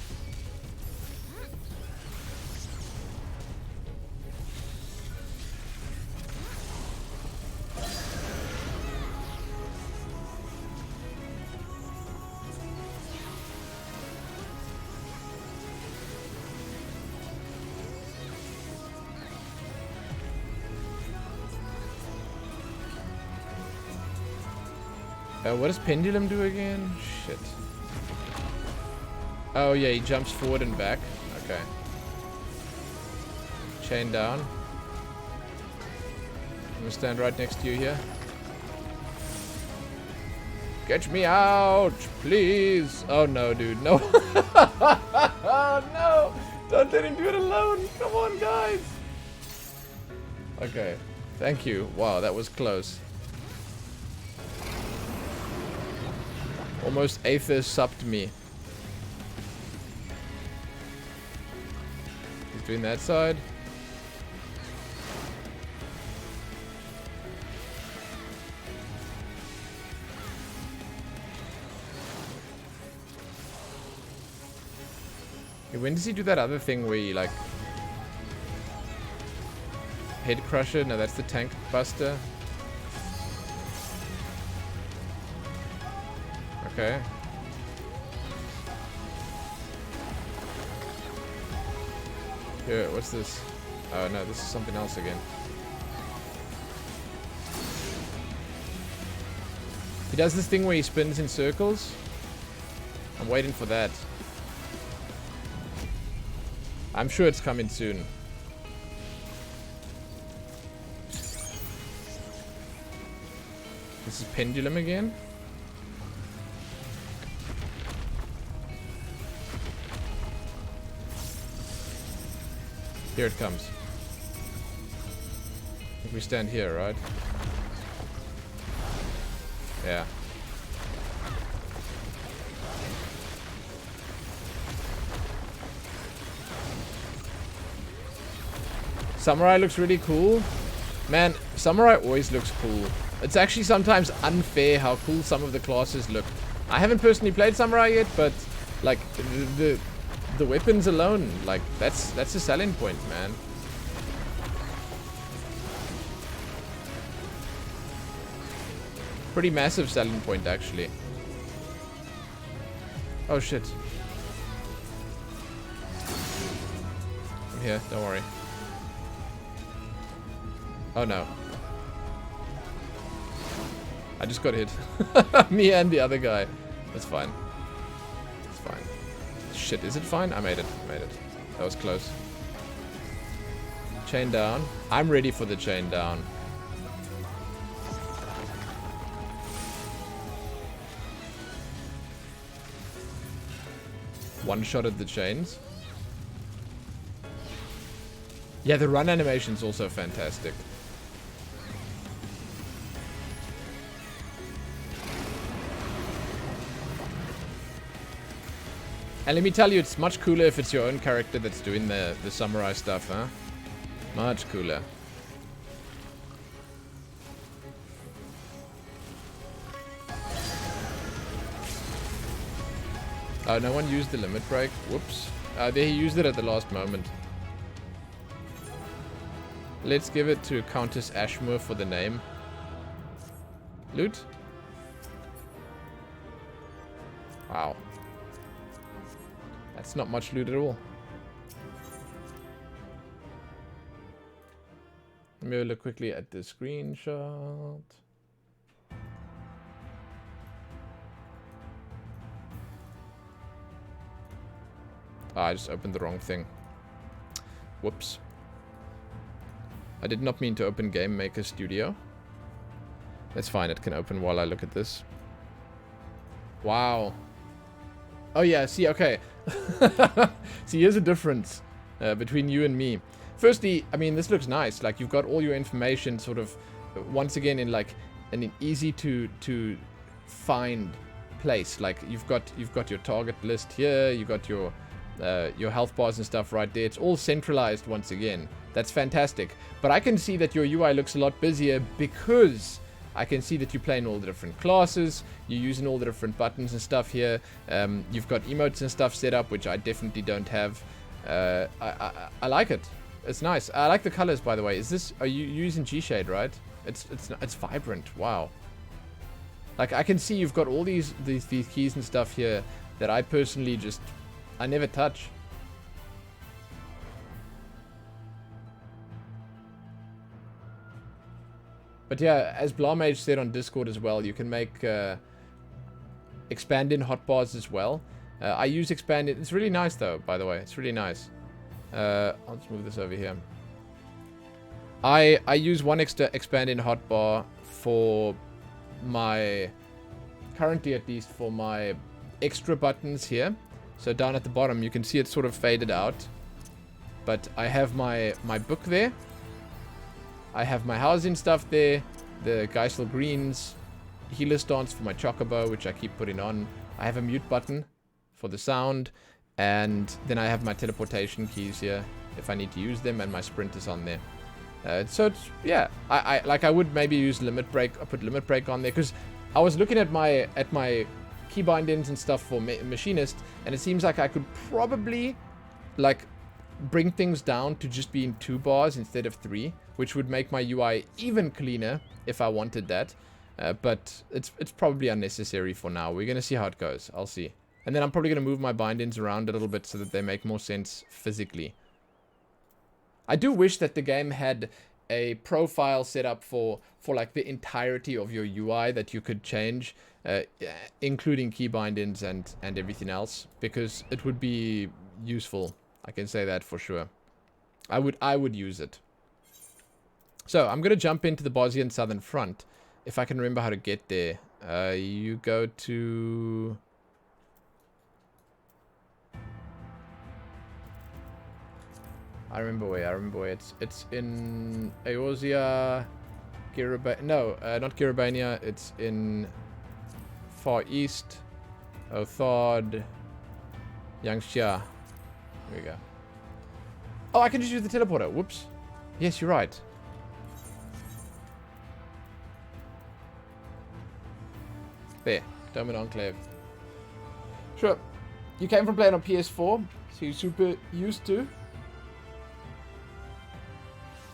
A: What does Pendulum do again? Shit. Oh yeah, he jumps forward and back. Okay. Chain down. I'm gonna stand right next to you here. Get me out, please. Oh no, dude, no. Oh no! Don't let him do it alone. Come on, guys. Okay. Thank you. Wow, that was close. Almost Aether supped me. He's doing that side. Okay, when does he do that other thing where he like... Head Crusher? No, that's the Tank Buster. Okay. Here, what's this? Oh no, this is something else again. He does this thing where he spins in circles. I'm waiting for that. I'm sure it's coming soon. This is Pendulum again. Here it comes. I think we stand here, right? Yeah. Samurai looks really cool. Man, Samurai always looks cool. It's actually sometimes unfair how cool some of the classes look. I haven't personally played Samurai yet, but like the weapons alone, like that's a selling point, man. Pretty massive selling point, actually. Oh shit. I'm here, don't worry. Oh no. I just got hit. Me and the other guy. That's fine. It's fine. Shit, is it fine? I made it. I made it. That was close. Chain down. I'm ready for the chain down. One shot at the chains. Yeah, the run animation's also fantastic. And let me tell you, it's much cooler if it's your own character that's doing the samurai stuff, huh? Much cooler. Oh, no one used the limit break. Whoops. He used it at the last moment. Let's give it to Countess Ashmore for the name. Loot? Wow. That's not much loot at all. Let me look quickly at the screenshot. Ah, I just opened the wrong thing. Whoops. I did not mean to open Game Maker Studio. That's fine, it can open while I look at this. Wow. Oh yeah, see, okay. See, here's a difference between you and me. Firstly, I mean, this looks nice. Like, you've got all your information sort of, once again, in like an easy to find place. Like, you've got your target list here, you got your health bars and stuff right there. It's all centralized once again. That's fantastic. But I can see that your UI looks a lot busier because I can see that you're playing all the different classes, you're using all the different buttons and stuff here. You've got emotes and stuff set up, which I definitely don't have. I like it. It's nice. I like the colors, by the way. Are you using G-Shade, right? It's vibrant. Wow. Like, I can see you've got all these keys and stuff here that I personally I never touch. But yeah, as Blamage said on Discord as well, you can make expand in hotbars as well. I use expand in. It's really nice though, by the way. It's really nice. I'll just move this over here. I use one extra expand in hotbar for my, currently at least, for my extra buttons here. So down at the bottom, you can see it's sort of faded out. But I have my book there. I have my housing stuff there. The Geisel Greens. Healer Stance for my Chocobo, which I keep putting on. I have a mute button for the sound. And then I have my teleportation keys here, if I need to use them. And my sprint is on there. So it's, yeah. I would maybe use limit break. Or put limit break on there. Because I was looking at my key bindings and stuff for Machinist, and it seems like I could probably like bring things down to just being 2 bars instead of 3, which would make my UI even cleaner if I wanted that. But it's probably unnecessary for now. We're gonna see how it goes. I'll see. And then I'm probably gonna move my bindings around a little bit so that they make more sense physically. I do wish that the game had a profile set up for like the entirety of your UI that you could change, including key bindings and everything else, because it would be useful. I can say that for sure. I would use it. So I'm gonna jump into the Bosnian Southern Front, if I can remember how to get there. You go to. I remember where. It's in Eorzea, no, not Kiribania. It's in Far East, Othard, Yangxia. Here we go. Oh, I can just use the teleporter. Whoops. Yes, you're right. There. Domain Enclave. Sure. You came from playing on PS4, so you're super used to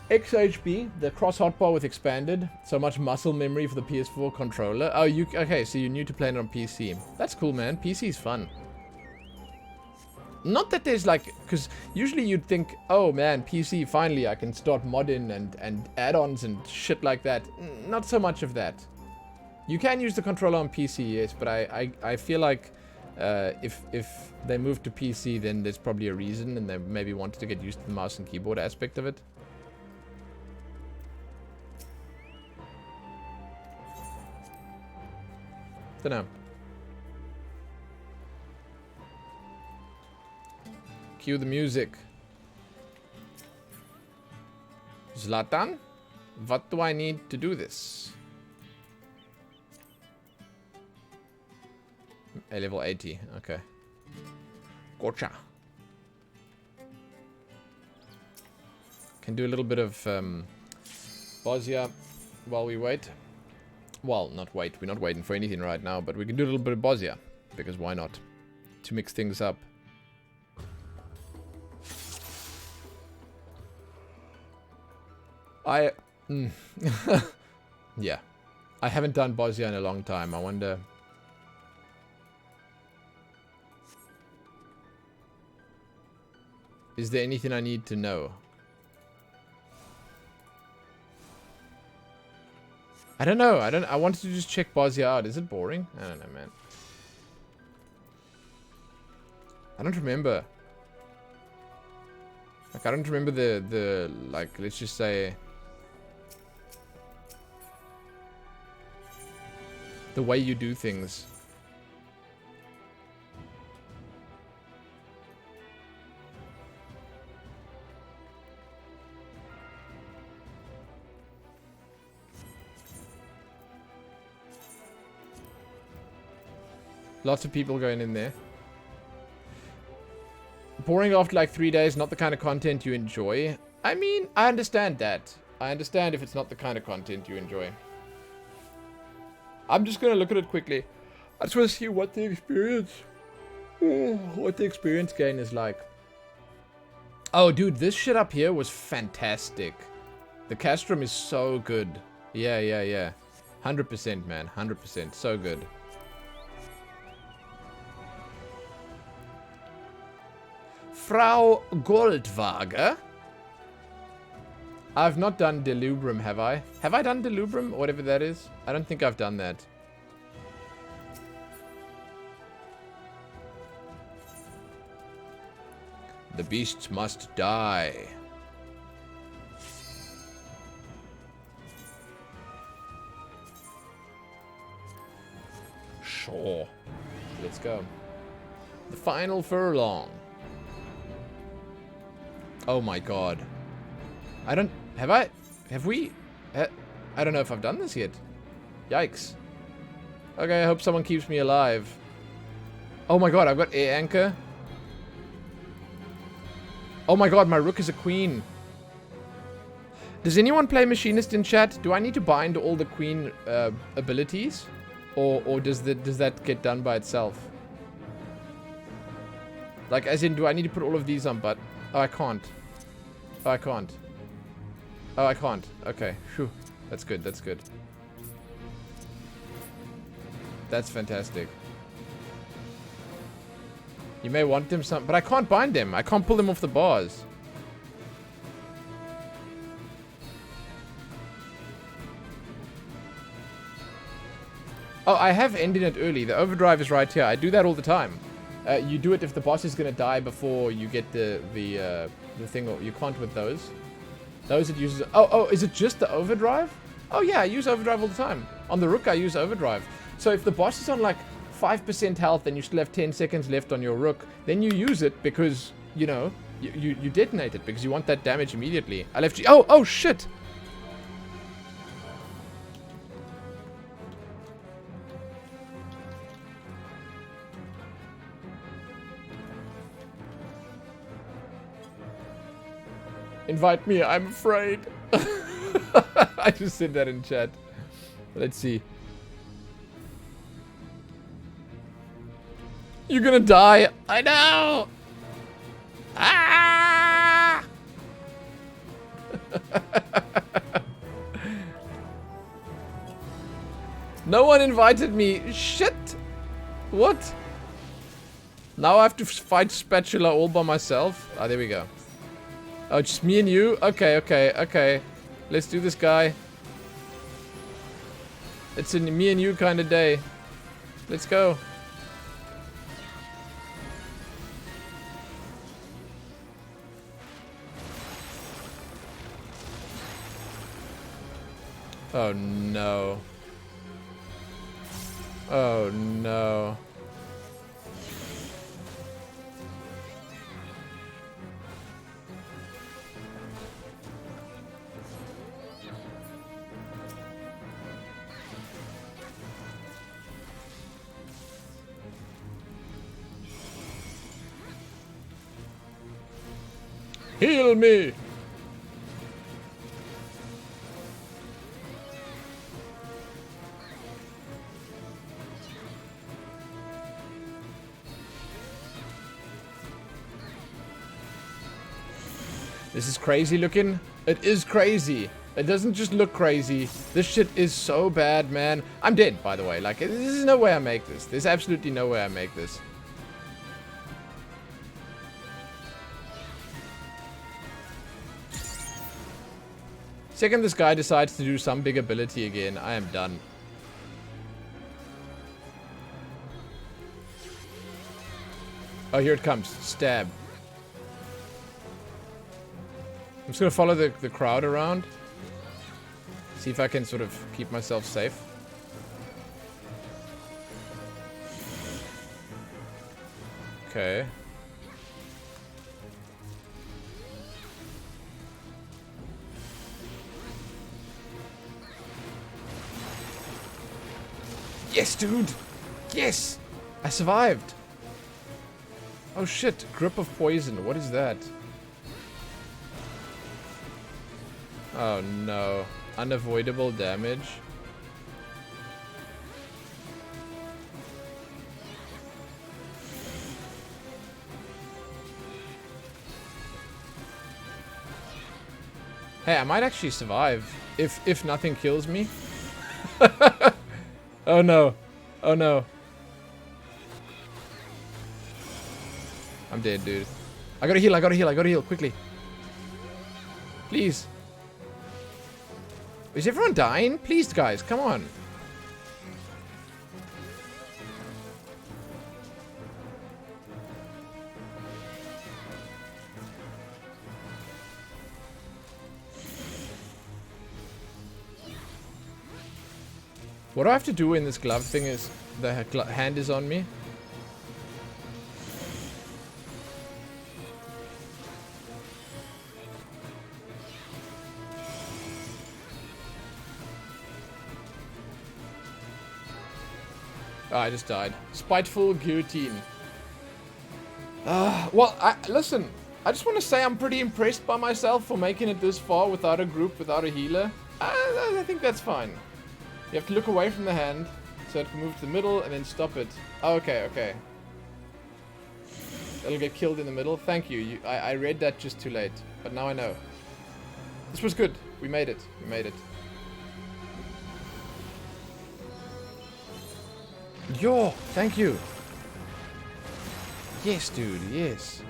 A: XHB, the cross hotbar with expanded. So much muscle memory for the PS4 controller. Oh, okay, so you're new to playing on PC. That's cool, man. PC is fun. Not that there's like, because usually you'd think, oh man, PC, finally I can start modding and add-ons and shit like that. Not so much of that. You can use the controller on PC, yes, but I feel like if they move to PC, then there's probably a reason, and they maybe wanted to get used to the mouse and keyboard aspect of it. Dunno. Cue the music. Zlatan, what do I need to do this? A level 80, okay. Gotcha. Can do a little bit of Bosnia while we wait. Well, not wait, we're not waiting for anything right now, but we can do a little bit of Bosnia, because why not? To mix things up. Yeah. I haven't done Bosnia in a long time, I wonder... Is there anything I need to know? I don't know. I wanted to just check Bosnia out. Is it boring? I don't know, man. I don't remember. Like, I don't remember the like, let's just say... the way you do things. Lots of people going in there. Boring after like 3 days, not the kind of content you enjoy. I mean, I understand that. I understand if it's not the kind of content you enjoy. I'm just gonna look at it quickly. I just want to see what the experience gain is like. Oh, dude, this shit up here was fantastic. The castrum is so good. Yeah. 100%, man. 100%. So good. Frau Goldwager. I've not done Delubrum, have I? Have I done Delubrum? Whatever that is. I don't think I've done that. The beasts must die. Sure. Let's go. The final furlong. Oh my god. I don't... Have we... I don't know if I've done this yet. Yikes. Okay, I hope someone keeps me alive. Oh my god, I've got air anchor. Oh my god, my rook is a queen. Does anyone play machinist in chat? Do I need to bind all the queen abilities? Or does that get done by itself? Like, as in, do I need to put all of these on, but... Oh, I can't. Oh, I can't. Oh, I can't. Okay. Phew. That's good. That's good. That's fantastic. You may want them some... But I can't bind them. I can't pull them off the bars. Oh, I have ended it early. The overdrive is right here. I do that all the time. You do it if the boss is going to die before you get the thing. Or you can't with those. Those it uses... Oh, is it just the overdrive? Oh, yeah, I use overdrive all the time. On the rook, I use overdrive. So if the boss is on, like, 5% health and you still have 10 seconds left on your rook, then you use it because, you know, you detonate it because you want that damage immediately. I left you... Oh, shit! In invite me. I'm afraid. I just said that in chat. Let's see. You're gonna die. I know. Ah! No one invited me. Shit. What? Now I have to fight Spatula all by myself? Ah, there we go. Oh, just me and you? Okay, okay, okay. Let's do this, guy. It's a me and you kind of day. Let's go. Oh, no. Oh, no. Heal me! This is crazy looking. It is crazy. It doesn't just look crazy. This shit is so bad, man. I'm dead, by the way. Like, there's no way I make this. There's absolutely no way I make this. Second this guy decides to do some big ability again, I am done. Oh, here it comes. Stab. I'm just gonna follow the crowd around. See if I can sort of keep myself safe. Okay. Yes, dude! Yes! I survived! Oh shit, grip of poison. What is that? Oh no. Unavoidable damage. Hey, I might actually survive if nothing kills me. Oh no. Oh no. I'm dead, dude. I gotta heal, I gotta heal, I gotta heal, quickly. Please. Is everyone dying? Please, guys, come on. What do I have to do when this glove thing is... the hand is on me? Oh, I just died. Spiteful guillotine. Well, listen. I just want to say I'm pretty impressed by myself for making it this far without a group, without a healer. I think that's fine. You have to look away from the hand, so it can move to the middle and then stop it. Oh, okay, okay. It'll get killed in the middle. Thank you. I read that just too late, but now I know. This was good. We made it. We made it. Yo, thank you. Yes, dude, yes.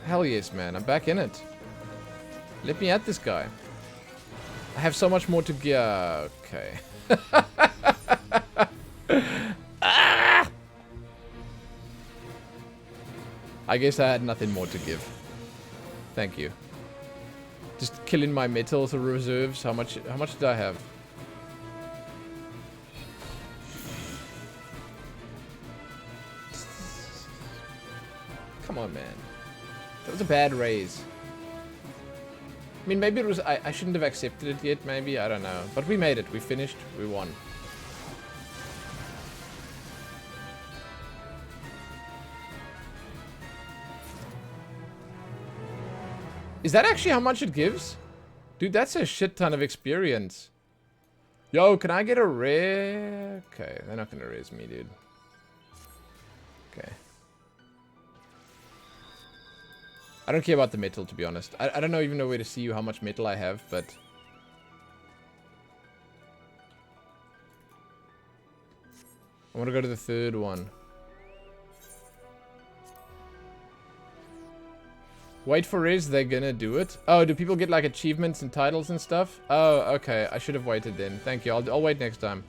A: Hell yes, man. I'm back in it. Let me at this guy. I have so much more to give. Okay. Ah! I guess I had nothing more to give. Thank you. Just killing my metals or reserves. How much did I have? Come on, man. That was a bad raise. I mean, maybe it was... I shouldn't have accepted it yet, maybe. I don't know. But we made it. We finished. We won. Is that actually how much it gives? Dude, that's a shit ton of experience. Yo, can I get a rare? Okay, they're not gonna raise me, dude. Okay. I don't care about the metal, to be honest. I don't even know where to see you how much metal I have, but... I want to go to the third one. Wait for res, they're gonna do it. Oh, do people get like achievements and titles and stuff? Oh, okay. I should have waited then. Thank you. I'll wait next time.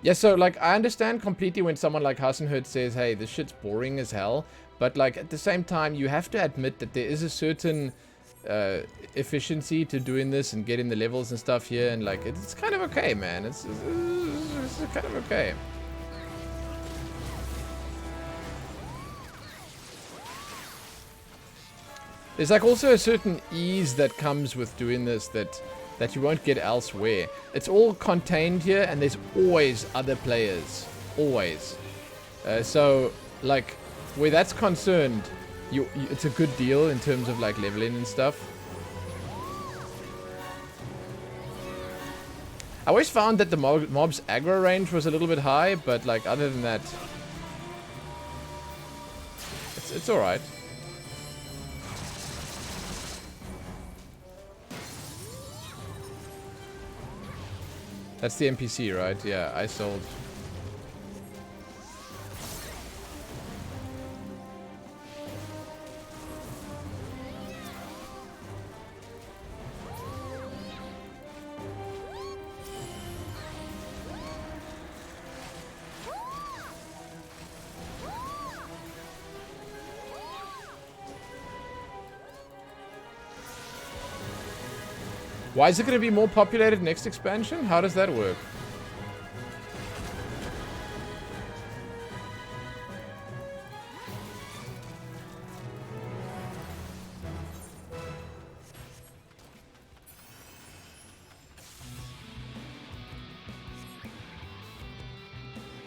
A: Yeah, so like I understand completely when someone like Hassenhurt says, hey, this shit's boring as hell. But like at the same time, you have to admit that there is a certain efficiency to doing this and getting the levels and stuff here. And like it's kind of okay, man. It's kind of okay. There's like also a certain ease that comes with doing this that you won't get elsewhere. It's all contained here, and there's always other players. Always. So, like, where that's concerned, it's a good deal in terms of, like, leveling and stuff. I always found that the mob's aggro range was a little bit high, but, like, other than that, it's alright. That's the NPC, right? Yeah, I sold. Why is it going to be more populated next expansion? How does that work?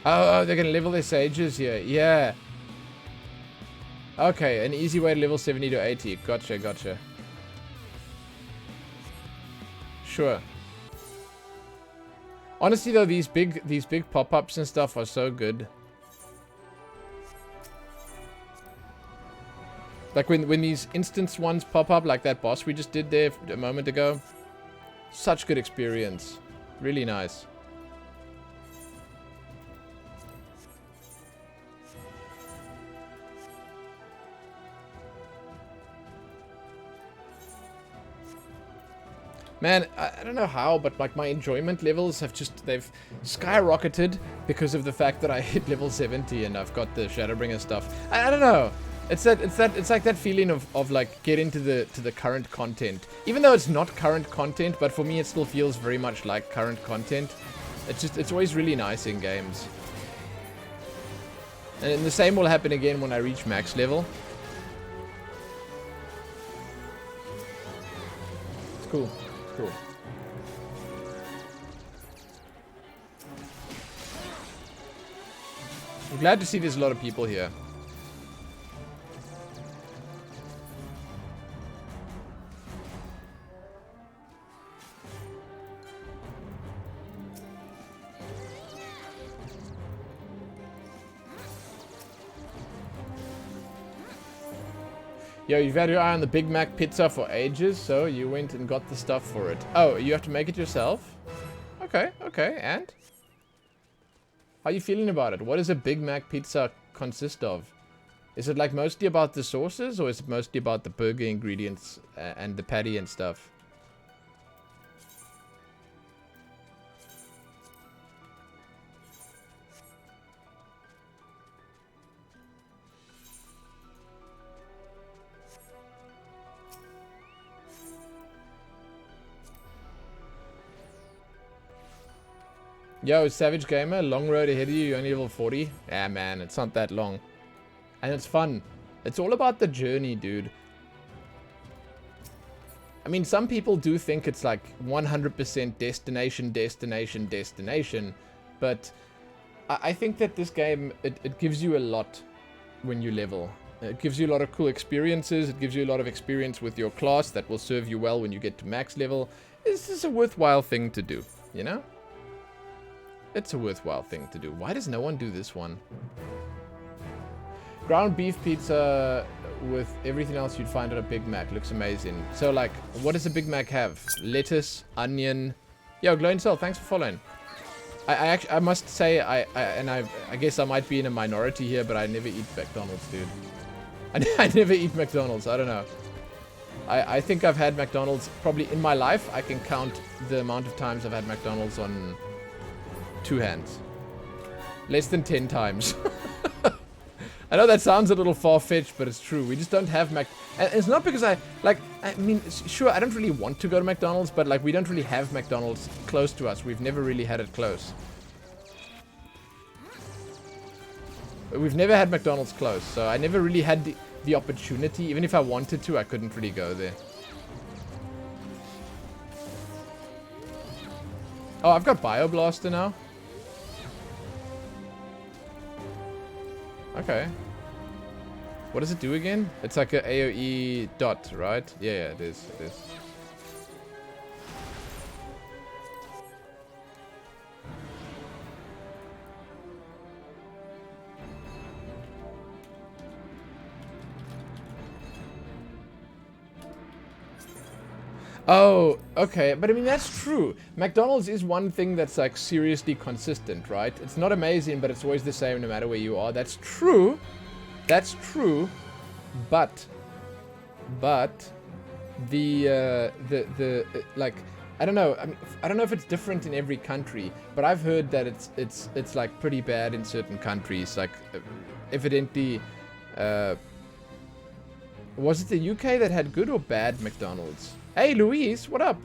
A: Oh, they're going to level their sages here. Yeah. Okay, an easy way to level 70 to 80. Gotcha, gotcha. Sure. Honestly though, these big pop-ups and stuff are so good. Like when these instance ones pop up, like that boss we just did there a moment ago. Such good experience. Really nice. Man, I don't know how, but like my enjoyment levels have they've skyrocketed because of the fact that I hit level 70 and I've got the Shadowbringer stuff. I don't know. It's like that feeling of like getting to the current content. Even though it's not current content, but for me it still feels very much like current content. It's always really nice in games. And the same will happen again when I reach max level. It's cool. Cool. I'm glad to see there's a lot of people here. Yo, you've had your eye on the Big Mac pizza for ages, so you went and got the stuff for it. Oh, you have to make it yourself? Okay, okay, and? How are you feeling about it? What does a Big Mac pizza consist of? Is it like mostly about the sauces, or is it mostly about the burger ingredients and the patty and stuff? Yo, Savage Gamer, long road ahead of you, you're only level 40. Yeah, man, it's not that long. And it's fun. It's all about the journey, dude. I mean, some people do think it's like 100% destination, destination, destination. But I think that this game, it gives you a lot when you level. It gives you a lot of cool experiences. It gives you a lot of experience with your class that will serve you well when you get to max level. This is a worthwhile thing to do, you know? It's a worthwhile thing to do. Why does no one do this one? Ground beef pizza with everything else you'd find on a Big Mac. Looks amazing. So, like, what does a Big Mac have? Lettuce, onion. Yo, Glowing Cell, thanks for following. I must say, I guess I might be in a minority here, but I never eat McDonald's, dude. I never eat McDonald's. I don't know. I think I've had McDonald's probably in my life. I can count the amount of times I've had McDonald's on 2 hands. Less than 10 times. I know that sounds a little far-fetched, but it's true. We just don't have And it's not because I mean, sure, I don't really want to go to McDonald's, but, like, we don't really have McDonald's close to us. We've never really had it close. We've never had McDonald's close, so I never really had the opportunity. Even if I wanted to, I couldn't really go there. Oh, I've got Bioblaster now. Okay. What does it do again? It's like a AoE dot, right? Yeah, it is. It is. Oh, okay. But I mean, that's true. McDonald's is one thing that's, like, seriously consistent, right? It's not amazing, but it's always the same no matter where you are. That's true. That's true. But the like, I don't know. I mean, I don't know if it's different in every country, but I've heard that it's like pretty bad in certain countries. Like, evidently, was it the UK that had good or bad McDonald's? Hey, Louise, what up?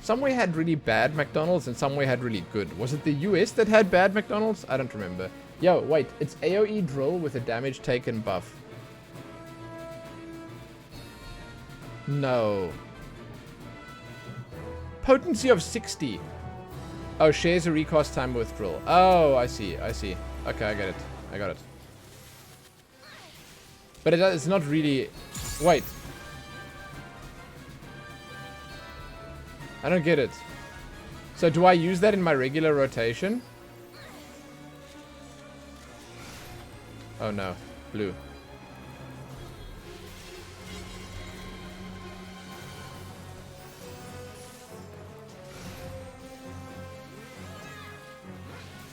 A: Somewhere had really bad McDonald's and somewhere had really good. Was it the US that had bad McDonald's? I don't remember. Yo, wait. It's AoE drill with a damage taken buff. No. Potency of 60. Oh, shares a recast time with drill. Oh, I see. I see. Okay, I get it. I got it. But it's not really... Wait. I don't get it. So do I use that in my regular rotation? Oh no. Blue.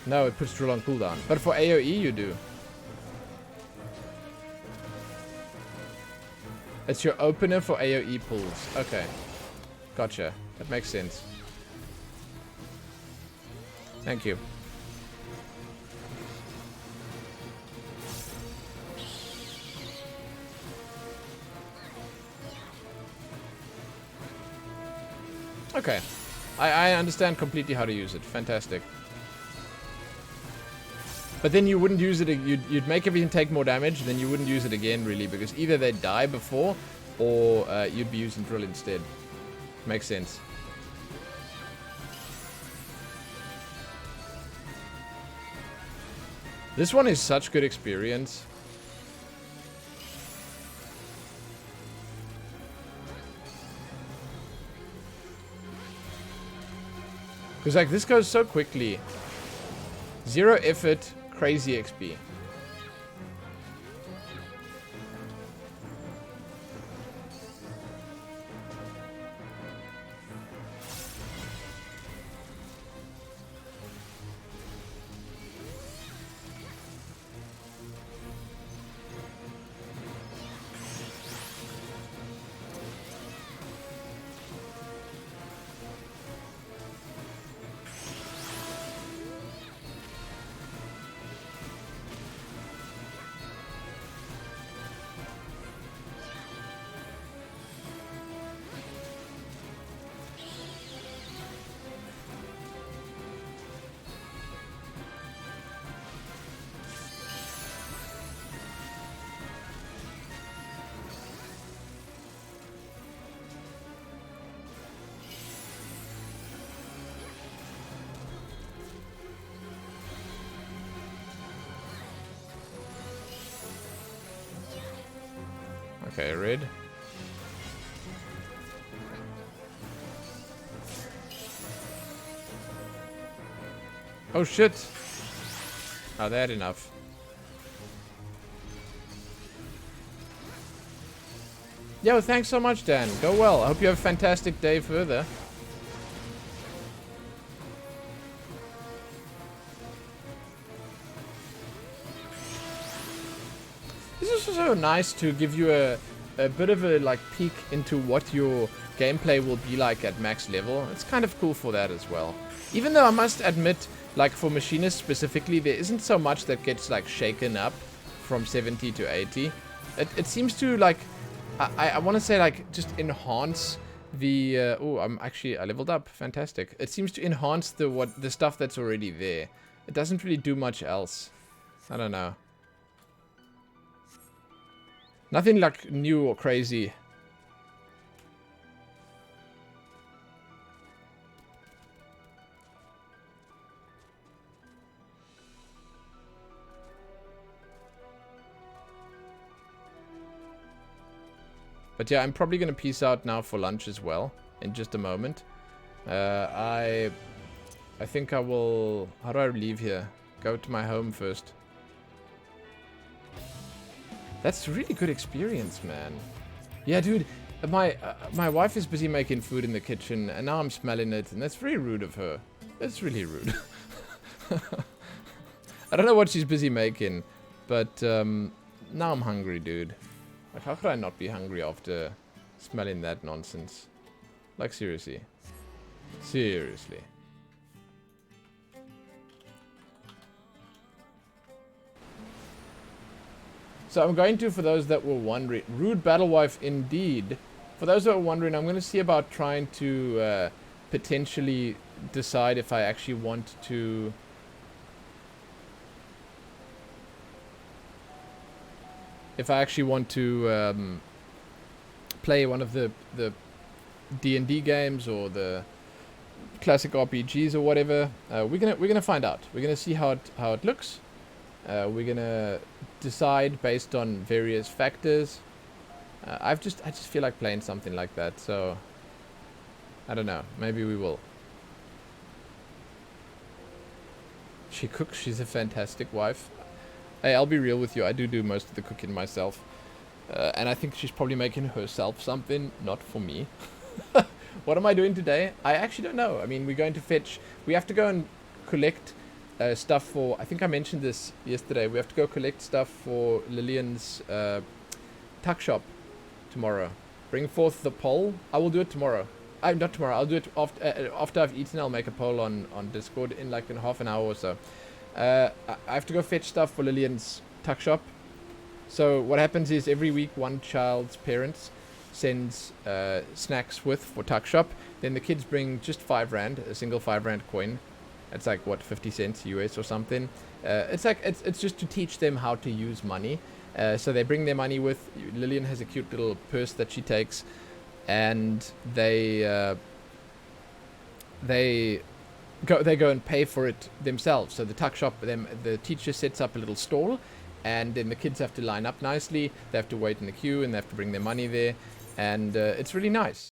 A: No, it puts drill on cooldown. But for AoE you do. It's your opener for AoE pulls. Okay. Gotcha. That makes sense. Thank you. Okay. I understand completely how to use it. Fantastic. But then you wouldn't use it, you'd make everything take more damage, then you wouldn't use it again, really, because either they'd die before, or you'd be using drill instead. Makes sense. This one is such good experience. Because, like, this goes so quickly. 0 effort, crazy XP. Okay, red. Oh shit! Oh, they had enough. Yo, thanks so much, Dan. Go well. I hope you have a fantastic day further. This is also nice to give you a bit of a like peek into what your gameplay will be like at max level. It's kind of cool for that as well. Even though I must admit, like for machinists specifically, there isn't so much that gets like shaken up from 70 to 80. It seems to like, I want to say like just enhance the, oh, I leveled up. Fantastic. It seems to enhance the stuff that's already there. It doesn't really do much else. I don't know. Nothing like new or crazy. But yeah, I'm probably going to peace out now for lunch as well in just a moment. I think I will... How do I leave here? Go to my home first. That's a really good experience, man. Yeah, dude, my wife is busy making food in the kitchen, and now I'm smelling it, and that's very rude of her. That's really rude. I don't know what she's busy making, but now I'm hungry, dude. Like, how could I not be hungry after smelling that nonsense? Like, seriously. Seriously. So I'm going to, for those that were wondering, Rude Battle Wife indeed. For those that were wondering, I'm going to see about trying to potentially decide if I actually want to... play one of the D&D games or the classic RPGs or whatever. We're gonna find out. We're gonna see how it looks. We're gonna decide based on various factors. I just feel like playing something like that, so I don't know. Maybe we will. She cooks. She's a fantastic wife. Hey, I'll be real with you. I do most of the cooking myself, and I think she's probably making herself something, not for me. What am I doing today? I actually don't know. I mean, we're going to fetch. We have to go and collect stuff for, I think I mentioned this yesterday, we have to go collect stuff for Lillian's tuck shop tomorrow. Bring forth the poll. I will do it tomorrow. Not tomorrow, I'll do it after I've eaten. I'll make a poll on Discord in like half an hour or so. I have to go fetch stuff for Lillian's tuck shop. So what happens is every week one child's parents sends snacks for tuck shop. Then the kids bring just £5, a single £5 coin. It's like, what, 50 cents US or something. It's like, it's just to teach them how to use money. So they bring their money with. Lillian has a cute little purse that she takes. And they go and pay for it themselves. So the tuck shop, the teacher sets up a little stall. And then the kids have to line up nicely. They have to wait in the queue and they have to bring their money there. And it's really nice.